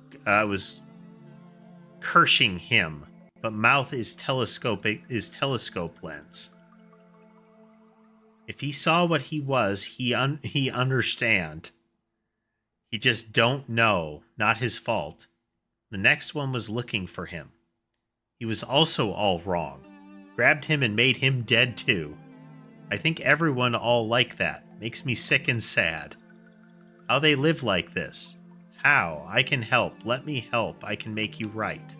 S1: him, but mouth is telescope lens. If he saw what he was, he understand. He just don't know, not his fault. The next one was looking for him. He was also all wrong. Grabbed him and made him dead too. I think everyone all like that. Makes me sick and sad. How they live like this. How? I can help. Let me help. I can make you right.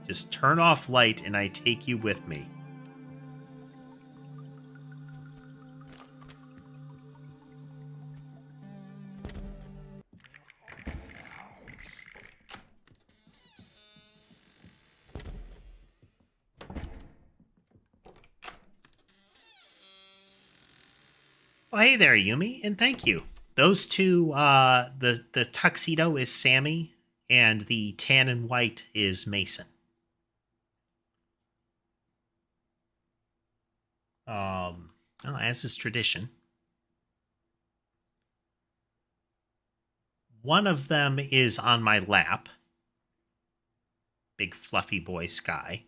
S1: Just turn off light and I take you with me. Well, hey there, Yumi, and thank you. Those two, the tuxedo is Sammy, and the tan and white is Mason. Well, as is tradition, one of them is on my lap. Big fluffy boy Sky.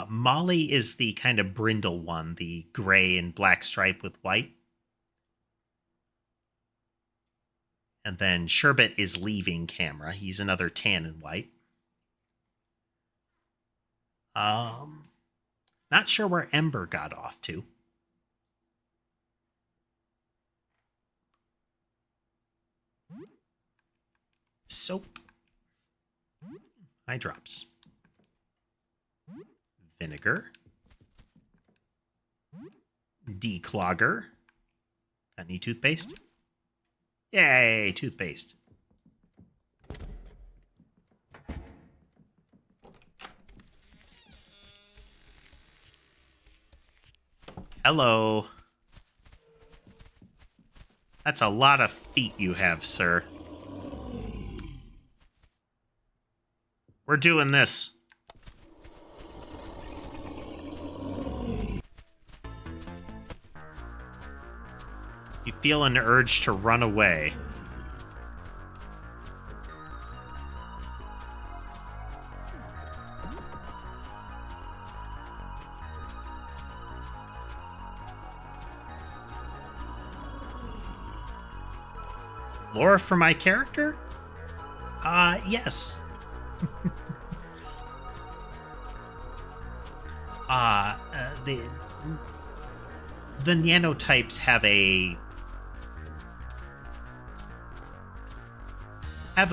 S1: Molly is the kind of brindle one, the gray and black stripe with white. And then Sherbet is leaving camera. He's another tan and white. Not sure where Ember got off to. Soap. Eye drops. Vinegar. Declogger. Got any toothpaste? Yay, toothpaste. Hello. That's a lot of feet you have, sir. We're doing this. You feel an urge to run away. Lore for my character? Yes. The nanotypes have a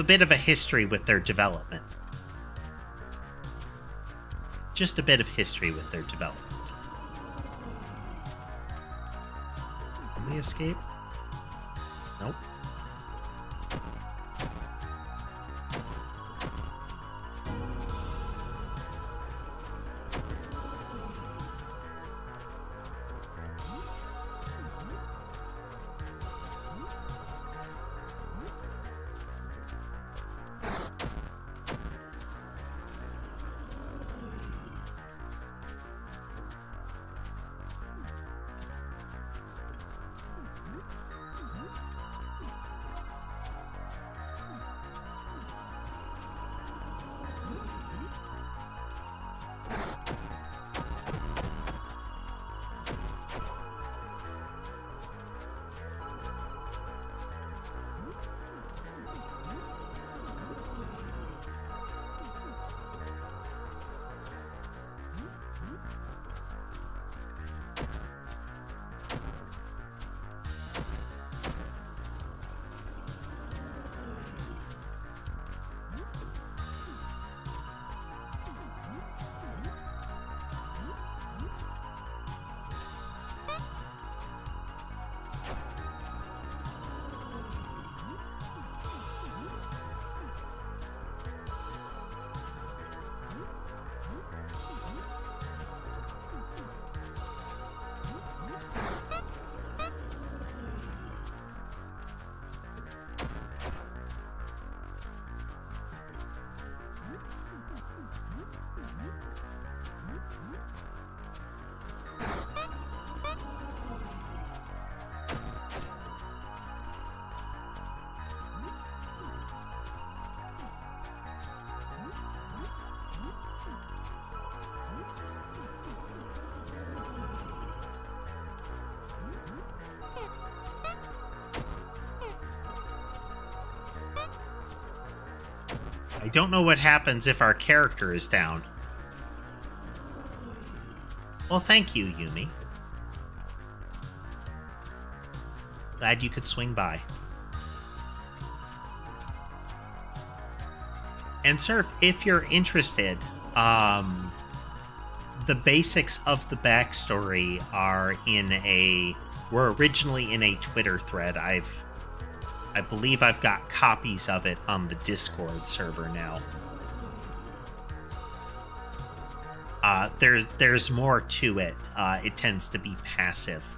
S1: bit of a history with their development. Just a bit of history with their development. Can we escape? Nope. I don't know what happens if our character is down. Well, thank you, Yumi. Glad you could swing by. And Surf, if you're interested, the basics of the backstory are were originally in a Twitter thread. I believe I've got copies of it on the Discord server now. There's more to it. It tends to be passive.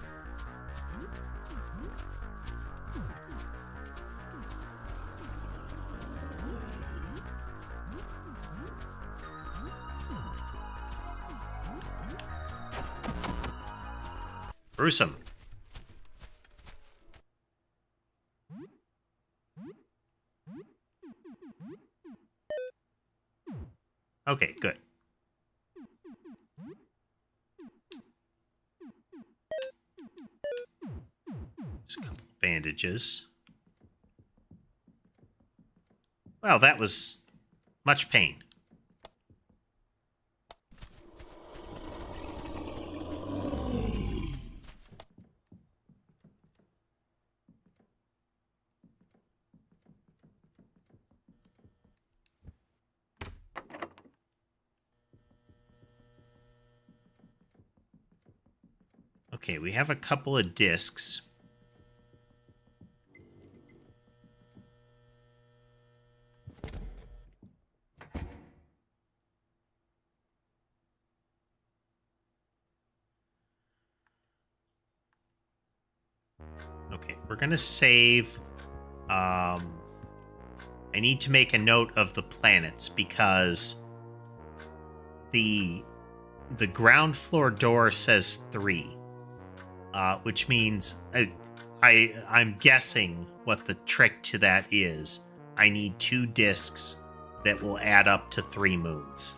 S1: Gruesome. Okay, good. Just a couple of bandages. Well, that was much pain. Okay, we have a couple of discs. Okay, we're gonna save. I need to make a note of the planets because the ground floor door says 3. Which means I'm guessing what the trick to that is. I need 2 discs that will add up to 3 moons.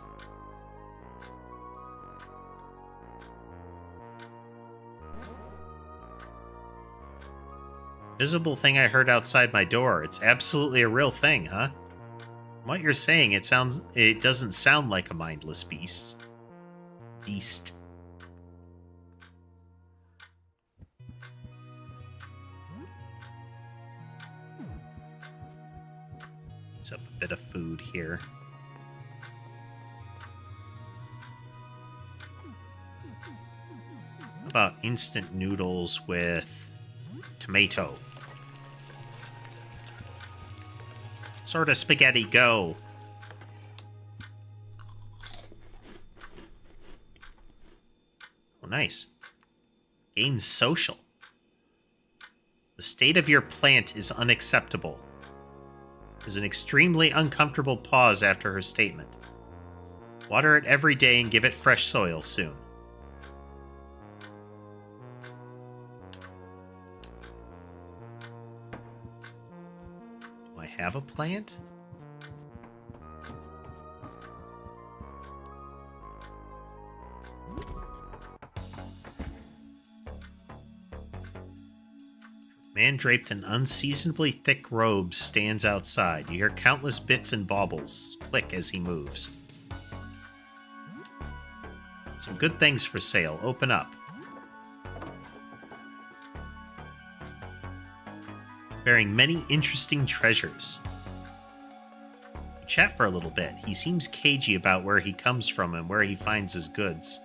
S1: Visible thing I heard outside my door. It's absolutely a real thing, huh? From what you're saying, it doesn't sound like a mindless beast. Up a bit of food here. How about instant noodles with tomato? Sort of spaghetti, go. Oh, nice. Gain social. The state of your plant is unacceptable. There's an extremely uncomfortable pause after her statement. Water it every day and give it fresh soil soon. Do I have a plant? Man draped in unseasonably thick robes stands outside. You hear countless bits and baubles click as he moves. Some good things for sale. Open up. Bearing many interesting treasures. We chat for a little bit. He seems cagey about where he comes from and where he finds his goods.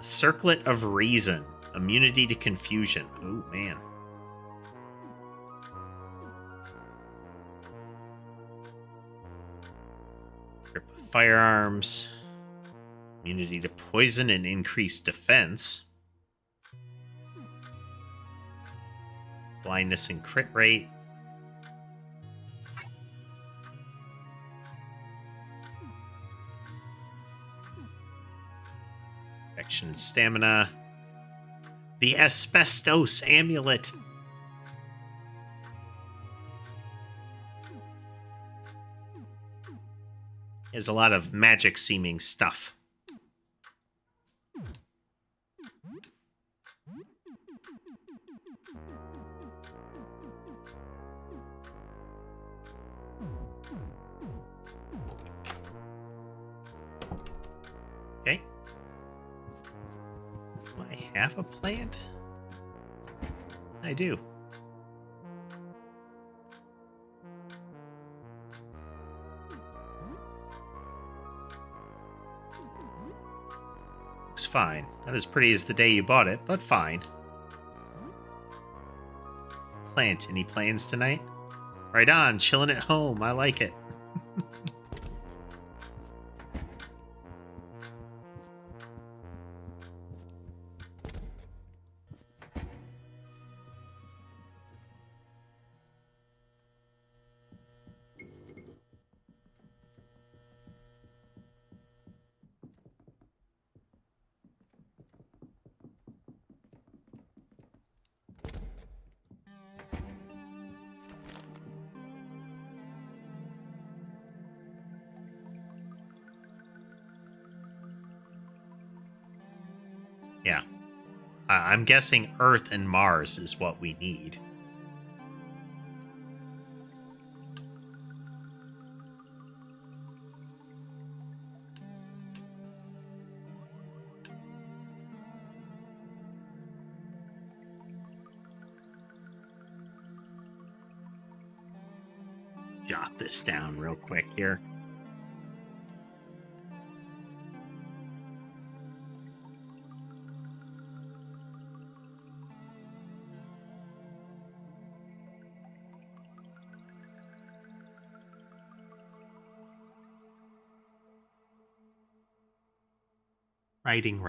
S1: Circlet of Reason. Immunity to confusion. Oh, man. Grip of firearms. Immunity to poison and increased defense. Blindness and crit rate. Action and stamina. The asbestos amulet. Has a lot of magic seeming stuff. have a plant? I do. Looks fine. Not as pretty as the day you bought it, but fine. Plant. Any plans tonight? Right on. Chilling at home. I like it. Yeah. I'm guessing Earth and Mars is what we need. Jot this down real quick here. Writing.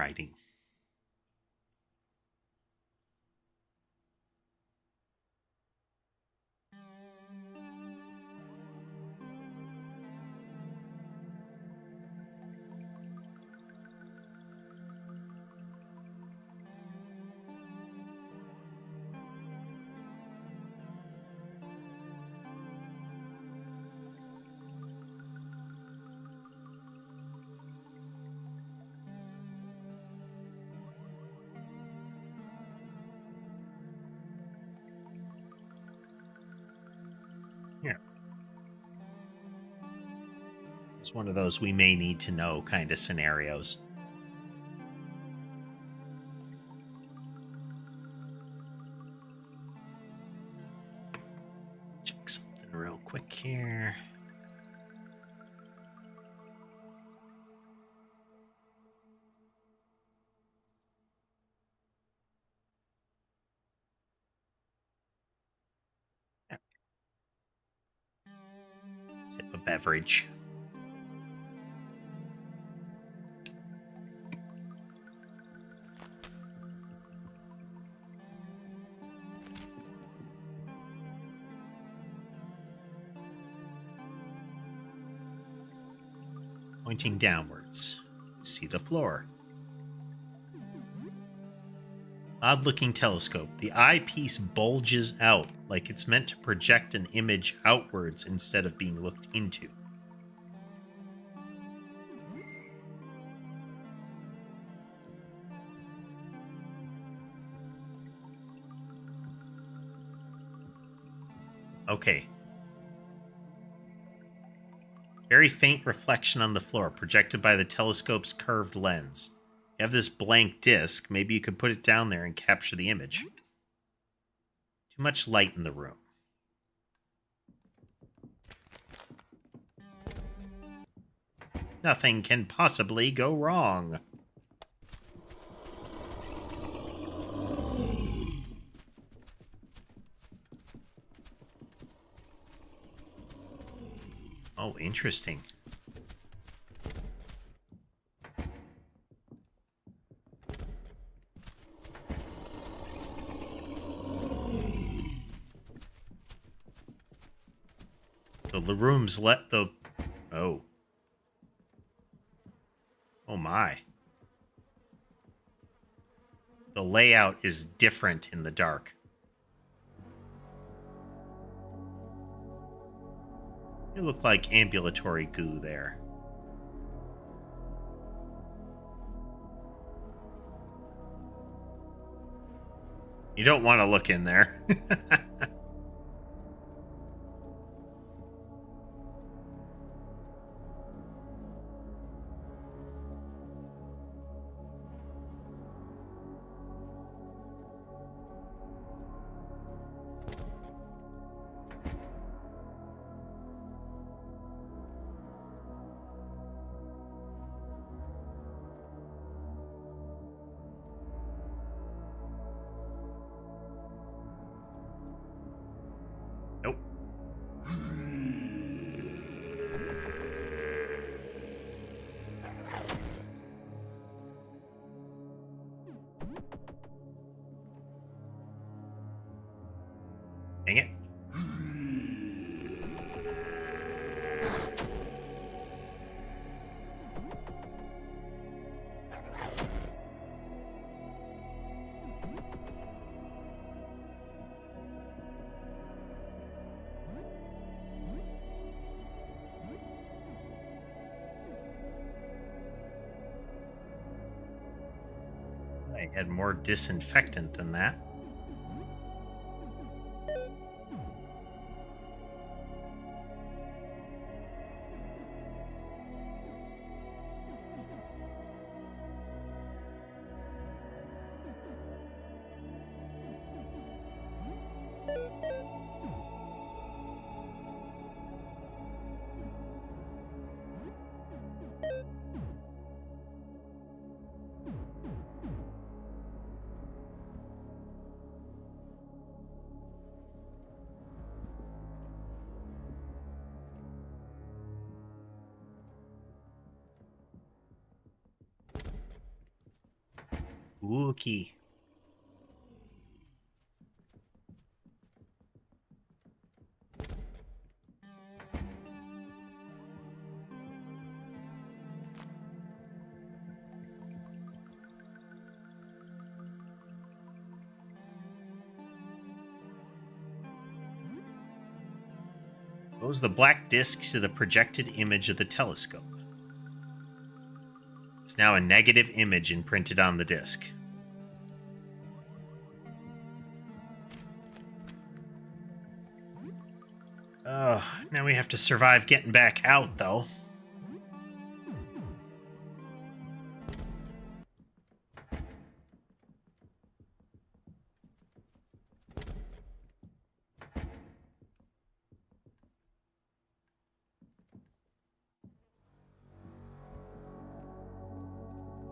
S1: Here. It's one of those we may need to know kind of scenarios. Check something real quick here. Sip a beverage. Pointing downwards, you see the floor. Odd-looking telescope. The eyepiece bulges out like it's meant to project an image outwards instead of being looked into. Okay. Very faint reflection on the floor, projected by the telescope's curved lens. You have this blank disc. Maybe you could put it down there and capture the image. Too much light in the room. Nothing can possibly go wrong. Oh, interesting. So the rooms let the... Oh. Oh my. The layout is different in the dark. You look like ambulatory goo there. You don't want to look in there. Dang it. I had more disinfectant than that. Ooh, key. Goes the black disc to the projected image of the telescope. It's now a negative image imprinted on the disc. Now we have to survive getting back out, though.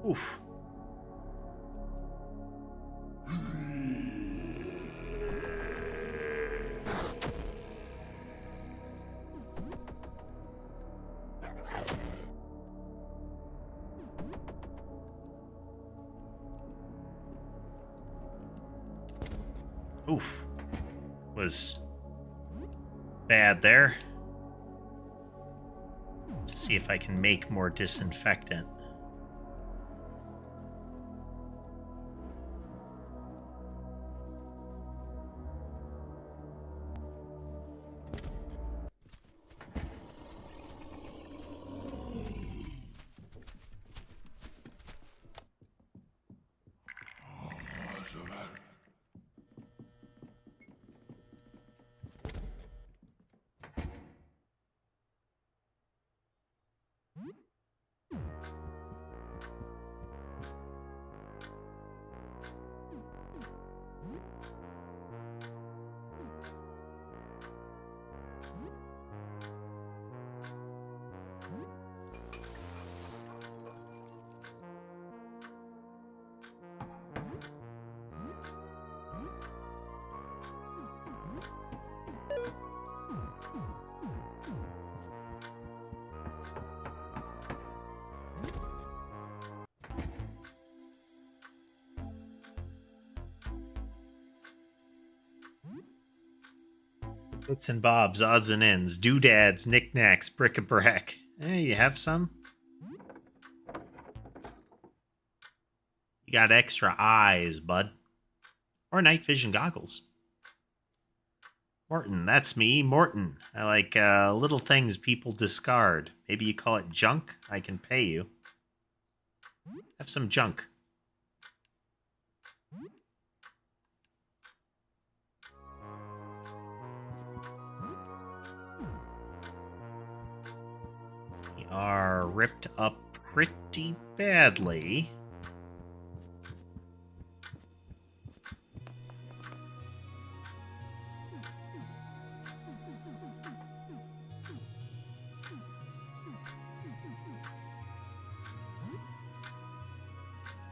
S1: Oof. Oof. Was bad there. Let's see if I can make more disinfectant. Bits and bobs, odds and ends, doodads, knickknacks, bric-a-brac. You have some? You got extra eyes, bud. Or night vision goggles. Morton, that's me, Morton. I like little things people discard. Maybe you call it junk? I can pay you. Have some junk. We are ripped up pretty badly.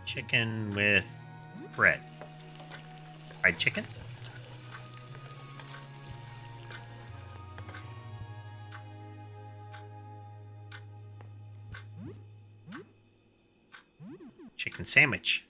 S1: Chicken with bread. Fried chicken? Chicken sandwich.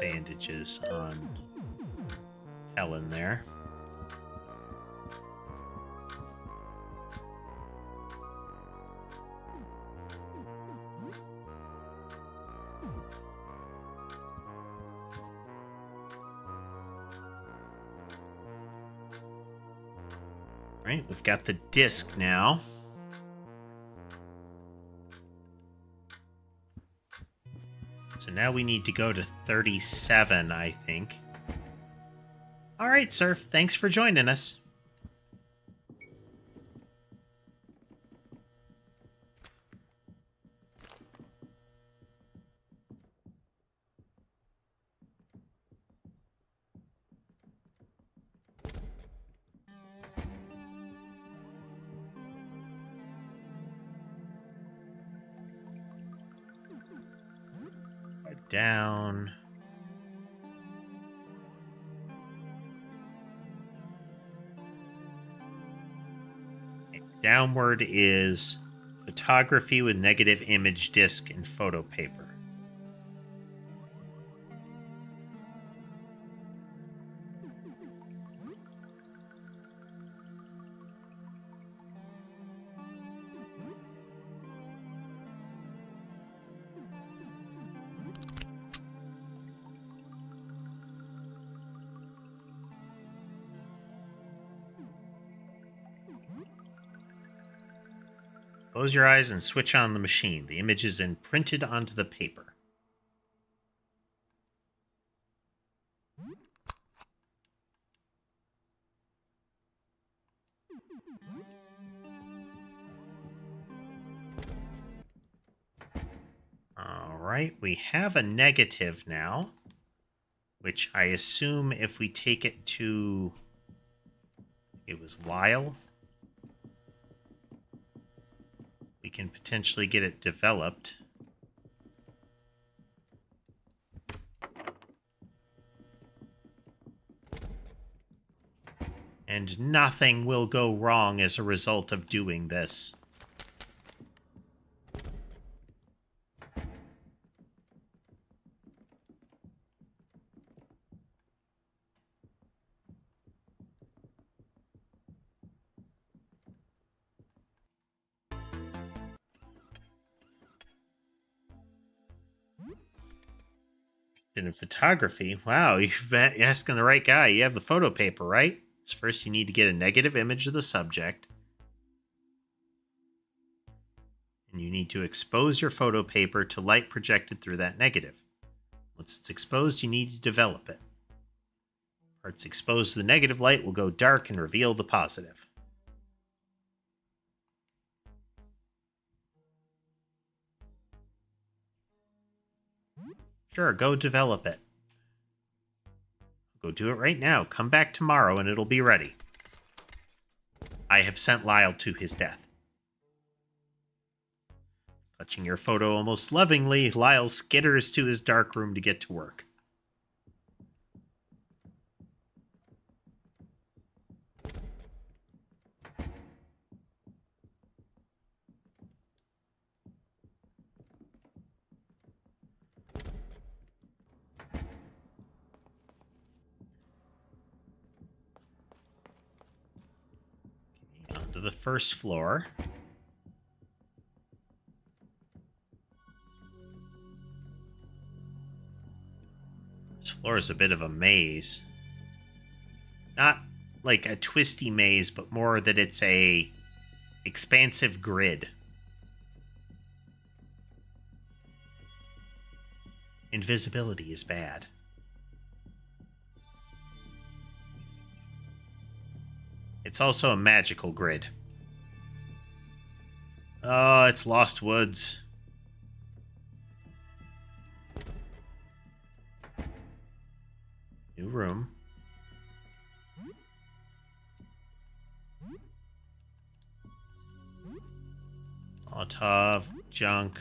S1: bandages on Helen there. Right, we've got the disc now. So now we need to go to 37, I think. All right, Surf, thanks for joining us. Down. Downward is photography with negative image disc and photo paper. Close your eyes and switch on the machine. The image is imprinted onto the paper. All right, we have a negative now, which I assume if we take it to, it was Lyle, we can potentially get it developed. And nothing will go wrong as a result of doing this. In photography, wow, you've been asking the right guy. You have the photo paper, right? So first you need to get a negative image of the subject. And you need to expose your photo paper to light projected through that negative. Once it's exposed, you need to develop it. Parts exposed to the negative light will go dark and reveal the positive. Sure, go develop it. Go do it right now. Come back tomorrow and it'll be ready. I have sent Lyle to his death. Touching your photo almost lovingly, Lyle skitters to his dark room to get to work. To the first floor. This floor is a bit of a maze. Not like a twisty maze, but more that it's a expansive grid. Invisibility is bad. It's also a magical grid. Oh, it's Lost Woods. New room. Molotov, junk,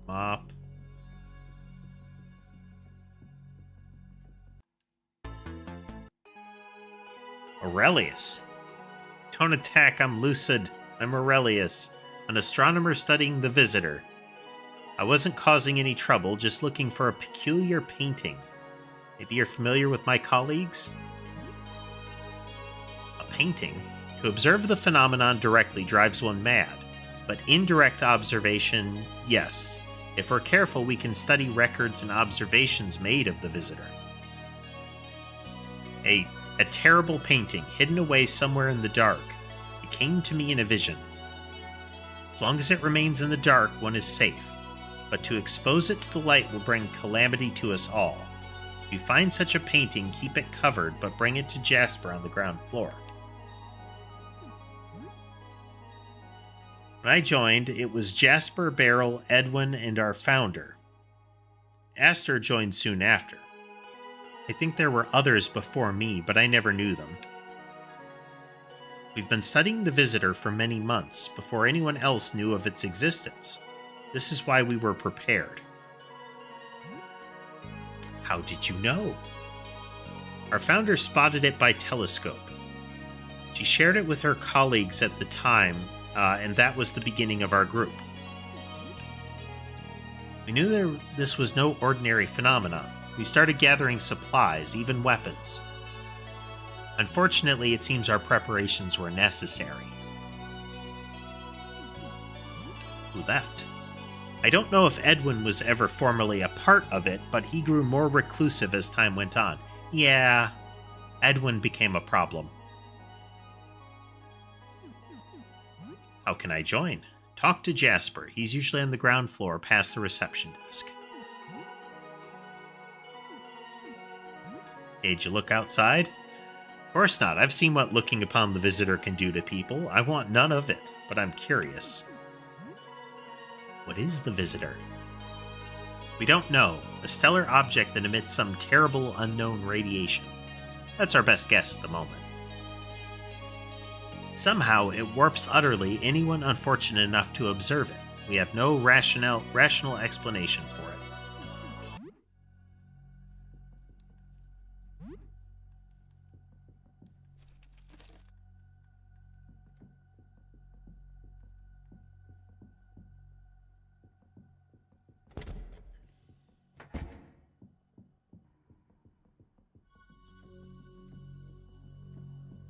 S1: mop. Aurelius. Don't attack, I'm lucid. I'm Aurelius, an astronomer studying the visitor. I wasn't causing any trouble, just looking for a peculiar painting. Maybe you're familiar with my colleagues? A painting? To observe the phenomenon directly drives one mad, but indirect observation, yes. If we're careful, we can study records and observations made of the visitor. A terrible painting hidden away somewhere in the dark. It came to me in a vision. As long as it remains in the dark, one is safe, but to expose it to the light will bring calamity to us all. If you find such a painting, keep it covered, but bring it to Jasper on the ground floor. When I joined, it was Jasper, Beryl, Edwin, and our founder. Aster joined soon after. I think there were others before me, but I never knew them. We've been studying the visitor for many months, before anyone else knew of its existence. This is why we were prepared. How did you know? Our founder spotted it by telescope. She shared it with her colleagues at the time, and that was the beginning of our group. We knew this was no ordinary phenomenon. We started gathering supplies, even weapons. Unfortunately, it seems our preparations were necessary. Who left? I don't know if Edwin was ever formally a part of it, but he grew more reclusive as time went on. Yeah, Edwin became a problem. How can I join? Talk to Jasper. He's usually on the ground floor past the reception desk. Did you look outside? Of course not. I've seen what looking upon the visitor can do to people. I want none of it, but I'm curious. What is the visitor? We don't know. A stellar object that emits some terrible unknown radiation. That's our best guess at the moment. Somehow, it warps utterly anyone unfortunate enough to observe it. We have no rational explanation for it.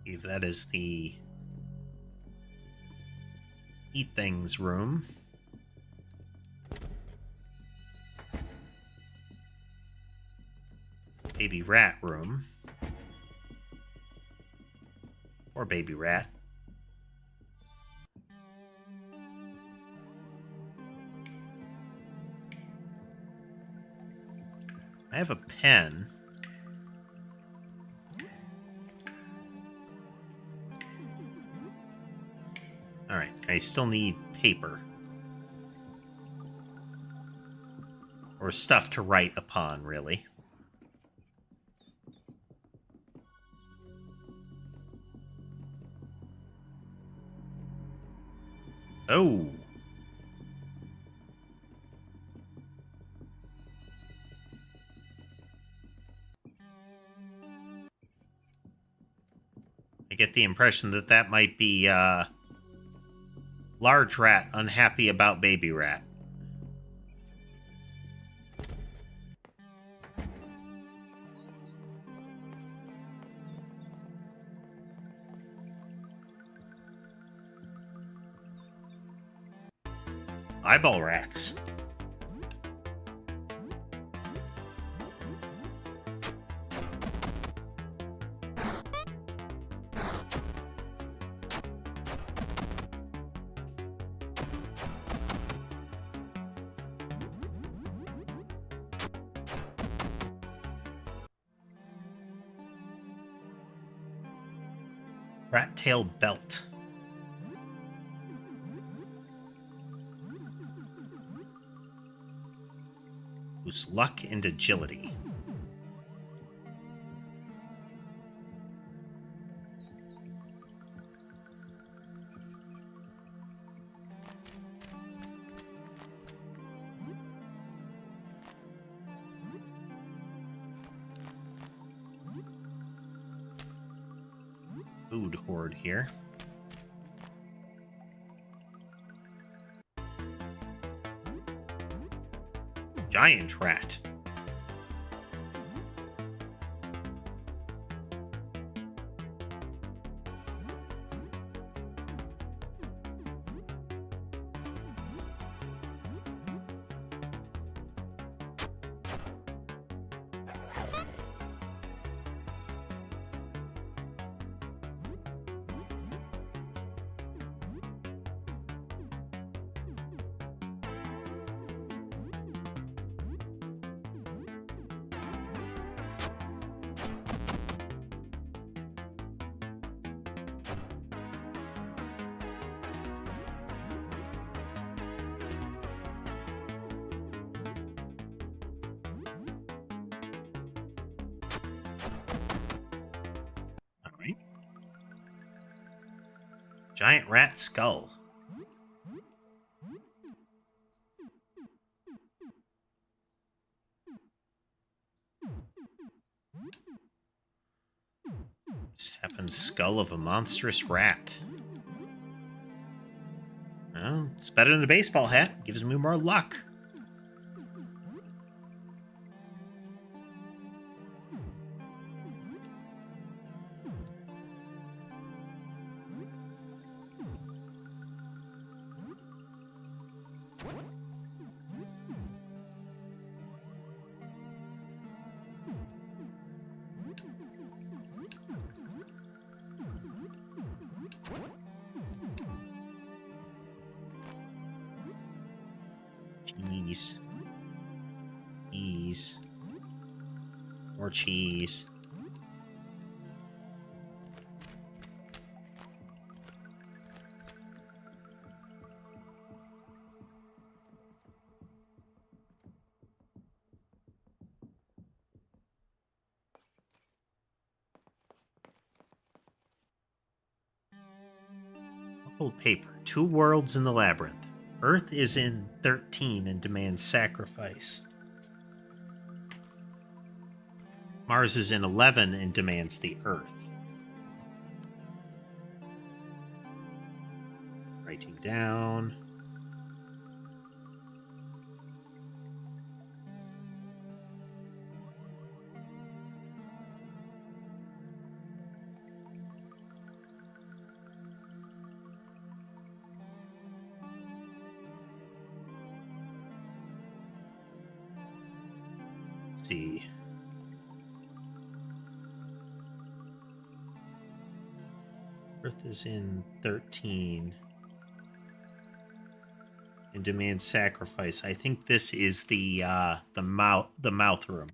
S1: If that is the eat things room. Baby rat room. Or baby rat. I have a pen. Alright, I still need paper. Or stuff to write upon, really. Oh! I get the impression that that might be, large rat unhappy about baby rat. Eyeball rats. Rat-tail belt. Boosts luck and agility. Food hoard here. Giant rat. Giant rat skull. This happens, skull of a monstrous rat. Well, it's better than a baseball hat. Gives me more luck. Cheese. Cheese. More cheese. Old paper. 2 worlds in the labyrinth. Earth is in 13 and demands sacrifice. Mars is in 11 and demands the Earth. Writing down. See. Earth is in 13 and demands sacrifice. I think this is the mouth room.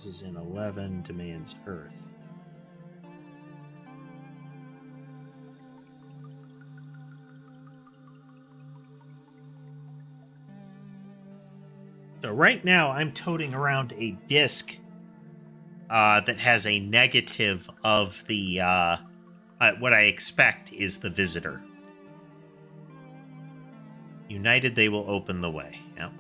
S1: Is in 11, demands Earth. So right now I'm toting around a disc that has a negative of the what I expect is the visitor. United, they will open the way. Yep.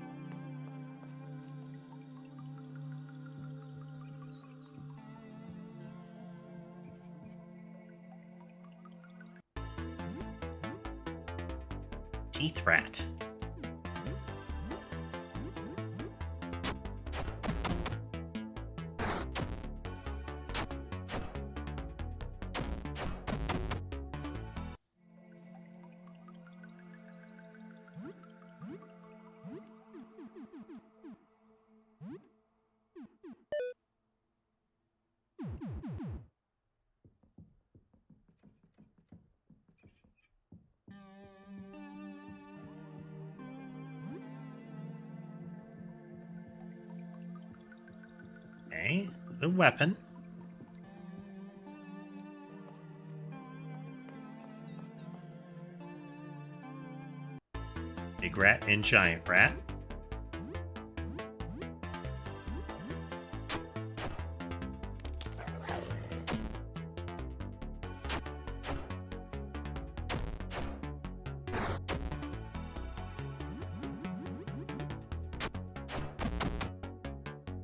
S1: Teeth rat. Okay, the weapon. Big rat and giant rat.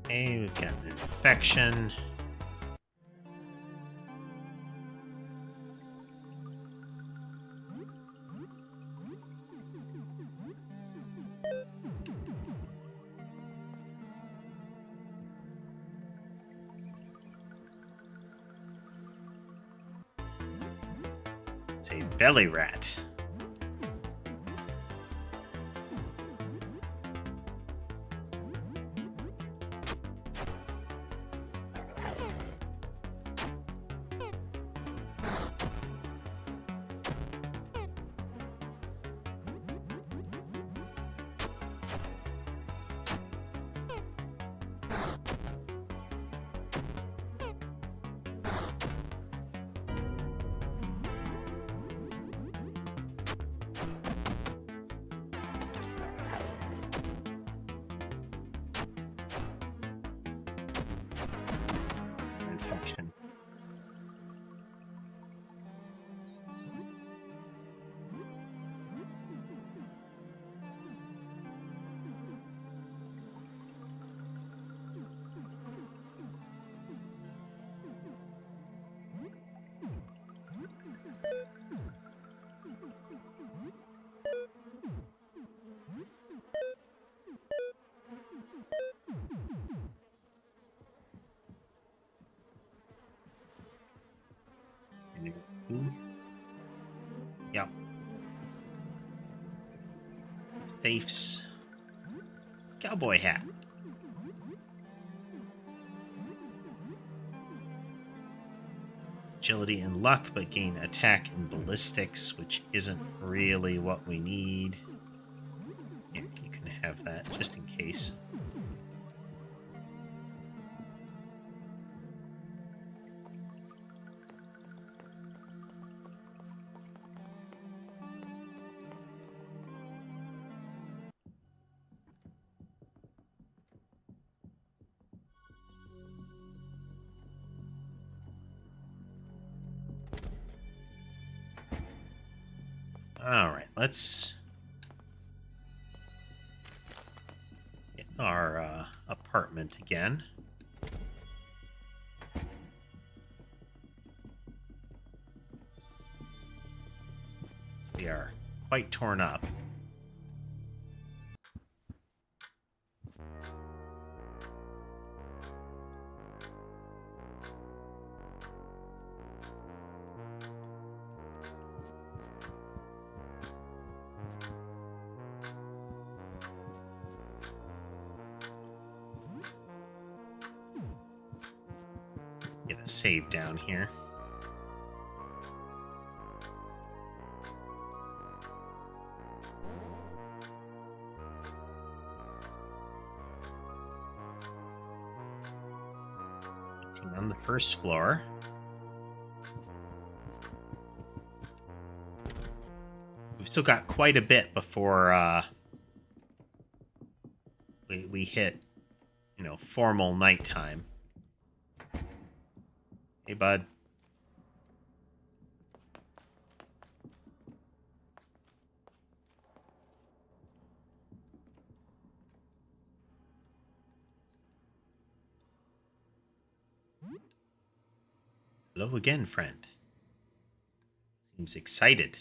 S1: Okay, we've got an infection. It's a belly rat. Safes. Cowboy hat. Agility and luck, but gain attack and ballistics, which isn't really what we need. Here, you can have that, just in case. Alright, let's get our apartment again. We are quite torn up. Get a save down here. On the first floor. We've still got quite a bit before we hit, you know, formal nighttime. Hey, bud. Hello again, friend. Seems excited.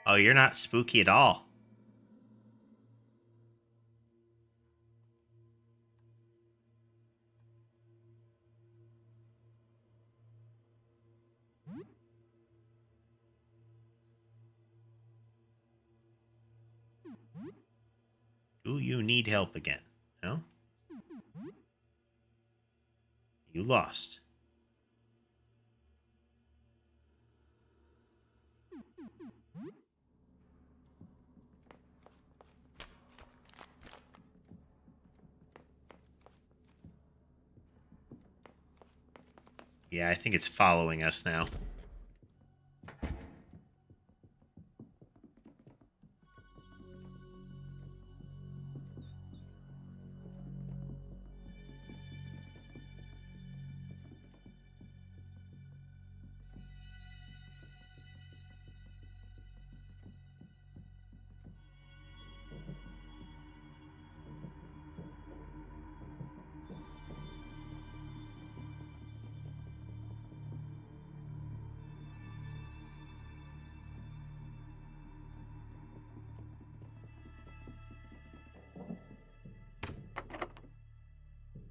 S1: Oh, you're not spooky at all. Do you need help again? No? You lost. Yeah, I think it's following us now.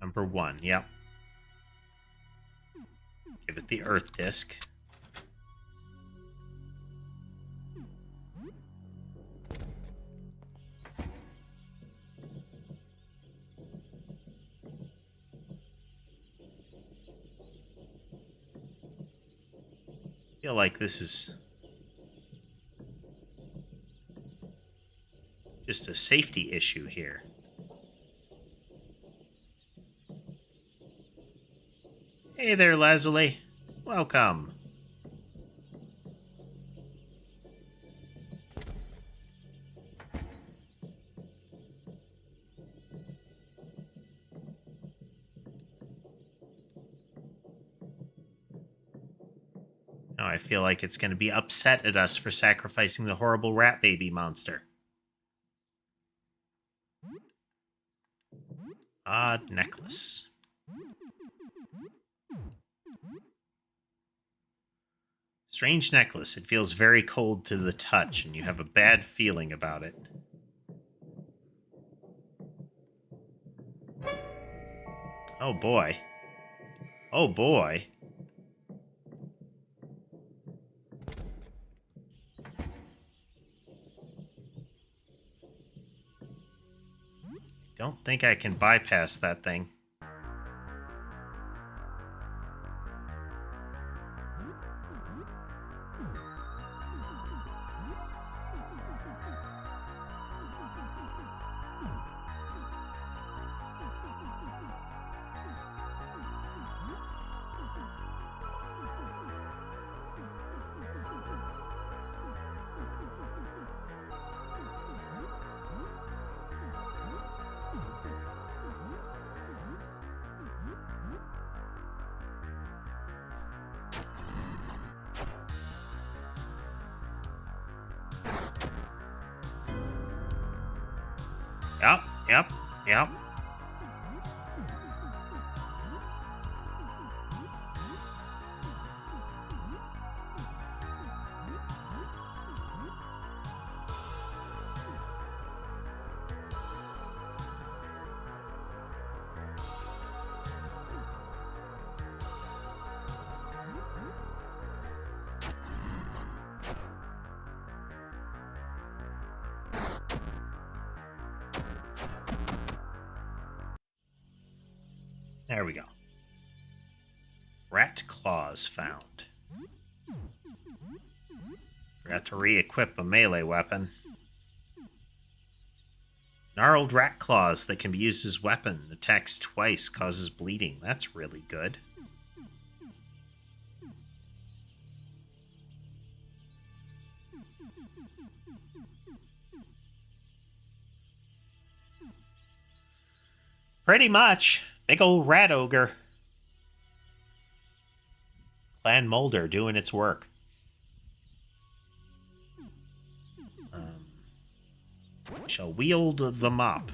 S1: Number 1, yep. Give it the Earth Disc. Feel like this is just a safety issue here. Hey there, Lazuli. Welcome. Now I feel like it's going to be upset at us for sacrificing the horrible rat baby monster. Odd necklace. Strange necklace. It feels very cold to the touch, and you have a bad feeling about it. Oh boy. Oh boy. Don't think I can bypass that thing. Yep. There we go. Rat claws found. Forgot to re-equip a melee weapon. Gnarled rat claws that can be used as weapon. Attacks twice, causes bleeding. That's really good. Pretty much. Big old rat ogre. Clan Molder doing its work. Shall wield the mop.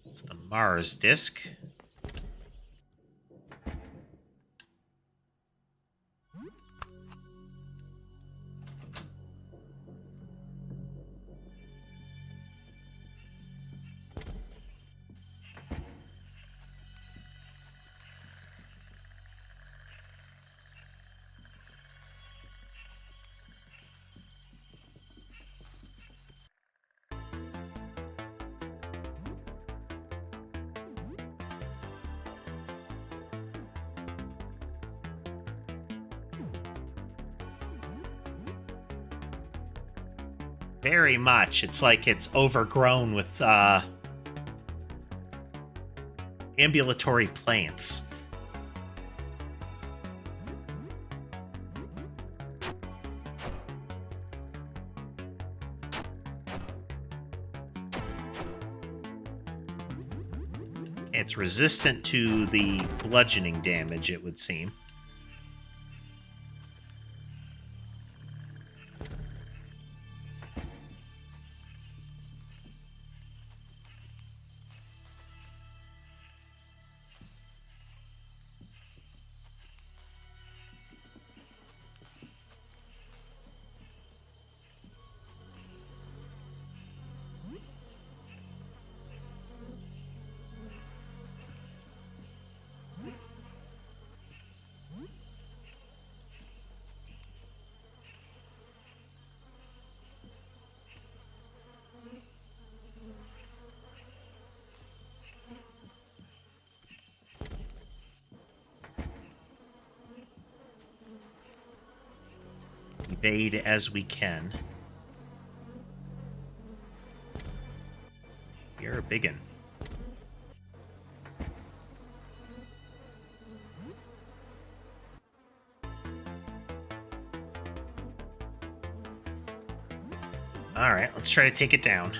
S1: It's the Mars disc. Very much. It's like it's overgrown with ambulatory plants. It's resistant to the bludgeoning damage, it would seem. Evade as we can. You're a biggin. Alright, let's try to take it down.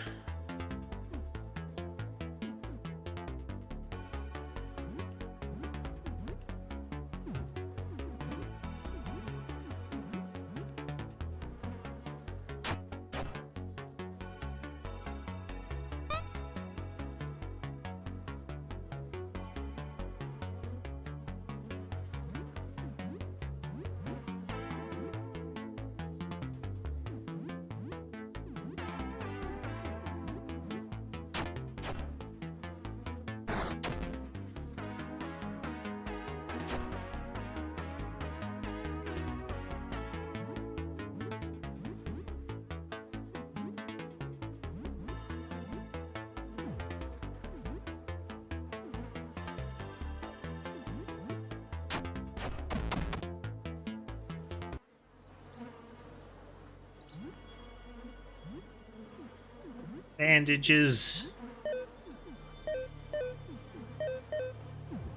S1: Bandages.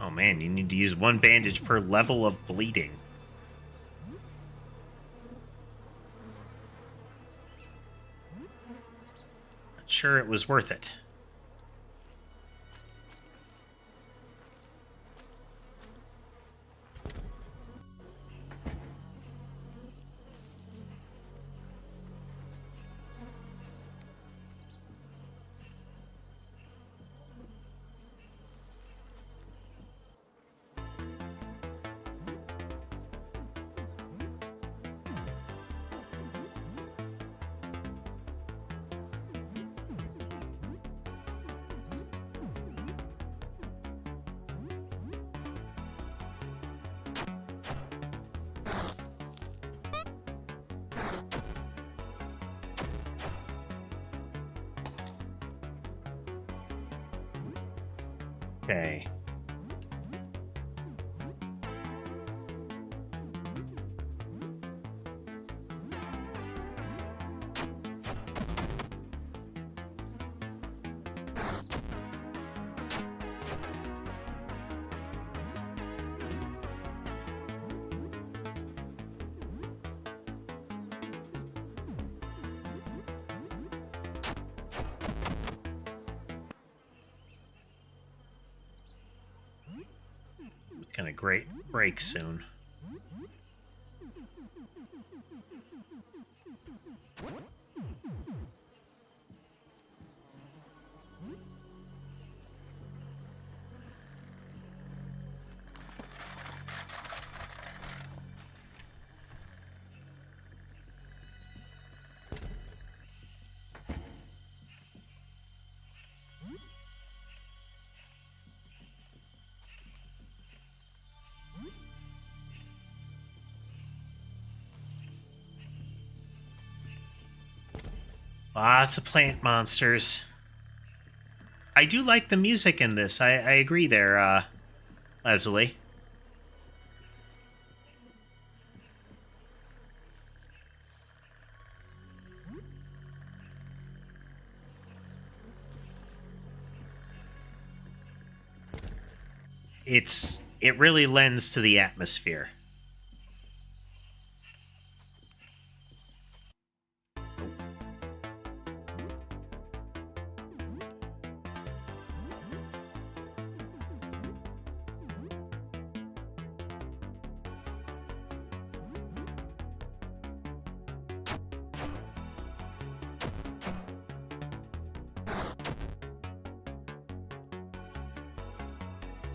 S1: Oh man, you need to use one bandage per level of bleeding. Not sure it was worth it. Okay. It's gonna break soon. Lots of plant monsters. I do like the music in this. I agree there, Leslie. It really lends to the atmosphere.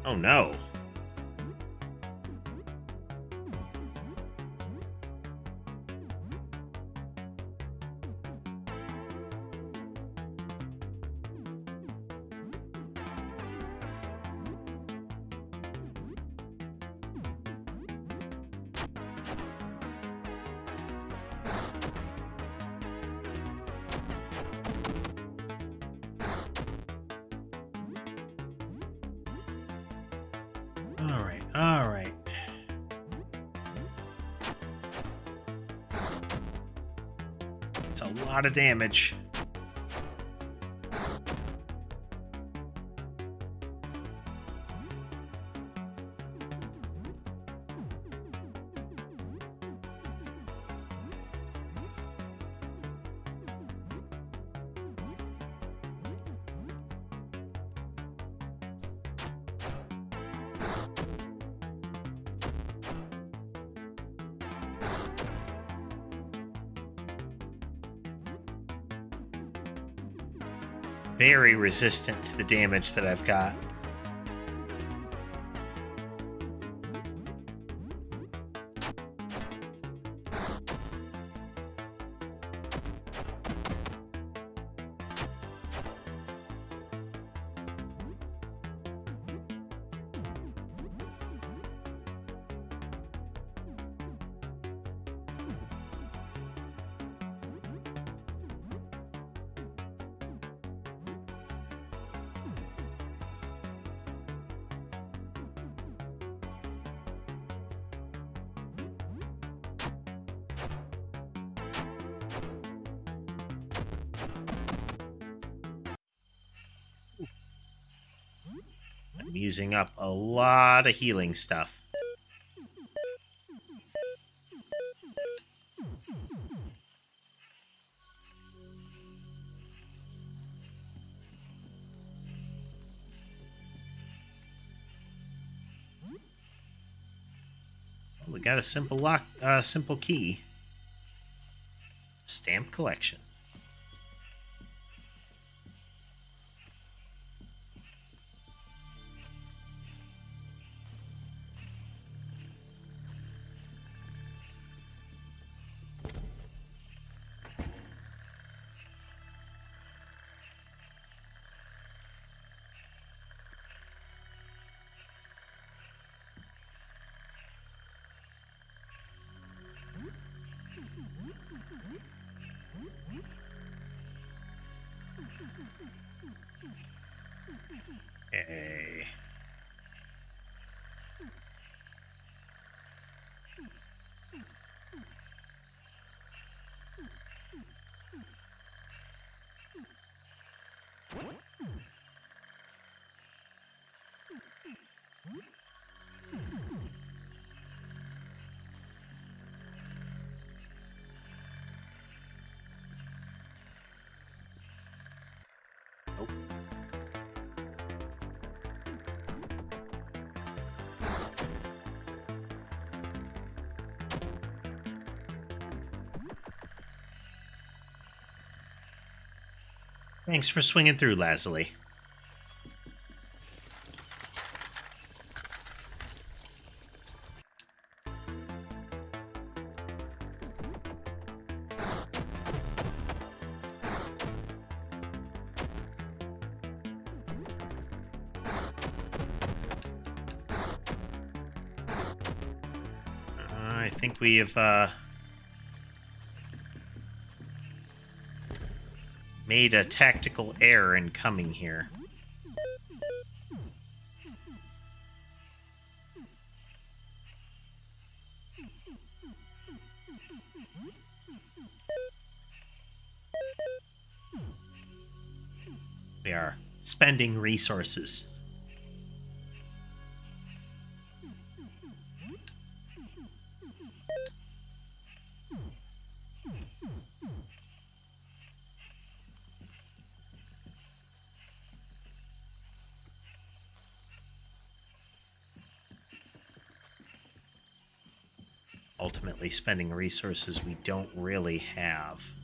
S1: Oh no. All right. It's a lot of damage. Very resistant to the damage that I've got. I'm using up a lot of healing stuff. We got a simple lock, simple key. Stamp collection. Okay. Nope. Thanks for swinging through, Lazuli. I think we have made a tactical error in coming here. We are spending resources. Ultimately spending resources we don't really have.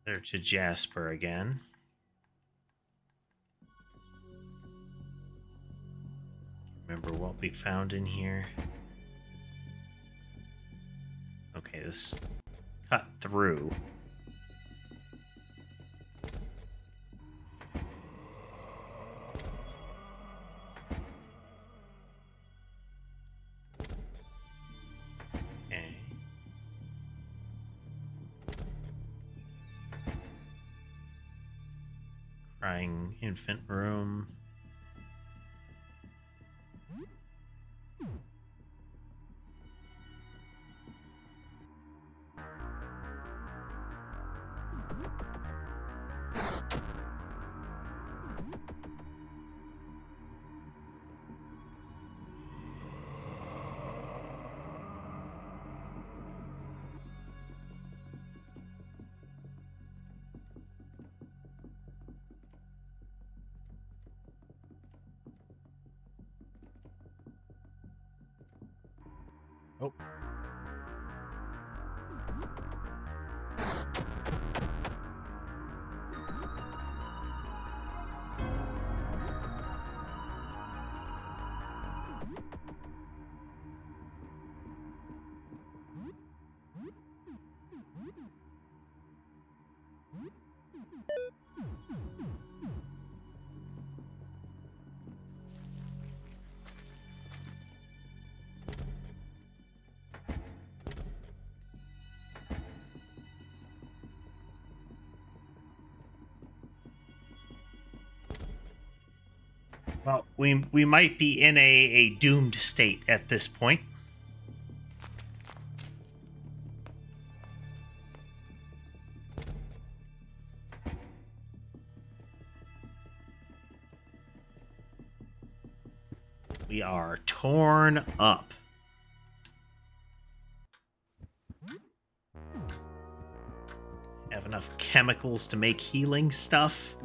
S1: There to Jasper again. Remember what we found in here? Okay, this cut through. Okay. Crying infant room. Oh. Well, we might be in a doomed state at this point. We are torn up. Have enough chemicals to make healing stuff.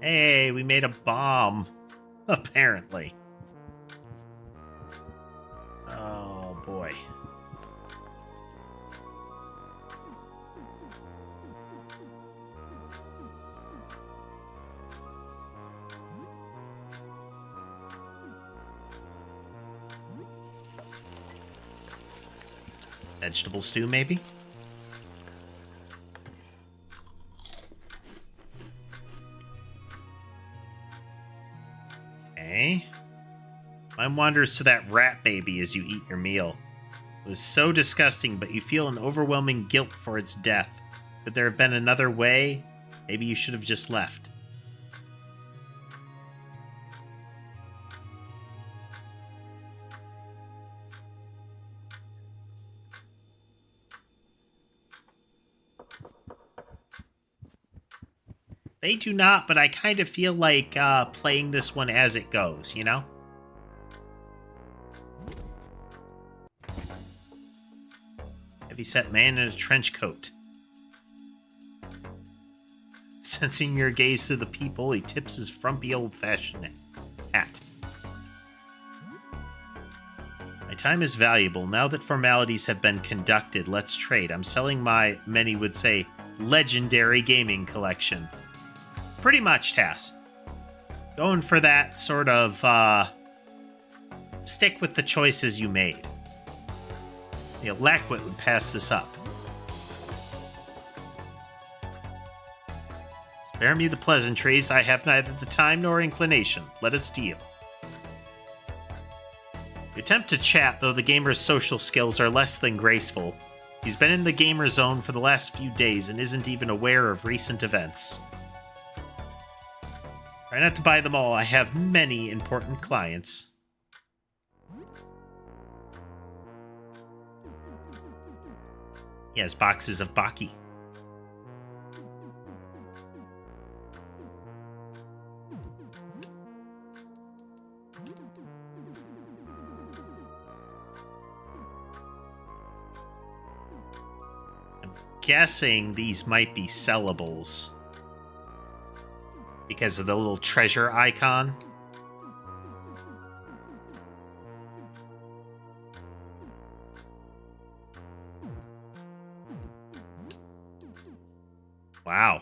S1: Hey, we made a bomb, apparently. Oh, boy. Vegetable stew, maybe? Okay. Mine wanders to that rat baby as you eat your meal. It was so disgusting, but you feel an overwhelming guilt for its death. Could there have been another way? Maybe you should have just left. They do not, but I kind of feel like playing this one as it goes, you know? Heavyset man in a trench coat. Sensing your gaze through the peephole, he tips his frumpy old-fashioned hat. My time is valuable. Now that formalities have been conducted, let's trade. I'm selling my, many would say, legendary gaming collection. Pretty much, Tass. Going for that sort of, stick with the choices you made. The Alaquit would pass this up. Spare me the pleasantries. I have neither the time nor inclination. Let us deal. You attempt to chat, though the gamer's social skills are less than graceful. He's been in the gamer zone for the last few days and isn't even aware of recent events. Try not to buy them all. I have many important clients. He has boxes of Baki. I'm guessing these might be sellables because of the little treasure icon. Wow.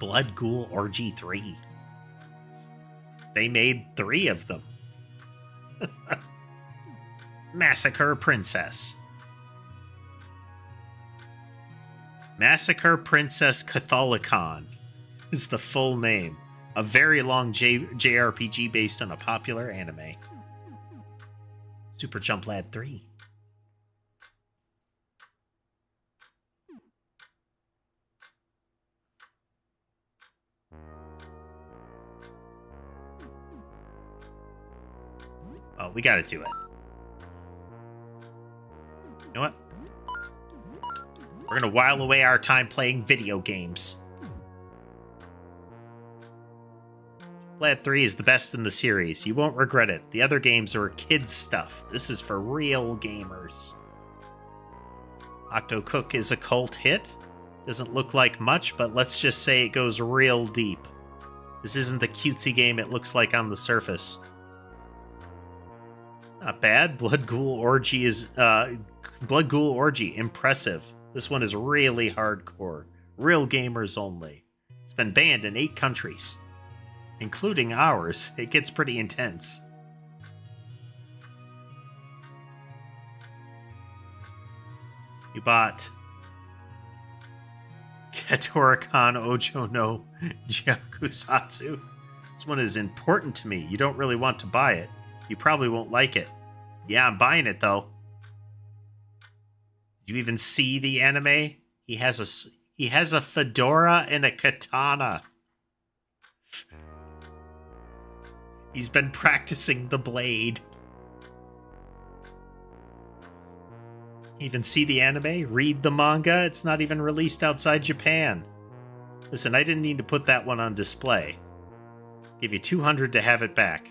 S1: Blood Ghoul Orgy 3. They made 3 of them. Massacre Princess. Massacre Princess Catholicon is the full name. A very long JRPG based on a popular anime. Super Jump Lad 3. Oh, we gotta do it. You know what? We're gonna while away our time playing video games. Lad 3 is the best in the series. You won't regret it. The other games are kids' stuff. This is for real gamers. Octocook is a cult hit. Doesn't look like much, but let's just say it goes real deep. This isn't the cutesy game it looks like on the surface. Not bad. Blood Ghoul Orgy is Blood Ghoul Orgy, impressive. This one is really hardcore. Real gamers only. It's been banned in 8 countries, including ours. It gets pretty intense. You bought Katorikan Ojo no Gyakusatsu. This one is important to me. You don't really want to buy it. You probably won't like it. Yeah, I'm buying it, though. Did you even see the anime? He has a fedora and a katana. He's been practicing the blade. Even see the anime? Read the manga? It's not even released outside Japan. Listen, I didn't need to put that one on display. Give you 200 to have it back.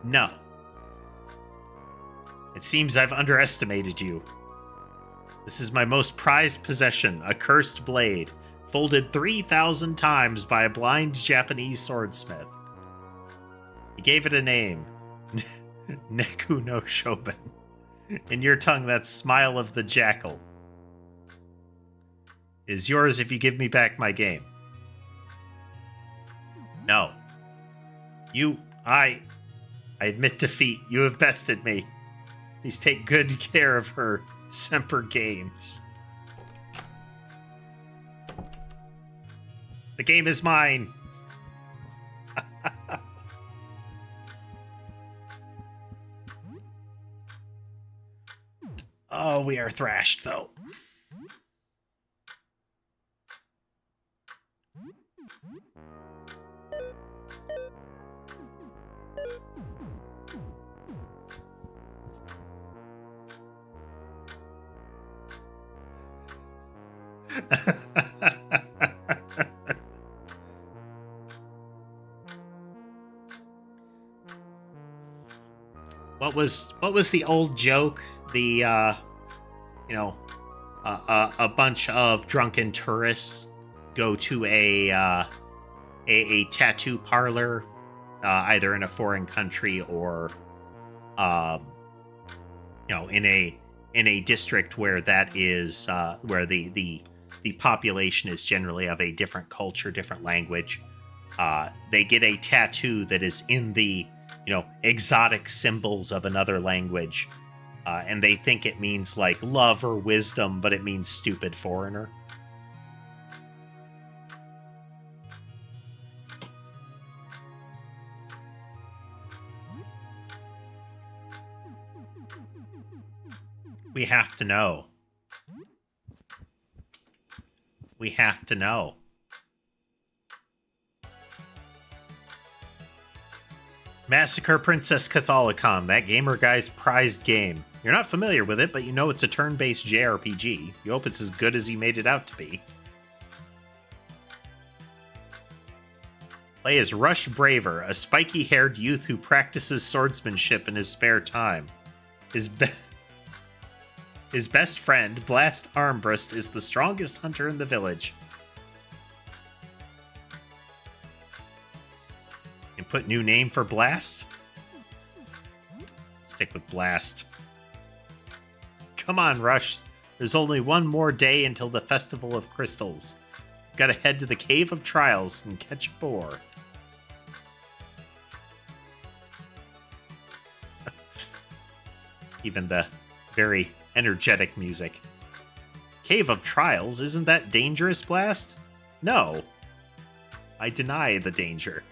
S1: No. It seems I've underestimated you. This is my most prized possession, a cursed blade, folded 3,000 times by a blind Japanese swordsmith. He gave it a name. Neku no Shoben. In your tongue, that's Smile of the Jackal. It is yours if you give me back my game. No. I admit defeat. You have bested me. Please take good care of her, Semper Games. The game is mine. Oh, we are thrashed, though. What was the old joke? A bunch of drunken tourists go to a tattoo parlor, either in a foreign country or, in a district where that is where the population is generally of a different culture, different language. They get a tattoo that is in the exotic symbols of another language. And they think it means like love or wisdom, but it means stupid foreigner. We have to know. We have to know. Massacre Princess Catholicon, that gamer guy's prized game. You're not familiar with it, but you know it's a turn-based JRPG. You hope it's as good as he made it out to be. Play as Rush Braver, a spiky-haired youth who practices swordsmanship in his spare time. His best friend, Blast Armbrust, is the strongest hunter in the village. And put new name for Blast? Stick with Blast. Come on, Rush. There's only one more day until the Festival of Crystals. Gotta head to the Cave of Trials and catch a boar. Even the very energetic music. Cave of Trials? Isn't that dangerous, Blast? No. I deny the danger.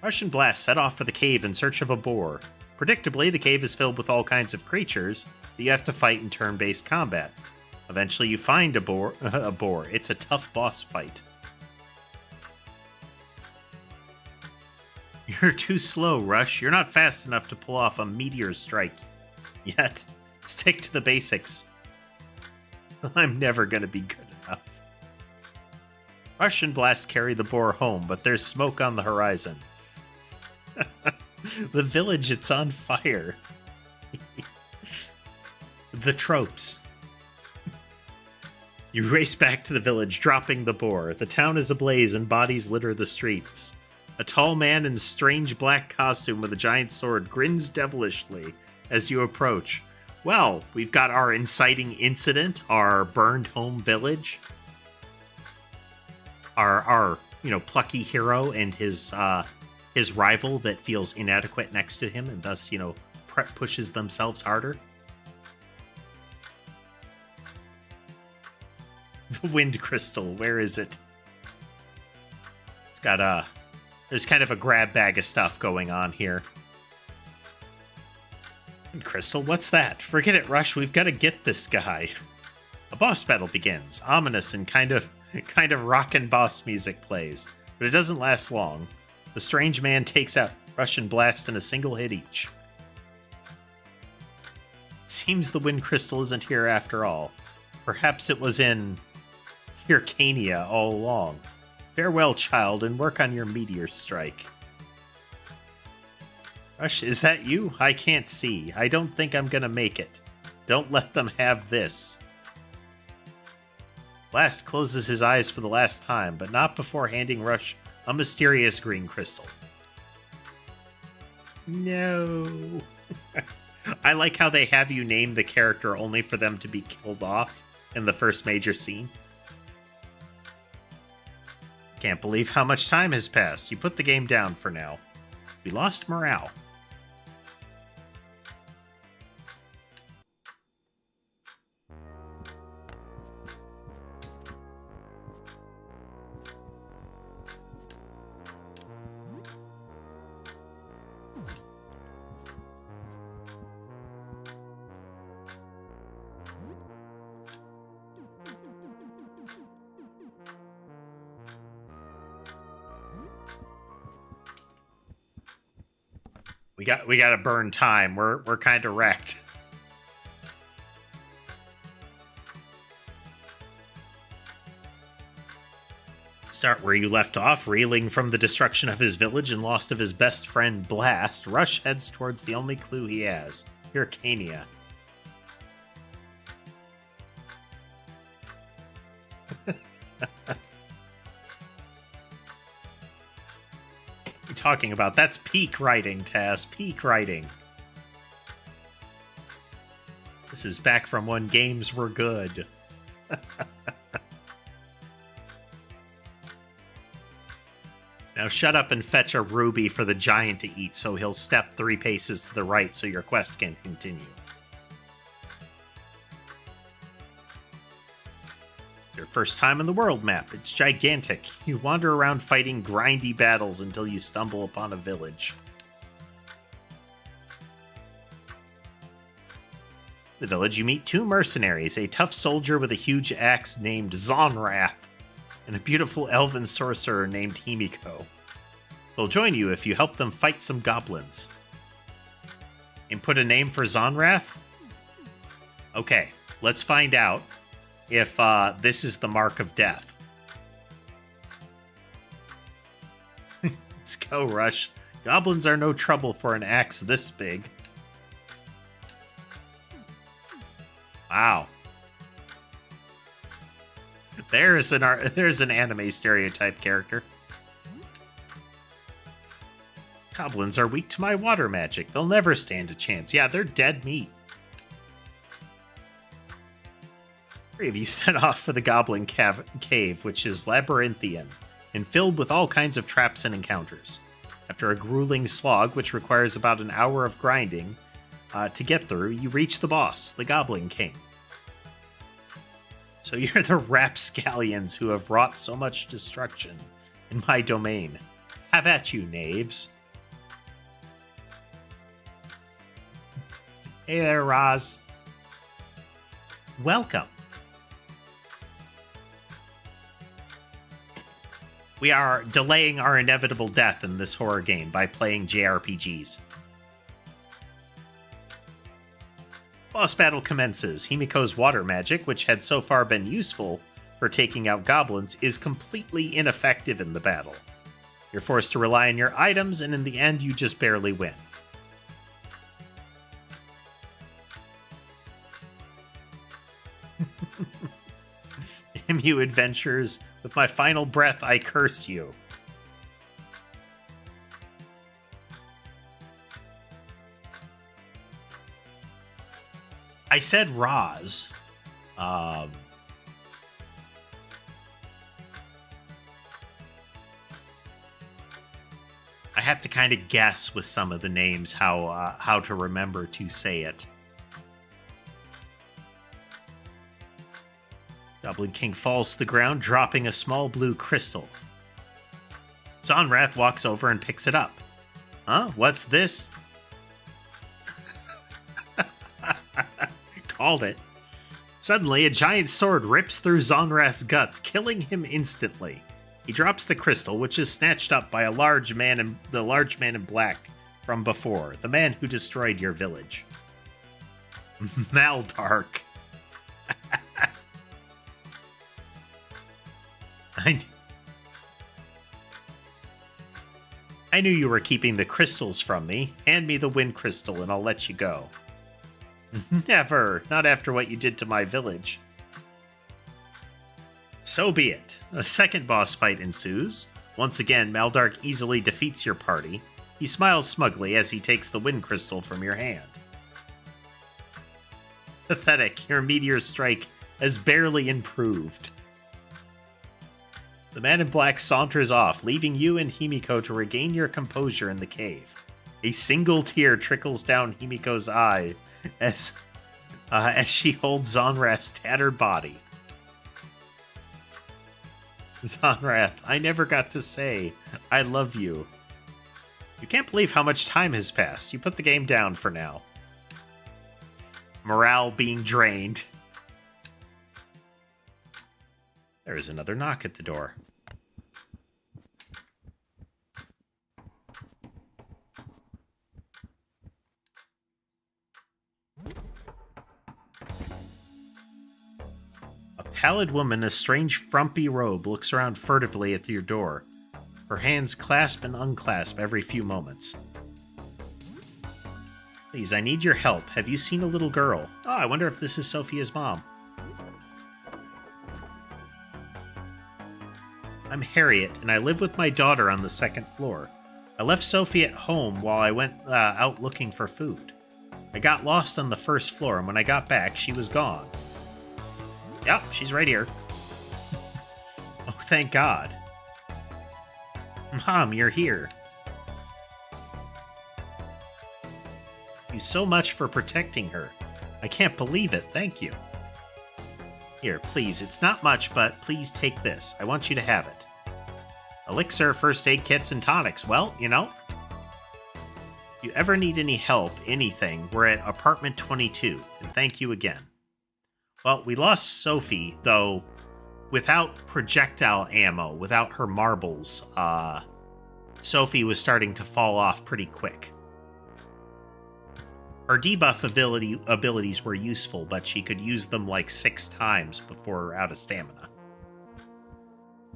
S1: Rush and Blast set off for the cave in search of a boar. Predictably, the cave is filled with all kinds of creatures that you have to fight in turn-based combat. Eventually, you find a boar. It's a tough boss fight. You're too slow, Rush. You're not fast enough to pull off a meteor strike yet. Stick to the basics. I'm never gonna be good enough. Rush and Blast carry the boar home, but there's smoke on the horizon. The village, it's on fire. The tropes. You race back to the village, dropping the boar. The town is ablaze and bodies litter the streets. A tall man in strange black costume with a giant sword grins devilishly as you approach. Well, we've got our inciting incident, our burned home village, our plucky hero and his rival that feels inadequate next to him and thus, pushes themselves harder. The wind crystal, where is it? It's got there's kind of a grab bag of stuff going on here. Wind crystal, what's that? Forget it, Rush, we've got to get this guy. A boss battle begins. Ominous and kind of rockin' boss music plays, but it doesn't last long. The strange man takes out Rush and Blast in a single hit each. Seems the wind crystal isn't here after all. Perhaps it was in Hyrcania all along. Farewell, child, and work on your meteor strike. Rush, is that you? I can't see. I don't think I'm gonna make it. Don't let them have this. Blast closes his eyes for the last time, but not before handing Rush a mysterious green crystal. No. I like how they have you name the character only for them to be killed off in the first major scene. Can't believe how much time has passed. You put the game down for now. We lost morale. We got to burn time. We're kind of wrecked. Start where you left off, reeling from the destruction of his village and loss of his best friend Blast. Rush heads towards the only clue he has, Hyrcania. Talking about that's peak writing, Taz. Peak writing. This is back from when games were good. Now shut up and fetch a ruby for the giant to eat so he'll step 3 paces to the right so your quest can continue. Your first time on the world map. It's gigantic. You wander around fighting grindy battles until you stumble upon a village. The village, you meet 2 mercenaries, a tough soldier with a huge axe named Zonrath, and a beautiful elven sorcerer named Himiko. They'll join you if you help them fight some goblins. Input a name for Zonrath? Okay, let's find out if this is the mark of death. Let's go, Rush. Goblins are no trouble for an axe this big. Wow. There's an anime stereotype character. Goblins are weak to my water magic. They'll never stand a chance. Yeah, they're dead meat. 3 of you set off for the Goblin Cave, which is labyrinthian and filled with all kinds of traps and encounters. After a grueling slog, which requires about an hour of grinding to get through, you reach the boss, the Goblin King. So you're the rapscallions who have wrought so much destruction in my domain. Have at you, knaves. Hey there, Roz. Welcome. We are delaying our inevitable death in this horror game by playing JRPGs. Boss battle commences. Himiko's water magic, which had so far been useful for taking out goblins, is completely ineffective in the battle. You're forced to rely on your items, and in the end, you just barely win. Damn you, adventurers. With my final breath, I curse you. I said Roz. I have to kind of guess with some of the names how to remember to say it. Goblin King falls to the ground, dropping a small blue crystal. Zonrath walks over and picks it up. Huh? What's this? Called it. Suddenly, a giant sword rips through Zonrath's guts, killing him instantly. He drops the crystal, which is snatched up by the large man in black from before, the man who destroyed your village. Maldark. I knew you were keeping the crystals from me. Hand me the wind crystal and I'll let you go. Never. Not after what you did to my village. So be it. A second boss fight ensues. Once again, Maldark easily defeats your party. He smiles smugly as he takes the wind crystal from your hand. Pathetic. Your meteor strike has barely improved. The man in black saunters off, leaving you and Himiko to regain your composure in the cave. A single tear trickles down Himiko's eye as she holds Zonrath's tattered body. Zonrath, I never got to say, I love you. You can't believe how much time has passed. You put the game down for now. Morale being drained. There is another knock at the door. A pallid woman in a strange frumpy robe looks around furtively at your door. Her hands clasp and unclasp every few moments. Please, I need your help. Have you seen a little girl? Oh, I wonder if this is Sophia's mom. I'm Harriet, and I live with my daughter on the second floor. I left Sophie at home while I went out looking for food. I got lost on the first floor, and when I got back, she was gone. Yep, she's right here. Oh, thank God. Mom, you're here. Thank you so much for protecting her. I can't believe it. Thank you. Here, please, it's not much, but please take this. I want you to have it. Elixir, first aid kits, and tonics. Well, you know. If you ever need any help, anything, we're at apartment 22, and thank you again. Well, we lost Sophie, though, without projectile ammo, without her marbles, Sophie was starting to fall off pretty quick. Her debuff abilities were useful, but she could use them like 6 times before we're out of stamina.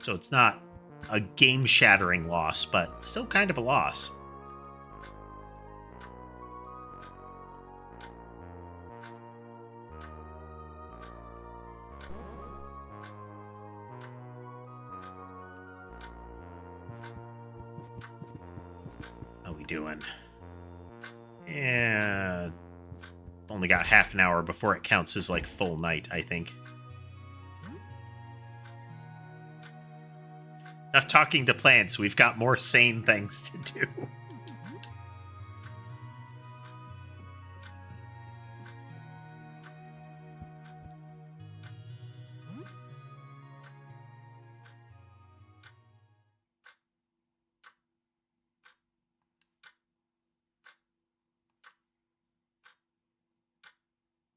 S1: So it's not a game-shattering loss, but still kind of a loss. How we doing? Yeah, only got half an hour before it counts as like full night, I think. Enough talking to plants, we've got more sane things to do.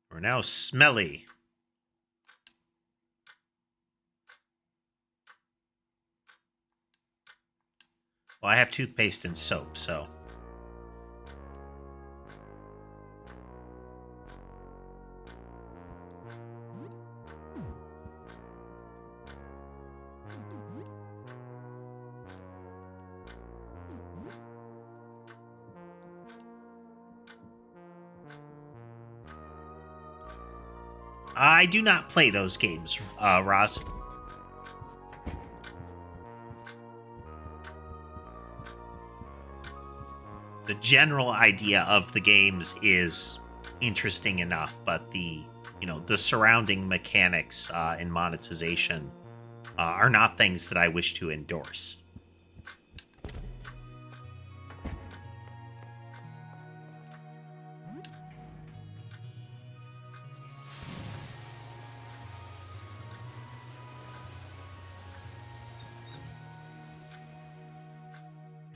S1: We're now smelly. Well, I have toothpaste and soap, so. I do not play those games, Roz. The general idea of the games is interesting enough, but the surrounding mechanics and monetization are not things that I wish to endorse.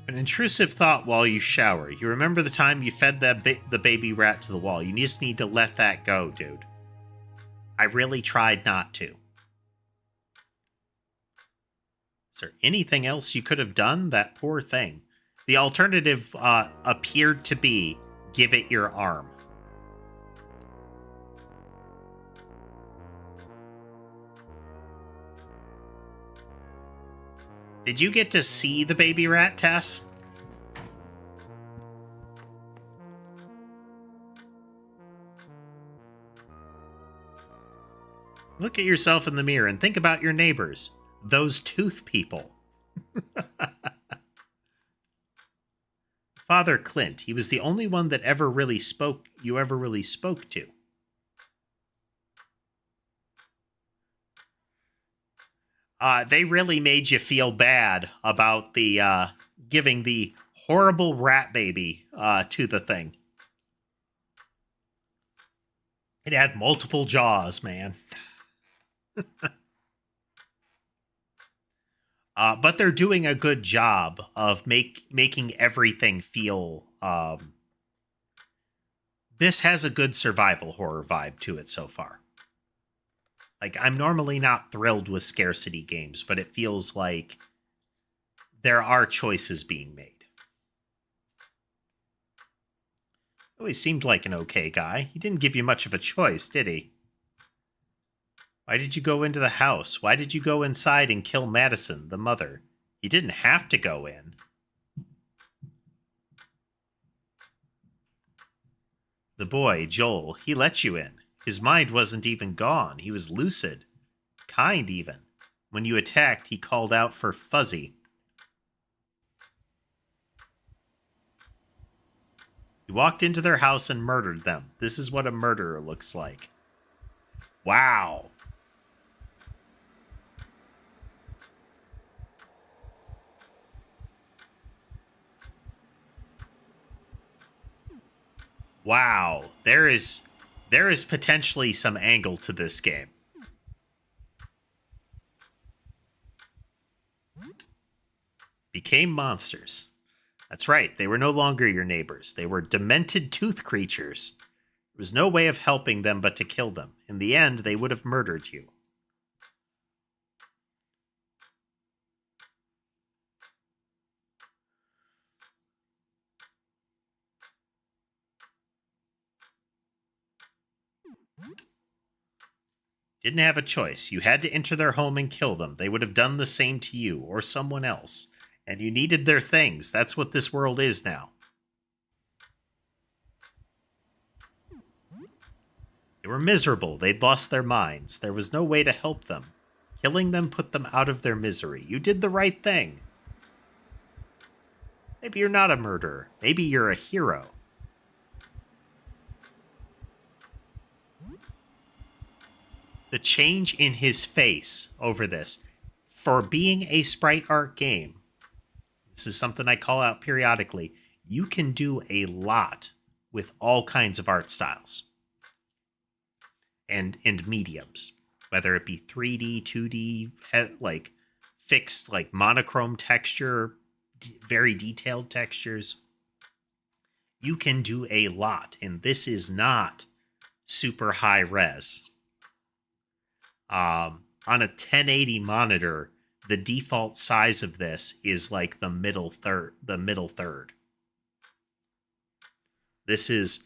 S1: An intrusive thought while you shower. You remember the time you fed the baby rat to the wall. You just need to let that go, dude. I really tried not to. Is there anything else you could have done? That poor thing. The alternative appeared to be give it your arm. Did you get to see the baby rat, Tess? Look at yourself in the mirror and think about your neighbors. Those tooth people. Father Clint, he was the only one that you ever really spoke to. They really made you feel bad about the giving the horrible rat baby to the thing. It had multiple jaws, man. But they're doing a good job of making everything feel... this has a good survival horror vibe to it so far. Like, I'm normally not thrilled with scarcity games, but it feels like there are choices being made. Always seemed like an okay guy. He didn't give you much of a choice, did he? Why did you go into the house? Why did you go inside and kill Madison, the mother? You didn't have to go in. The boy, Joel, he let you in. His mind wasn't even gone. He was lucid. Kind, even. When you attacked, he called out for Fuzzy. You walked into their house and murdered them. This is what a murderer looks like. Wow. Wow. There is potentially some angle to this game. Became monsters. That's right, they were no longer your neighbors. They were demented tooth creatures. There was no way of helping them but to kill them. In the end, they would have murdered you. Didn't have a choice. You had to enter their home and kill them. They would have done the same to you or someone else. And you needed their things. That's what this world is now. They were miserable. They'd lost their minds. There was no way to help them. Killing them put them out of their misery. You did the right thing. Maybe you're not a murderer. Maybe you're a hero. The change in his face over this, for being a sprite art game, this is something I call out periodically, you can do a lot with all kinds of art styles and mediums, whether it be 3D, 2D, like fixed, like monochrome texture, very detailed textures. You can do a lot, and this is not super high res. On a 1080 monitor, the default size of this is like the middle third. This is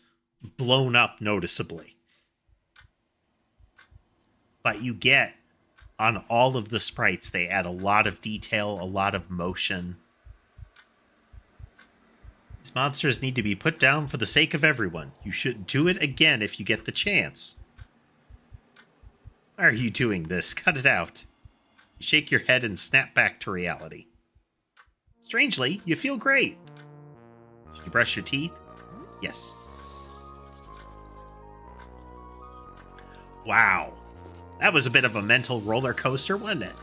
S1: blown up noticeably. But you get, on all of the sprites, they add a lot of detail, a lot of motion. These monsters need to be put down for the sake of everyone. You should do it again if you get the chance. Why are you doing this? Cut it out. You shake your head and snap back to reality. Strangely, you feel great. You brush your teeth? Yes. Wow. That was a bit of a mental roller coaster, wasn't it?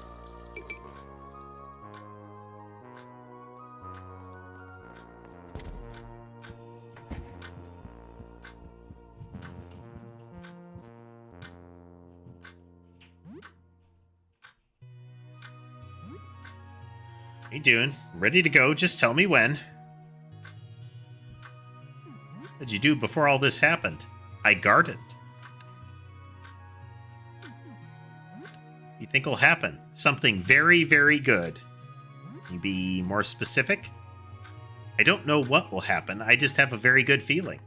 S1: How you doing? Ready to go, just tell me when. What did you do before all this happened? I gardened. You think will happen? Something very, very good. Can you be more specific? I don't know what will happen, I just have a very good feeling.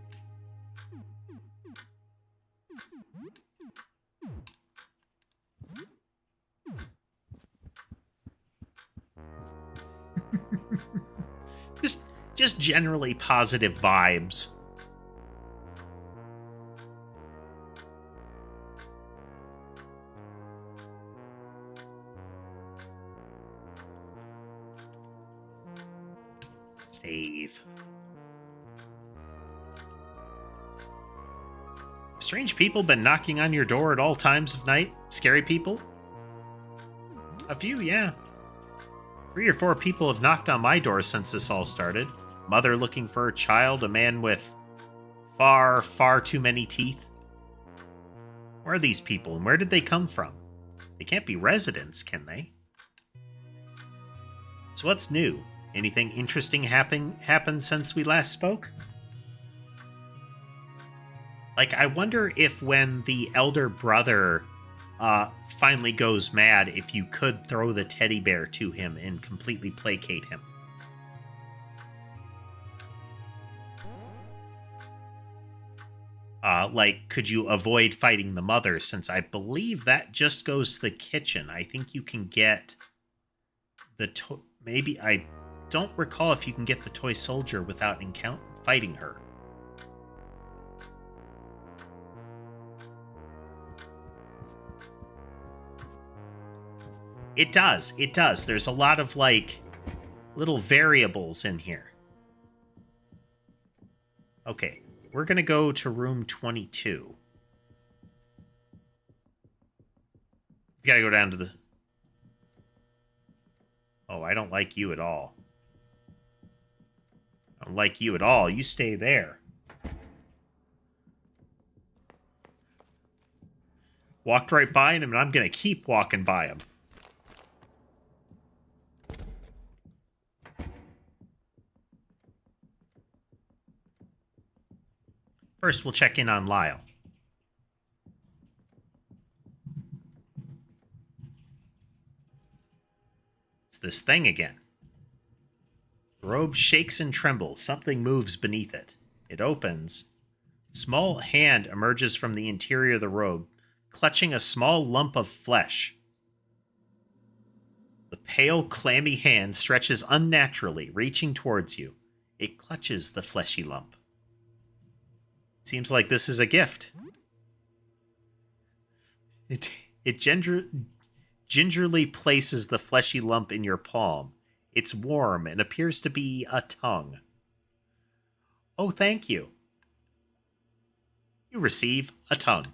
S1: Just generally positive vibes. Save. Strange people been knocking on your door at all times of night? Scary people? A few, yeah. 3 or 4 people have knocked on my door since this all started. Mother looking for her child, a man with far, far too many teeth. Where are these people, and where did they come from? They can't be residents, can they? So what's new? Anything interesting happened since we last spoke? Like, I wonder if when the elder brother finally goes mad, if you could throw the teddy bear to him and completely placate him. Like, could you avoid fighting the mother, since I believe that just goes to the kitchen. I think you can get the maybe, I don't recall if you can get the toy soldier without fighting her. It does. It does. There's a lot of, like, little variables in here. Okay, we're going to go to room 22. You got to go down to the... Oh, I don't like you at all. I don't like you at all. You stay there. Walked right by him, and I'm going to keep walking by him. First, we'll check in on Lyle. It's this thing again. The robe shakes and trembles. Something moves beneath it. It opens. A small hand emerges from the interior of the robe, clutching a small lump of flesh. The pale, clammy hand stretches unnaturally, reaching towards you. It clutches the fleshy lump. Seems like this is a gift. It gingerly places the fleshy lump in your palm. It's warm and appears to be a tongue. Oh, thank you. You receive a tongue.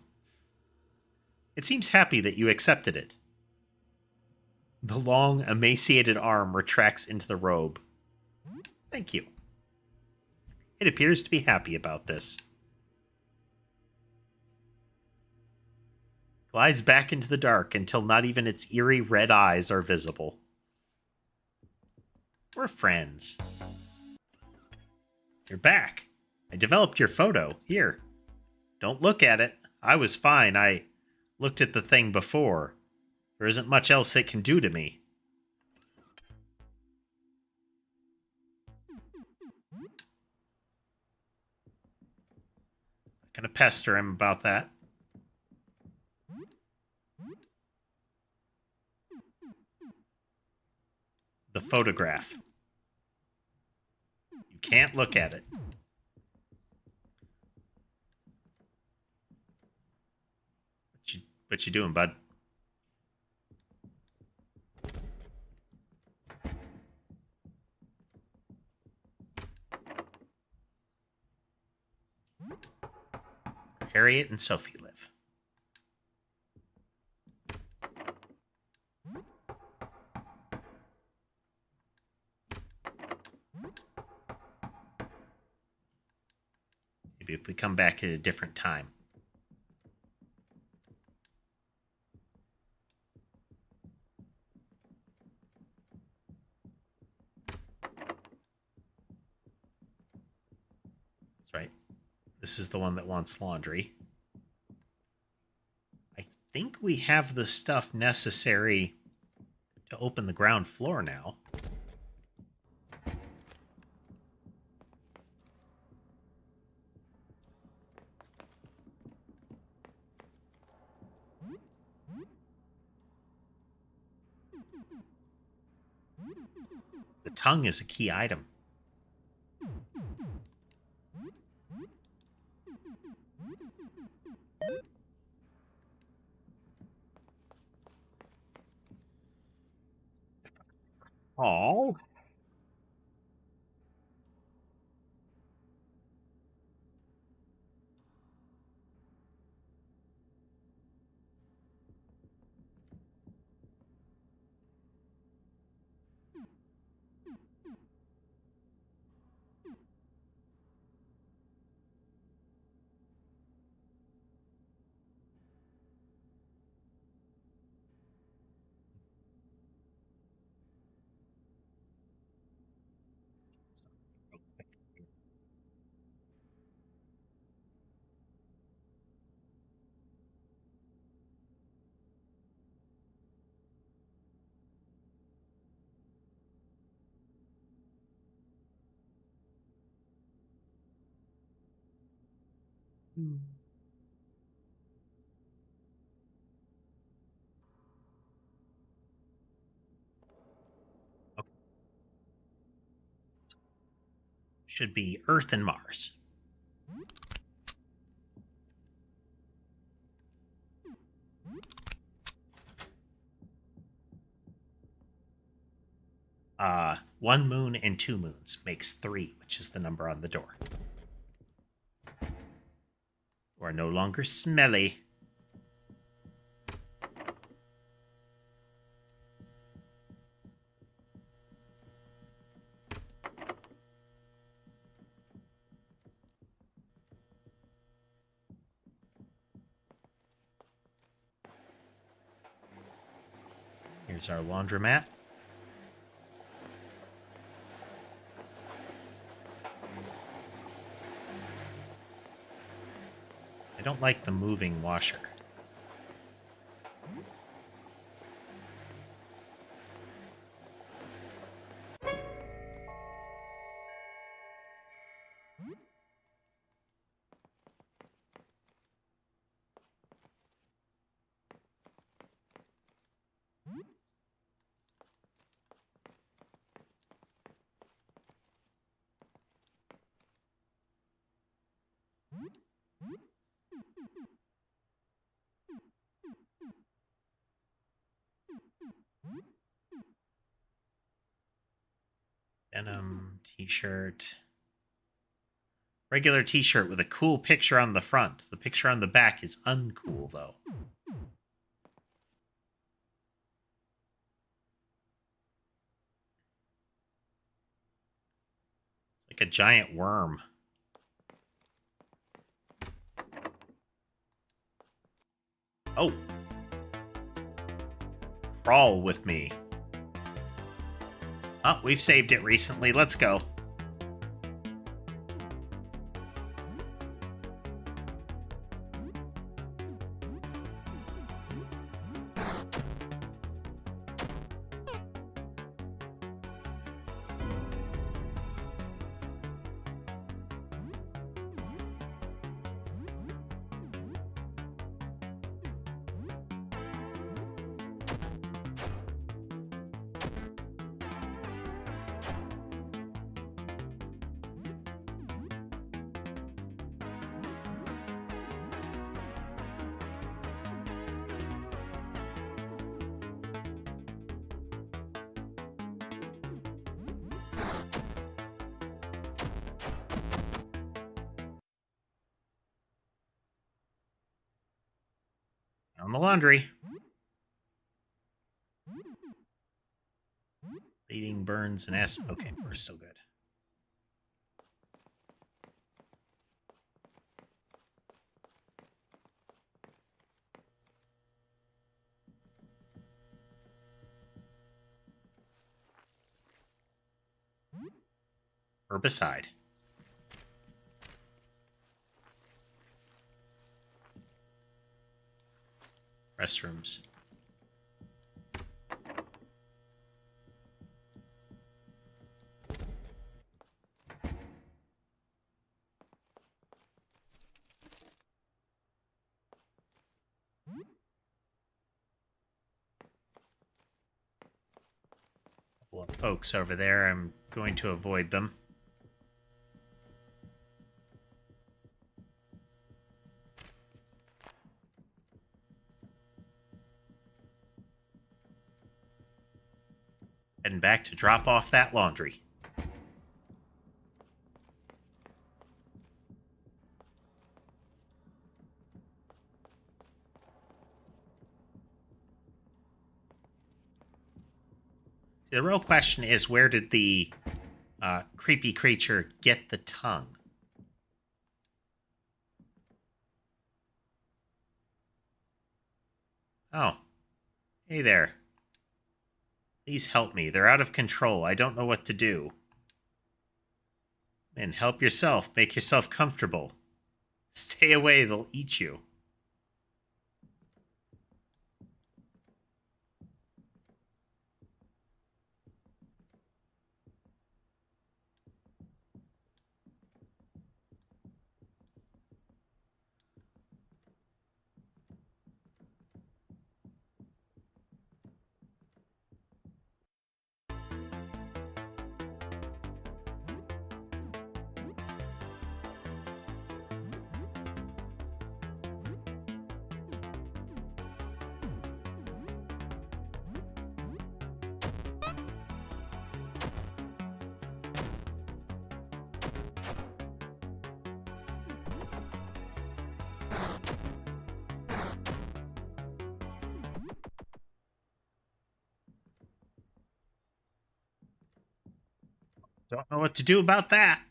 S1: It seems happy that you accepted it. The long, emaciated arm retracts into the robe. Thank you. It appears to be happy about this. Glides back into the dark until not even its eerie red eyes are visible. We're friends. You're back. I developed your photo. Here. Don't look at it. I was fine. I looked at the thing before. There isn't much else it can do to me. I'm gonna pester him about that. The photograph. You can't look at it. What you doing, bud? Harriet and Sophie live. Maybe if we come back at a different time. That's right. This is the one that wants laundry. I think we have the stuff necessary to open the ground floor now. The tongue is a key item. Oh. Okay. Should be Earth and Mars. One moon and 2 moons makes 3, which is the number on the door. We're no longer smelly. Here's our laundromat. I don't like the moving washer. Denim t-shirt. Regular t-shirt with a cool picture on the front. The picture on the back is uncool, though. It's like a giant worm. Oh. Crawl with me. Oh, we've saved it recently. Let's go. On the laundry. Bleeding, burns, and S. Okay, we're still good. Herbicide. Restrooms. Couple of folks over there. I'm going to avoid them. Heading back to drop off that laundry. The real question is, where did the creepy creature get the tongue? Oh. Hey there. Please help me. They're out of control. I don't know what to do. And help yourself. Make yourself comfortable. Stay away. They'll eat you. Don't know what to do about that.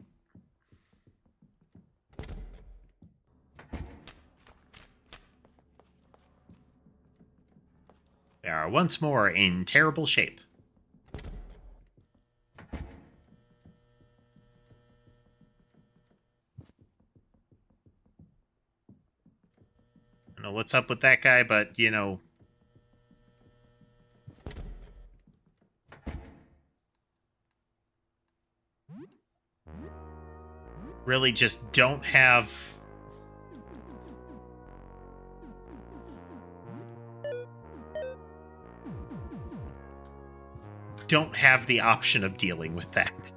S1: They are once more in terrible shape. I don't know what's up with that guy, but, you know... really just don't have... don't have the option of dealing with that.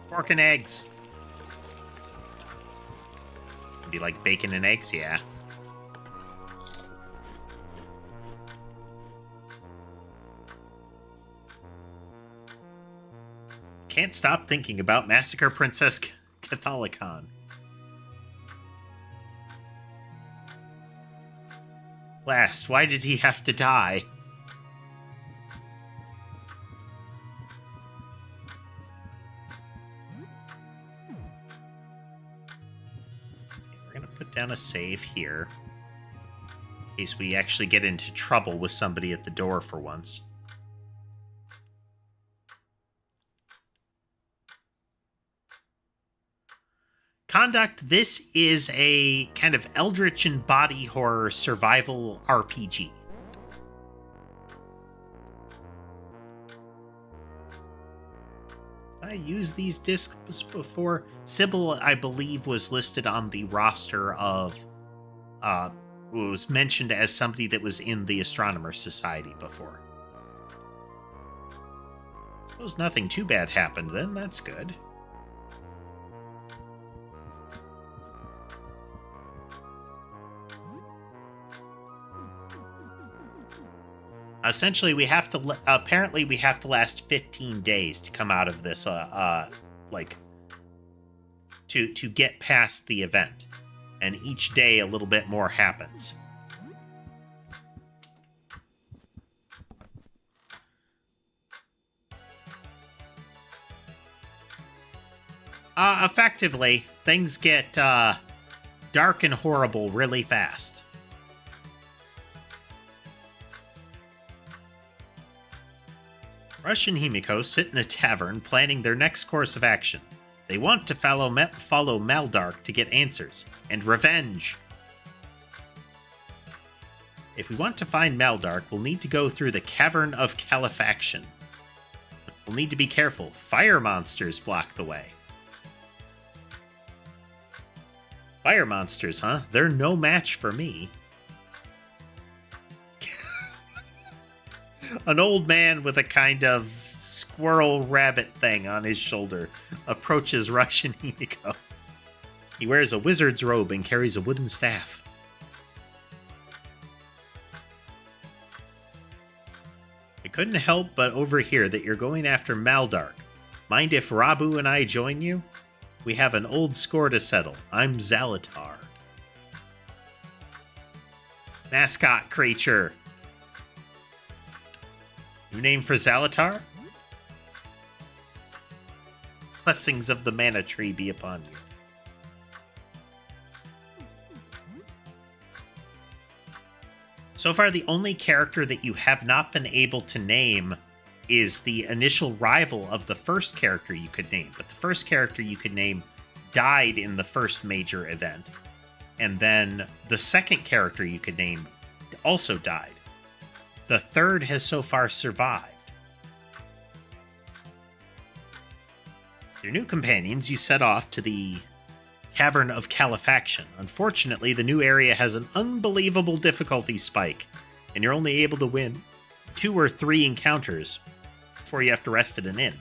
S1: Pork and eggs. Be like bacon and eggs, yeah. Can't stop thinking about Massacre Princess Catholicon. Last, why did he have to die? Down a save here in case we actually get into trouble with somebody at the door for once. Conduct, this is a kind of eldritch and body horror survival RPG. I used these discs before. Sybil, I believe, was listed on the roster of... was mentioned as somebody that was in the Astronomer Society before. Suppose nothing too bad happened then, that's good. Essentially, we have to. Apparently, we have to last 15 days to come out of this. Like to get past the event, and each day a little bit more happens. Effectively, things get dark and horrible really fast. Rush and Himiko sit in a tavern planning their next course of action. They want to follow Maldark to get answers and revenge. If we want to find Maldark, we'll need to go through the Cavern of Califaction. We'll need to be careful. Fire monsters block the way. Fire monsters, huh? They're no match for me. An old man with a kind of squirrel rabbit thing on his shoulder approaches Rush and Himiko. He wears a wizard's robe and carries a wooden staff. I couldn't help but overhear that you're going after Maldark. Mind if Rabu and I join you? We have an old score to settle. I'm Zalatar. Mascot creature. New name for Zalatar? Blessings of the mana tree be upon you. So far, the only character that you have not been able to name is the initial rival of the first character you could name. But the first character you could name died in the first major event. And then the second character you could name also died. The third has so far survived. Your new companions, you set off to the Cavern of Califaction. Unfortunately, the new area has an unbelievable difficulty spike, and you're only able to win 2 or 3 encounters before you have to rest at an inn.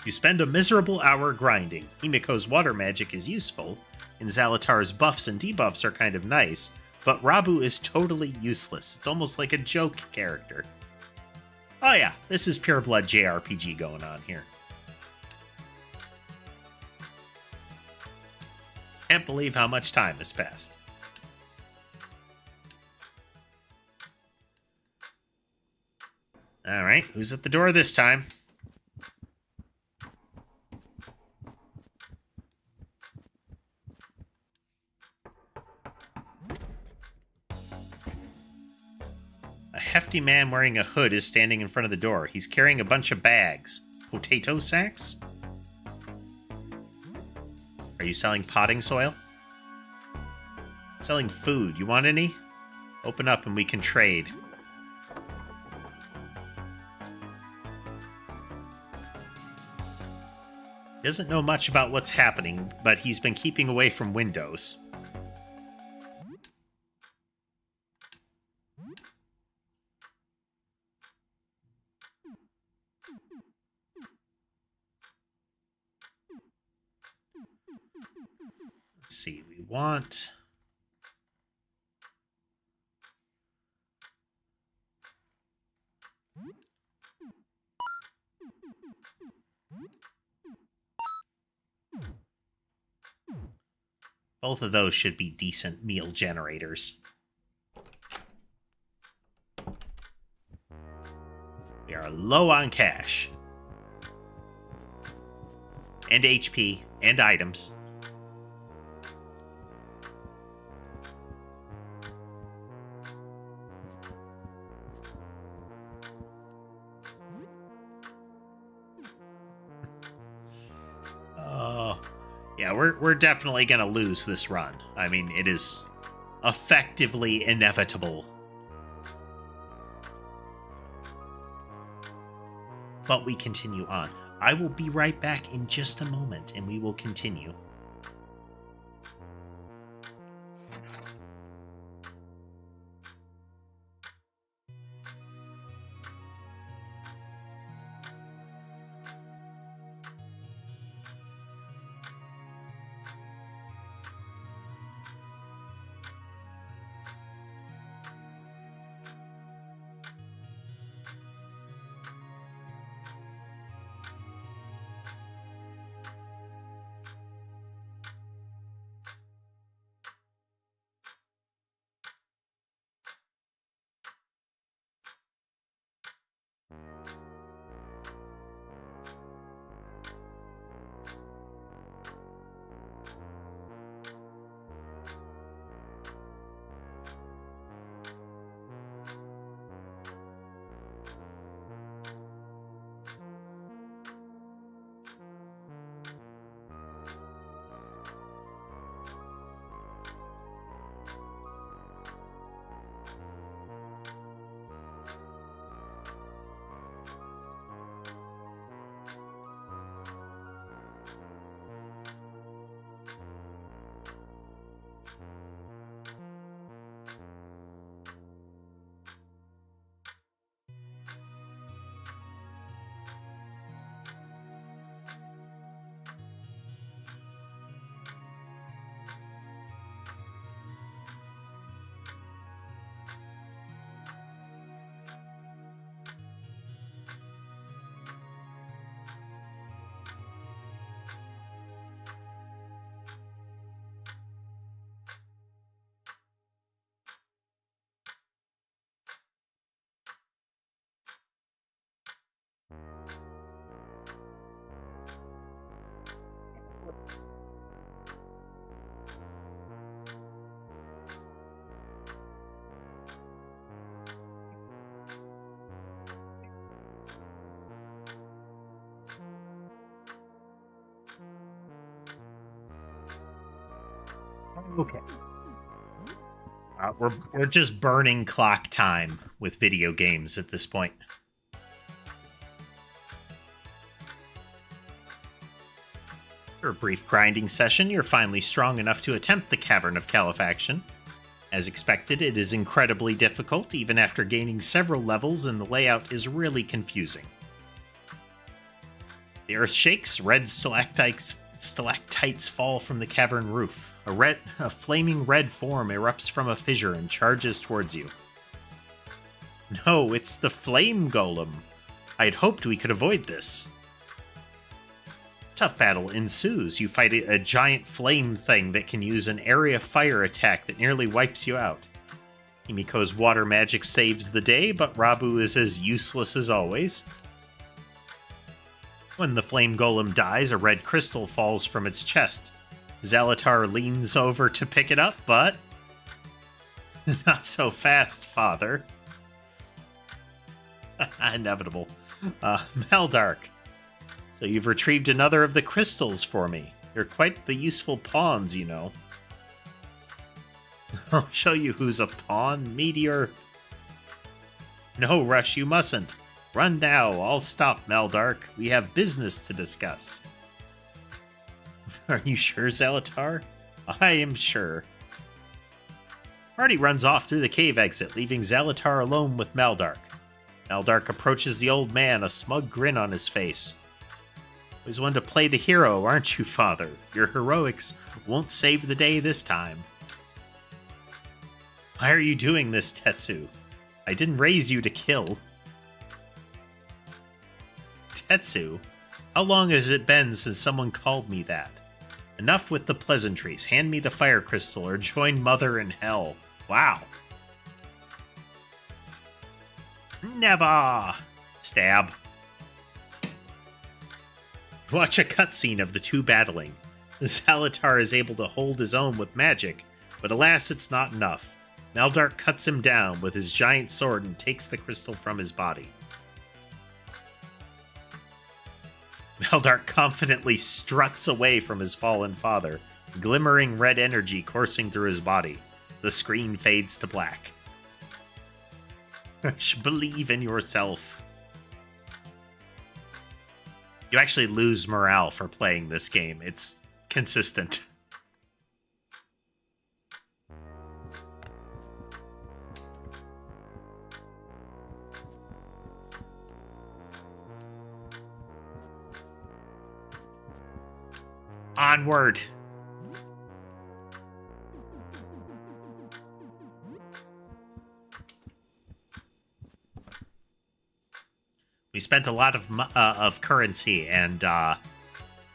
S1: You spend a miserable hour grinding. Himiko's water magic is useful, and Zalatar's buffs and debuffs are kind of nice, but Rabu is totally useless. It's almost like a joke character. Oh yeah, this is pure blood JRPG going on here. Can't believe how much time has passed. Alright, who's at the door this time? A hefty man wearing a hood is standing in front of the door. He's carrying a bunch of bags. Potato sacks? Are you selling potting soil? Selling food. You want any? Open up and we can trade. He doesn't know much about what's happening, but he's been keeping away from windows. Let's see, we want... Both of those should be decent meal generators. We are low on cash. And HP, and items. Yeah, we're definitely going to lose this run. I mean, it is effectively inevitable. But we continue on. I will be right back in just a moment, and we will continue. Okay. We're just burning clock time with video games at this point. After a brief grinding session, you're finally strong enough to attempt the Cavern of Califaction. As expected, it is incredibly difficult, even after gaining several levels, and the layout is really confusing. The earth shakes, red stalactites fall from the cavern roof. A flaming red form erupts from a fissure and charges towards you. No, it's the flame golem. I'd hoped we could avoid this. Tough battle ensues. You fight a giant flame thing that can use an area fire attack that nearly wipes you out. Himiko's water magic saves the day, but Rabu is as useless as always. When the flame golem dies, a red crystal falls from its chest. Zalatar leans over to pick it up, but... Not so fast, father. Inevitable. Maldark. So you've retrieved another of the crystals for me. You're quite the useful pawns, you know. I'll show you who's a pawn, Meteor. No, Rush, you mustn't. Run now. I'll stop, Maldark. We have business to discuss. Are you sure, Zalatar? I am sure. Party runs off through the cave exit, leaving Zalatar alone with Maldark. Maldark approaches the old man, a smug grin on his face. Always one to play the hero, aren't you, father? Your heroics won't save the day this time. Why are you doing this, Tetsu? I didn't raise you to kill. Tetsu? How long has it been since someone called me that? Enough with the pleasantries. Hand me the fire crystal or join Mother in hell. Wow. Never! Stab. Watch a cutscene of the two battling. Zalatar is able to hold his own with magic, but alas, it's not enough. Maldark cuts him down with his giant sword and takes the crystal from his body. Maldark confidently struts away from his fallen father, glimmering red energy coursing through his body. The screen fades to black. Believe in yourself. You actually lose morale for playing this game. It's consistent. Onward. We spent a lot of currency and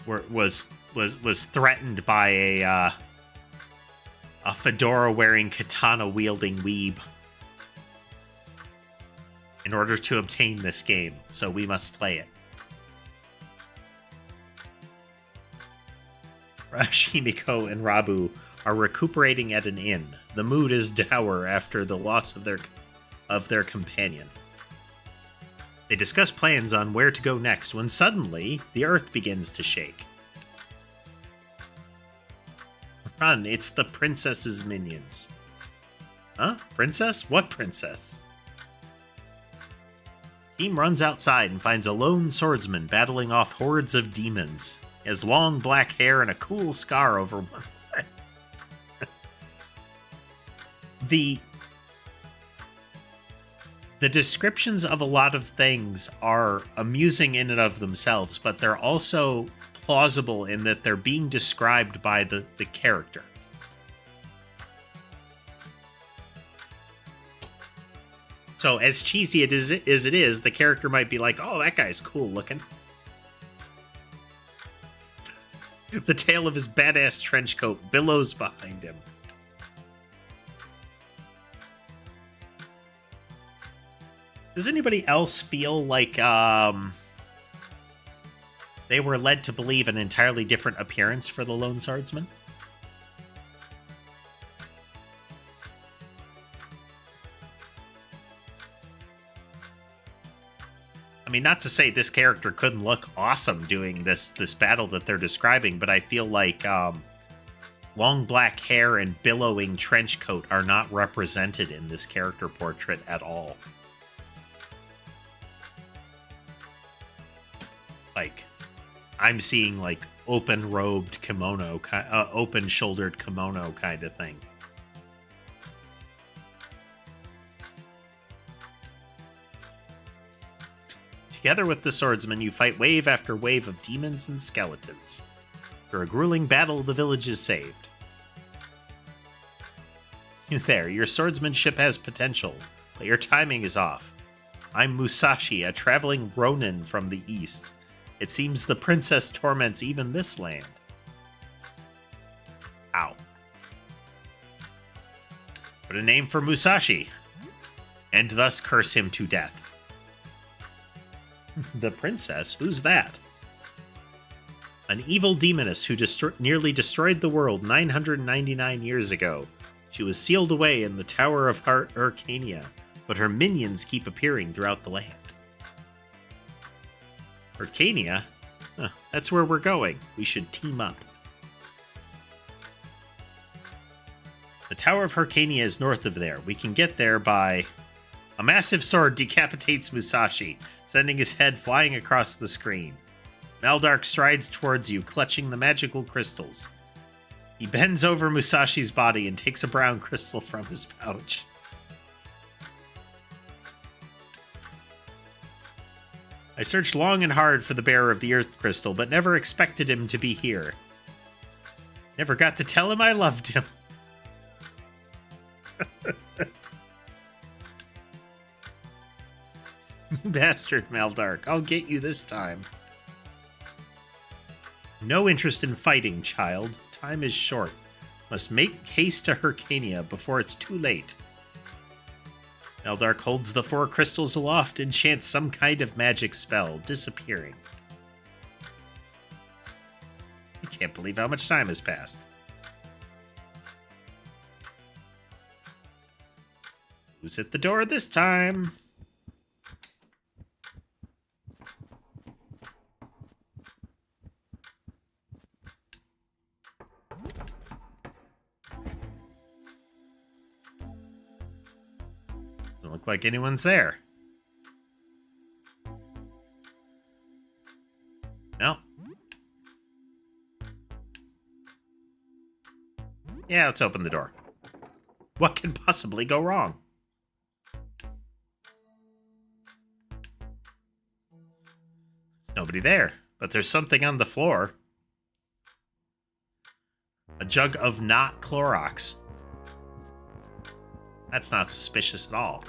S1: was threatened by a fedora-wearing, katana-wielding weeb in order to obtain this game, so we must play it. Himiko and Rabu are recuperating at an inn. The mood is dour after the loss of their companion. They discuss plans on where to go next when suddenly the earth begins to shake. Run, it's the princess's minions. Huh? Princess? What princess? Team runs outside and finds a lone swordsman battling off hordes of demons. He has long black hair and a cool scar over one eye. The descriptions of a lot of things are amusing in and of themselves, but they're also plausible in that they're being described by the character. So as cheesy as it is, the character might be like, oh, that guy's cool looking. The tail of his badass trench coat billows behind him. Does anybody else feel like they were led to believe an entirely different appearance for the lone swordsman? I mean, not to say this character couldn't look awesome doing this battle that they're describing, but I feel like long black hair and billowing trench coat are not represented in this character portrait at all. Like, I'm seeing like open-robed kimono, open-shouldered kimono kind of thing. Together with the swordsman, you fight wave after wave of demons and skeletons. After a grueling battle, the village is saved. There, your swordsmanship has potential, but your timing is off. I'm Musashi, a traveling ronin from the east. It seems the princess torments even this land. Ow. What a name for Musashi. And thus curse him to death. The princess? Who's that? An evil demoness who nearly destroyed the world 999 years ago. She was sealed away in the Tower of Hyrcania, but her minions keep appearing throughout the land. Hyrcania? Huh, that's where we're going. We should team up. The Tower of Hyrcania is north of there. We can get there by... A massive sword decapitates Musashi, sending his head flying across the screen. Maldark strides towards you, clutching the magical crystals. He bends over Musashi's body and takes a brown crystal from his pouch. I searched long and hard for the bearer of the Earth Crystal, but never expected him to be here. Never got to tell him I loved him. Bastard, Maldark. I'll get you this time. No interest in fighting, child. Time is short. Must make haste to Hyrcania before it's too late. Maldark holds the 4 crystals aloft and chants some kind of magic spell, disappearing. I can't believe how much time has passed. Who's at the door this time? Doesn't look like anyone's there. No. Yeah, let's open the door. What can possibly go wrong? There's nobody there, but there's something on the floor. A jug of not Clorox. That's not suspicious at all.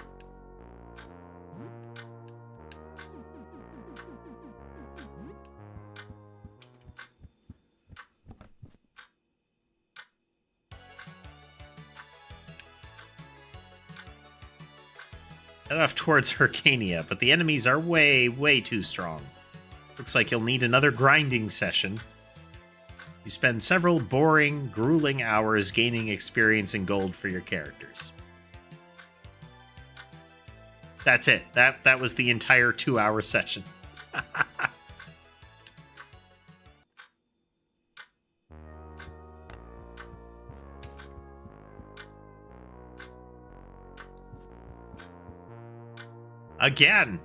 S1: Head off towards Hyrcania, but the enemies are way, way too strong. Looks like you'll need another grinding session. You spend several boring, grueling hours gaining experience and gold for your characters. That's it. That was the entire 2-hour session. Again.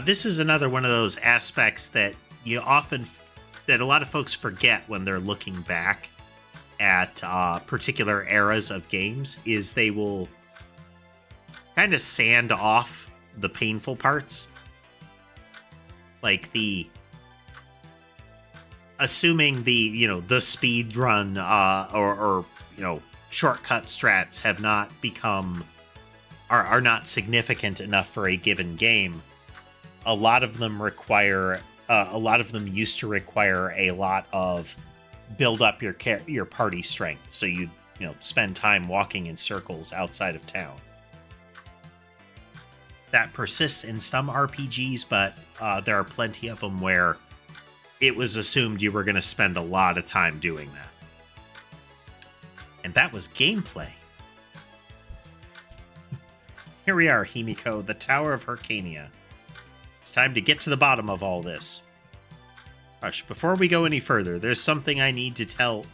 S1: This is another one of those aspects that that a lot of folks forget when they're looking back at particular eras of games, is they will kind of sand off the painful parts. Like assuming the speed run or shortcut strats have not are not significant enough for a given game. A lot of them used to require a lot of build up your party strength, so you spend time walking in circles outside of town. That persists in some RPGs, but there are plenty of them where it was assumed you were going to spend a lot of time doing that. And that was gameplay. Here we are, Himiko, the Tower of Hyrcania. It's time to get to the bottom of all this. Hush, before we go any further, there's something I need to tell.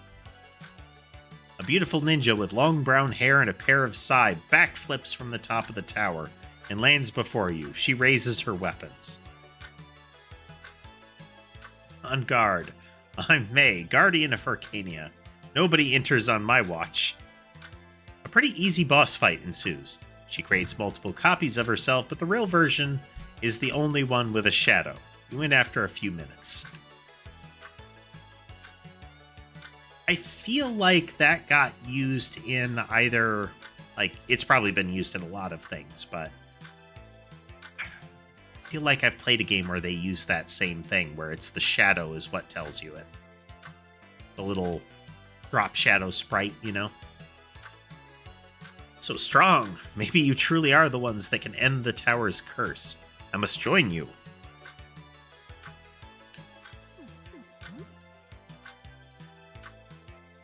S1: A beautiful ninja with long brown hair and a pair of sai backflips from the top of the tower and lands before you. She raises her weapons. On guard. I'm May, Guardian of Hyrcania. Nobody enters on my watch. A pretty easy boss fight ensues. She creates multiple copies of herself, but the real version is the only one with a shadow. You win after a few minutes. I feel like that got used in either... Like, it's probably been used in a lot of things, but... I feel like I've played a game where they use that same thing, where it's the shadow is what tells you it. The little drop shadow sprite, you know? So strong! Maybe you truly are the ones that can end the tower's curse. I must join you.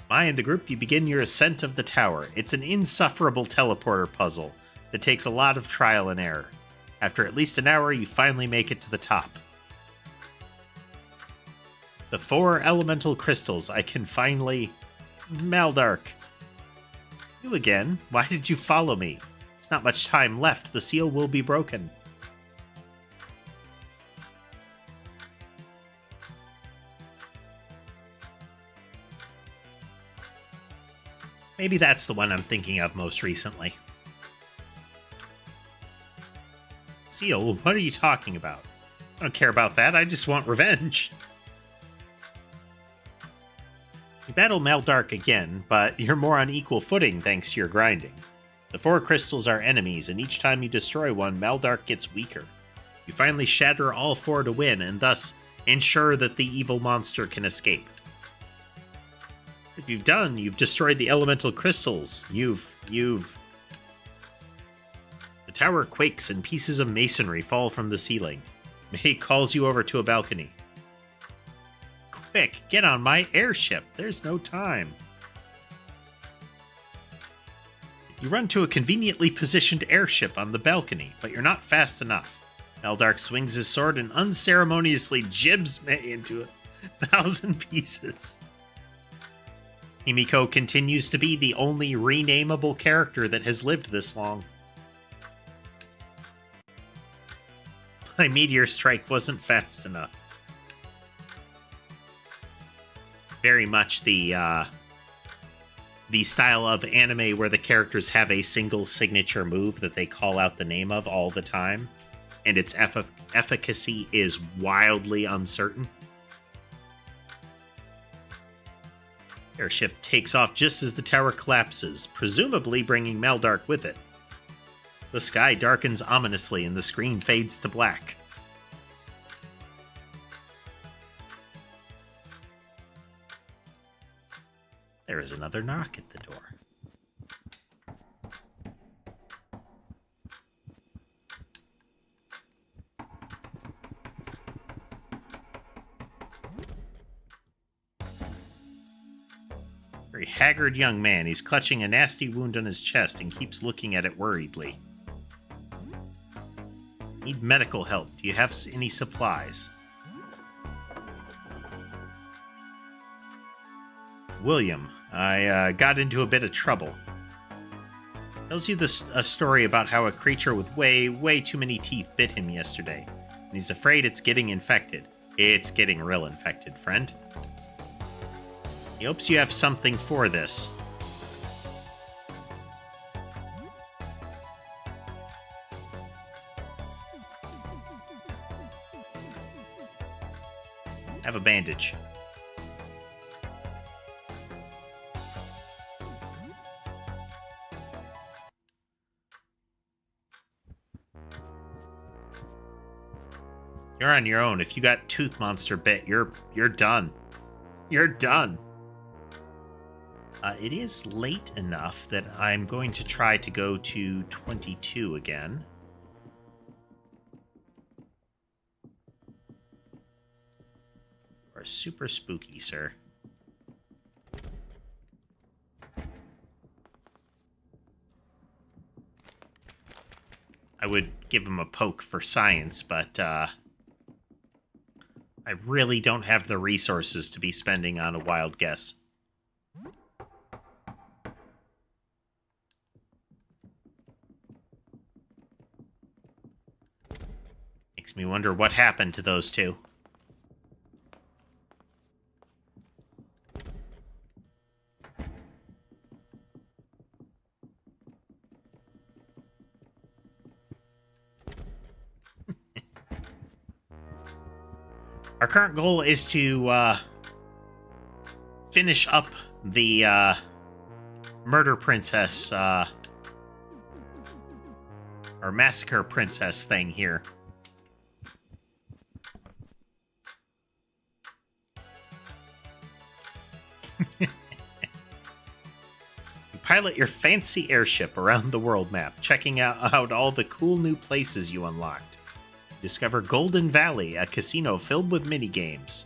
S1: Mai and the group, you begin your ascent of the tower. It's an insufferable teleporter puzzle that takes a lot of trial and error. After at least an hour, you finally make it to the top. The 4 elemental crystals, I can finally... Maldark. You again? Why did you follow me? There's not much time left. The seal will be broken. Maybe that's the one I'm thinking of most recently. Seal, what are you talking about? I don't care about that, I just want revenge. You battle Maldark again, but you're more on equal footing thanks to your grinding. The 4 crystals are enemies, and each time you destroy one, Maldark gets weaker. You finally shatter all 4 to win, and thus ensure that the evil monster can escape. If you've destroyed the elemental crystals. The tower quakes and pieces of masonry fall from the ceiling. May calls you over to a balcony. Quick, get on my airship. There's no time. You run to a conveniently positioned airship on the balcony, but you're not fast enough. Maldark swings his sword and unceremoniously jibs May into 1,000 pieces. Himiko continues to be the only renameable character that has lived this long. My meteor strike wasn't fast enough. Very much the style of anime where the characters have a single signature move that they call out the name of all the time, and its efficacy is wildly uncertain. Airship takes off just as the tower collapses, presumably bringing Maldark with it. The sky darkens ominously and the screen fades to black. There is another knock at the door. Very haggard young man. He's clutching a nasty wound on his chest and keeps looking at it worriedly. Need medical help. Do you have any supplies? William, I got into a bit of trouble. Tells you a story about how a creature with way too many teeth bit him yesterday, and he's afraid it's getting infected. It's getting real infected, friend. He hopes you have something for this. Have a bandage. You're on your own. If you got tooth monster bit, you're done. You're done. It is late enough that I'm going to try to go to 22 again. You are super spooky, sir. I would give him a poke for science, but I really don't have the resources to be spending on a wild guess. Makes me wonder what happened to those two. Our current goal is to finish up the murder princess, or massacre princess thing here. You pilot your fancy airship around the world map, checking out all the cool new places you unlocked. Discover Golden Valley, a casino filled with minigames.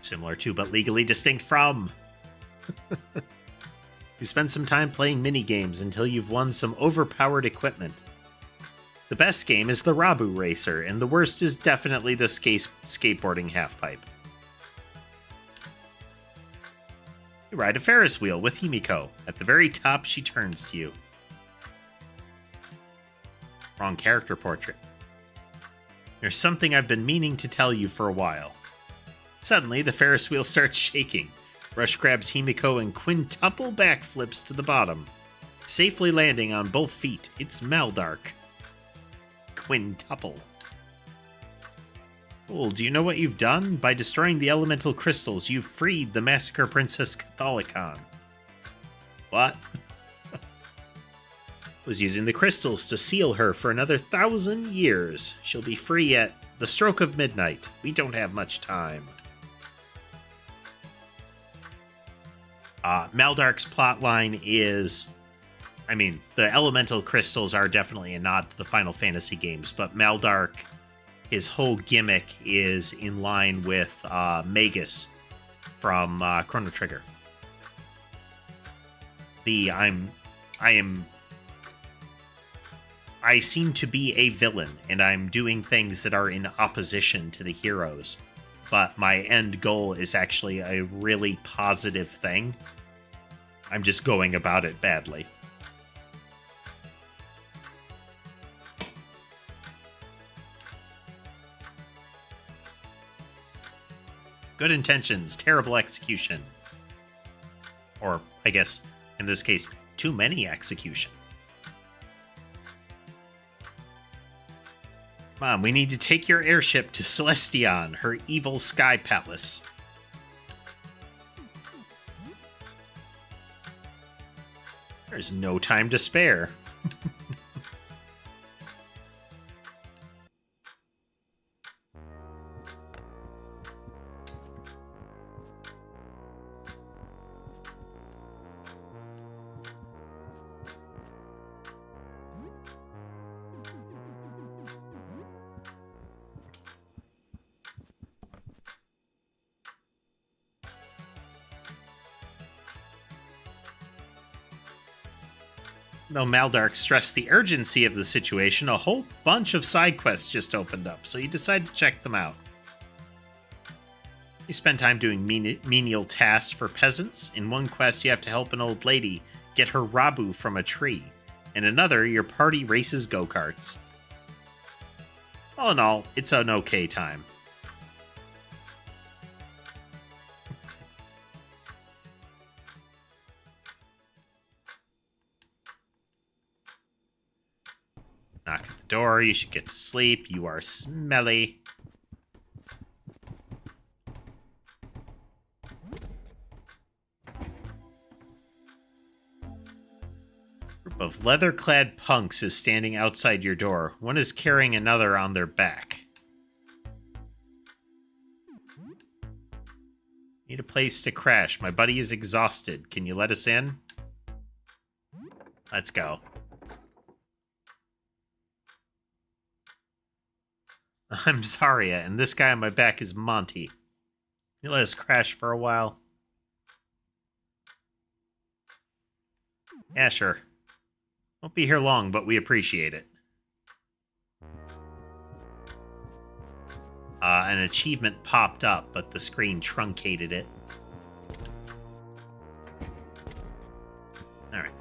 S1: Similar to, but legally distinct from. You spend some time playing minigames until you've won some overpowered equipment. The best game is the Rabu Racer, and the worst is definitely the skateboarding halfpipe. You ride a Ferris wheel with Himiko. At the very top, she turns to you. Wrong character portrait. There's something I've been meaning to tell you for a while. Suddenly, the Ferris wheel starts shaking. Rush grabs Himiko and quintuple backflips to the bottom, safely landing on both feet. It's Maldark. Quintuple. Cool, do you know what you've done? By destroying the elemental crystals, you've freed the Massacre Princess Catholicon. What? Was using the crystals to seal her for another 1,000 years. She'll be free at the stroke of midnight. We don't have much time. Maldark's plotline is... I mean, the elemental crystals are definitely a nod to the Final Fantasy games, but Maldark, his whole gimmick is in line with Magus from Chrono Trigger. I seem to be a villain, and I'm doing things that are in opposition to the heroes. But my end goal is actually a really positive thing. I'm just going about it badly. Good intentions, terrible execution. Or, I guess, in this case, too many execution. Mom, we need to take your airship to Celestion, her evil sky palace. There's no time to spare. Though Maldark stressed the urgency of the situation, a whole bunch of side quests just opened up, so you decide to check them out. You spend time doing menial tasks for peasants. In one quest, you have to help an old lady get her Rabu from a tree. In another, your party races go-karts. All in all, it's an okay time. Knock at the door, you should get to sleep, you are smelly. Group of leather-clad punks is standing outside your door. One is carrying another on their back. Need a place to crash. My buddy is exhausted. Can you let us in? Let's go. I'm Zarya, and this guy on my back is Monty. You let us crash for a while? Yeah, sure. Won't be here long, but we appreciate it. An achievement popped up, but the screen truncated it. All right.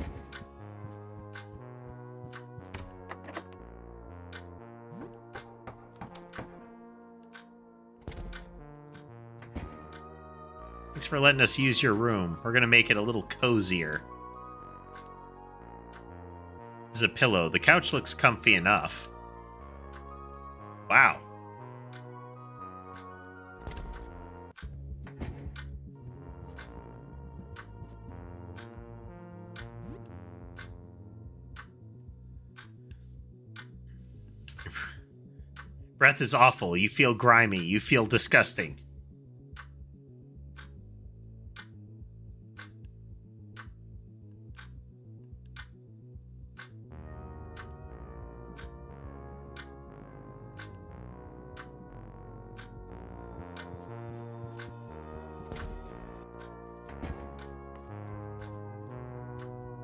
S1: Thanks for letting us use your room. We're going to make it a little cozier. There's a pillow. The couch looks comfy enough. Wow. Breath is awful. You feel grimy. You feel disgusting.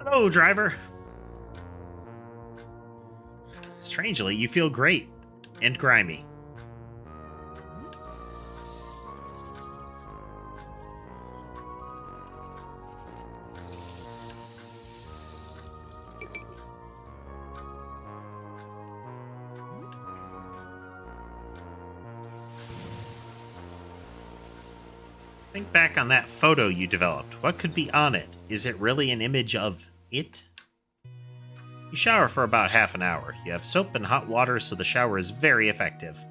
S1: Hello, driver. Strangely, you feel great. And grimy. Think back on that photo you developed. What could be on it? Is it really an image of it? You shower for about half an hour. You have soap and hot water, so the shower is very effective.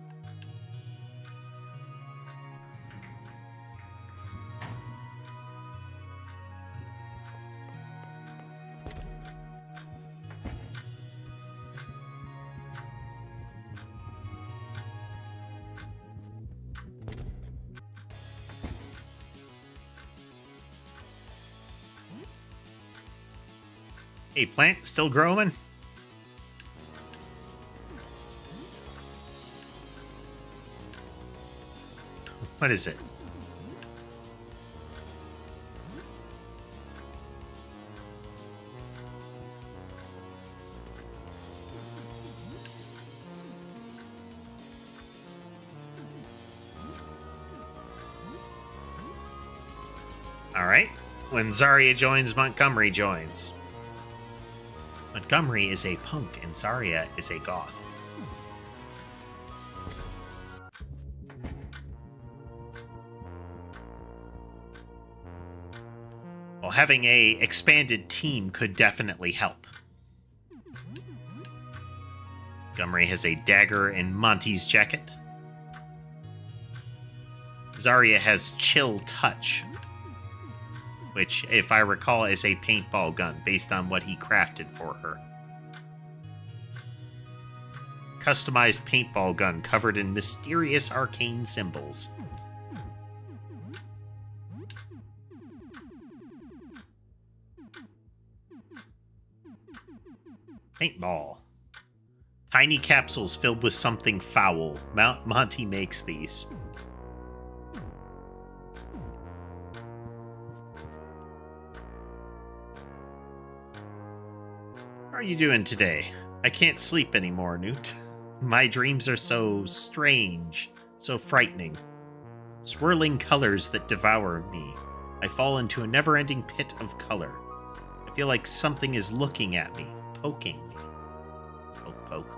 S1: Hey, plant, still growing? What is it? All right. When Zarya joins, Montgomery joins. Montgomery is a punk and Zarya is a goth. Well, having a expanded team could definitely help. Montgomery has a dagger in Monty's jacket. Zarya has chill touch, which, if I recall, is a paintball gun based on what he crafted for her. Customized paintball gun covered in mysterious arcane symbols. Paintball. Tiny capsules filled with something foul. Monty makes these. How are you doing today? I can't sleep anymore, Newt. My dreams are so strange, so frightening. Swirling colors that devour me. I fall into a never-ending pit of color. I feel like something is looking at me, poking me. Poke, poke.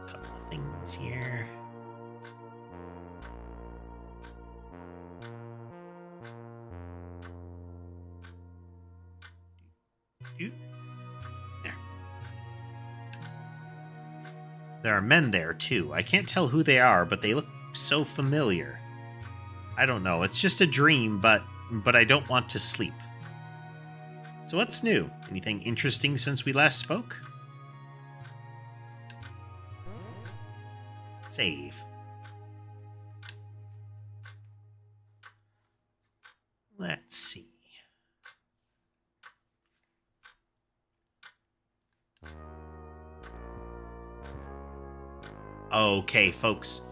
S1: A couple of things here. There. There are men there, too. I can't tell who they are, but they look so familiar. I don't know. It's just a dream, but I don't want to sleep. So what's new? Anything interesting since we last spoke? Save. Let's see. Okay, folks.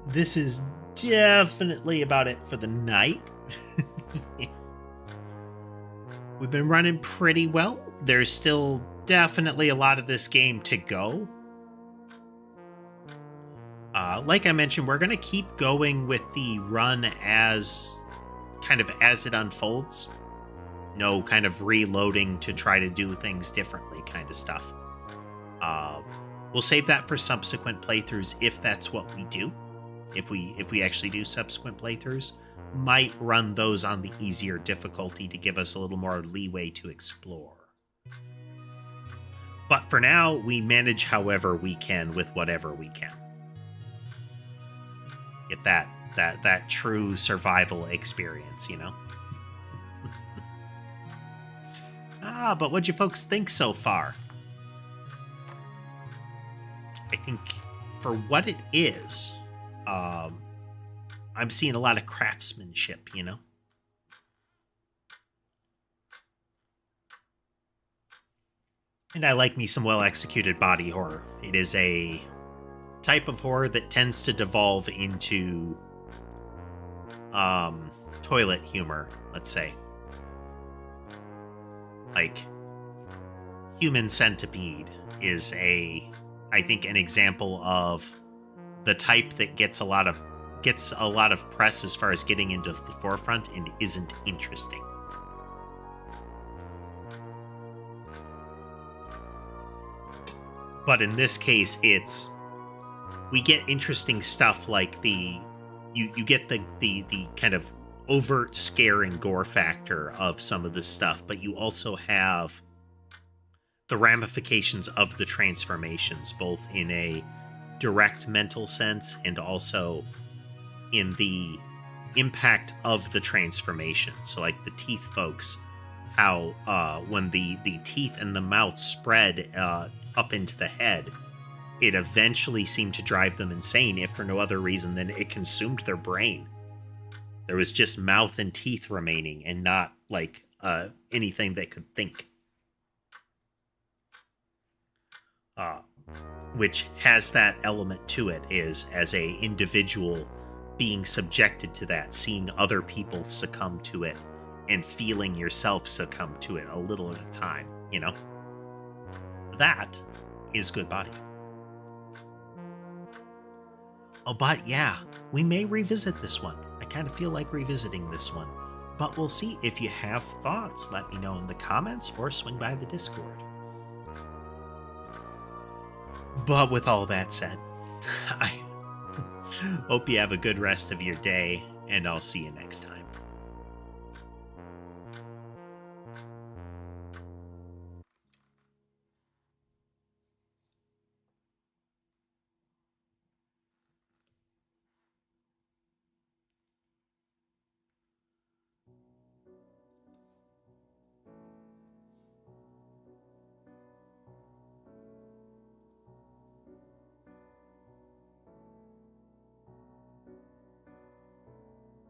S1: This is definitely about it for the night. We've been running pretty well. There's still definitely a lot of this game to go. Like I mentioned, we're going to keep going with the run as it unfolds. No kind of reloading to try to do things differently kind of stuff. We'll save that for subsequent playthroughs if that's what we do. If we actually do subsequent playthroughs, might run those on the easier difficulty to give us a little more leeway to explore. But for now, we manage however we can with whatever we can. Get that true survival experience, you know? But what'd you folks think so far? I think for what it is, I'm seeing a lot of craftsmanship, you know? And I like me some well-executed body horror. It is a type of horror that tends to devolve into toilet humor, let's say. Like, Human Centipede is I think an example of the type that gets a lot of press as far as getting into the forefront and isn't interesting. But in this case, we get interesting stuff like you get the kind of overt scare and gore factor of some of this stuff, but you also have the ramifications of the transformations, both in a direct mental sense and also in the impact of the transformation. So like the teeth folks, how when the teeth and the mouth spread up into the head, it eventually seemed to drive them insane, if for no other reason than it consumed their brain. There was just mouth and teeth remaining and not like anything that could think. Which has that element to it, is as a individual being subjected to that, seeing other people succumb to it, and feeling yourself succumb to it a little at a time, you know? That is good body. Oh, but yeah, we may revisit this one. I kind of feel like revisiting this one. But we'll see. If you have thoughts, let me know in the comments or swing by the Discord. But with all that said, I hope you have a good rest of your day, and I'll see you next time.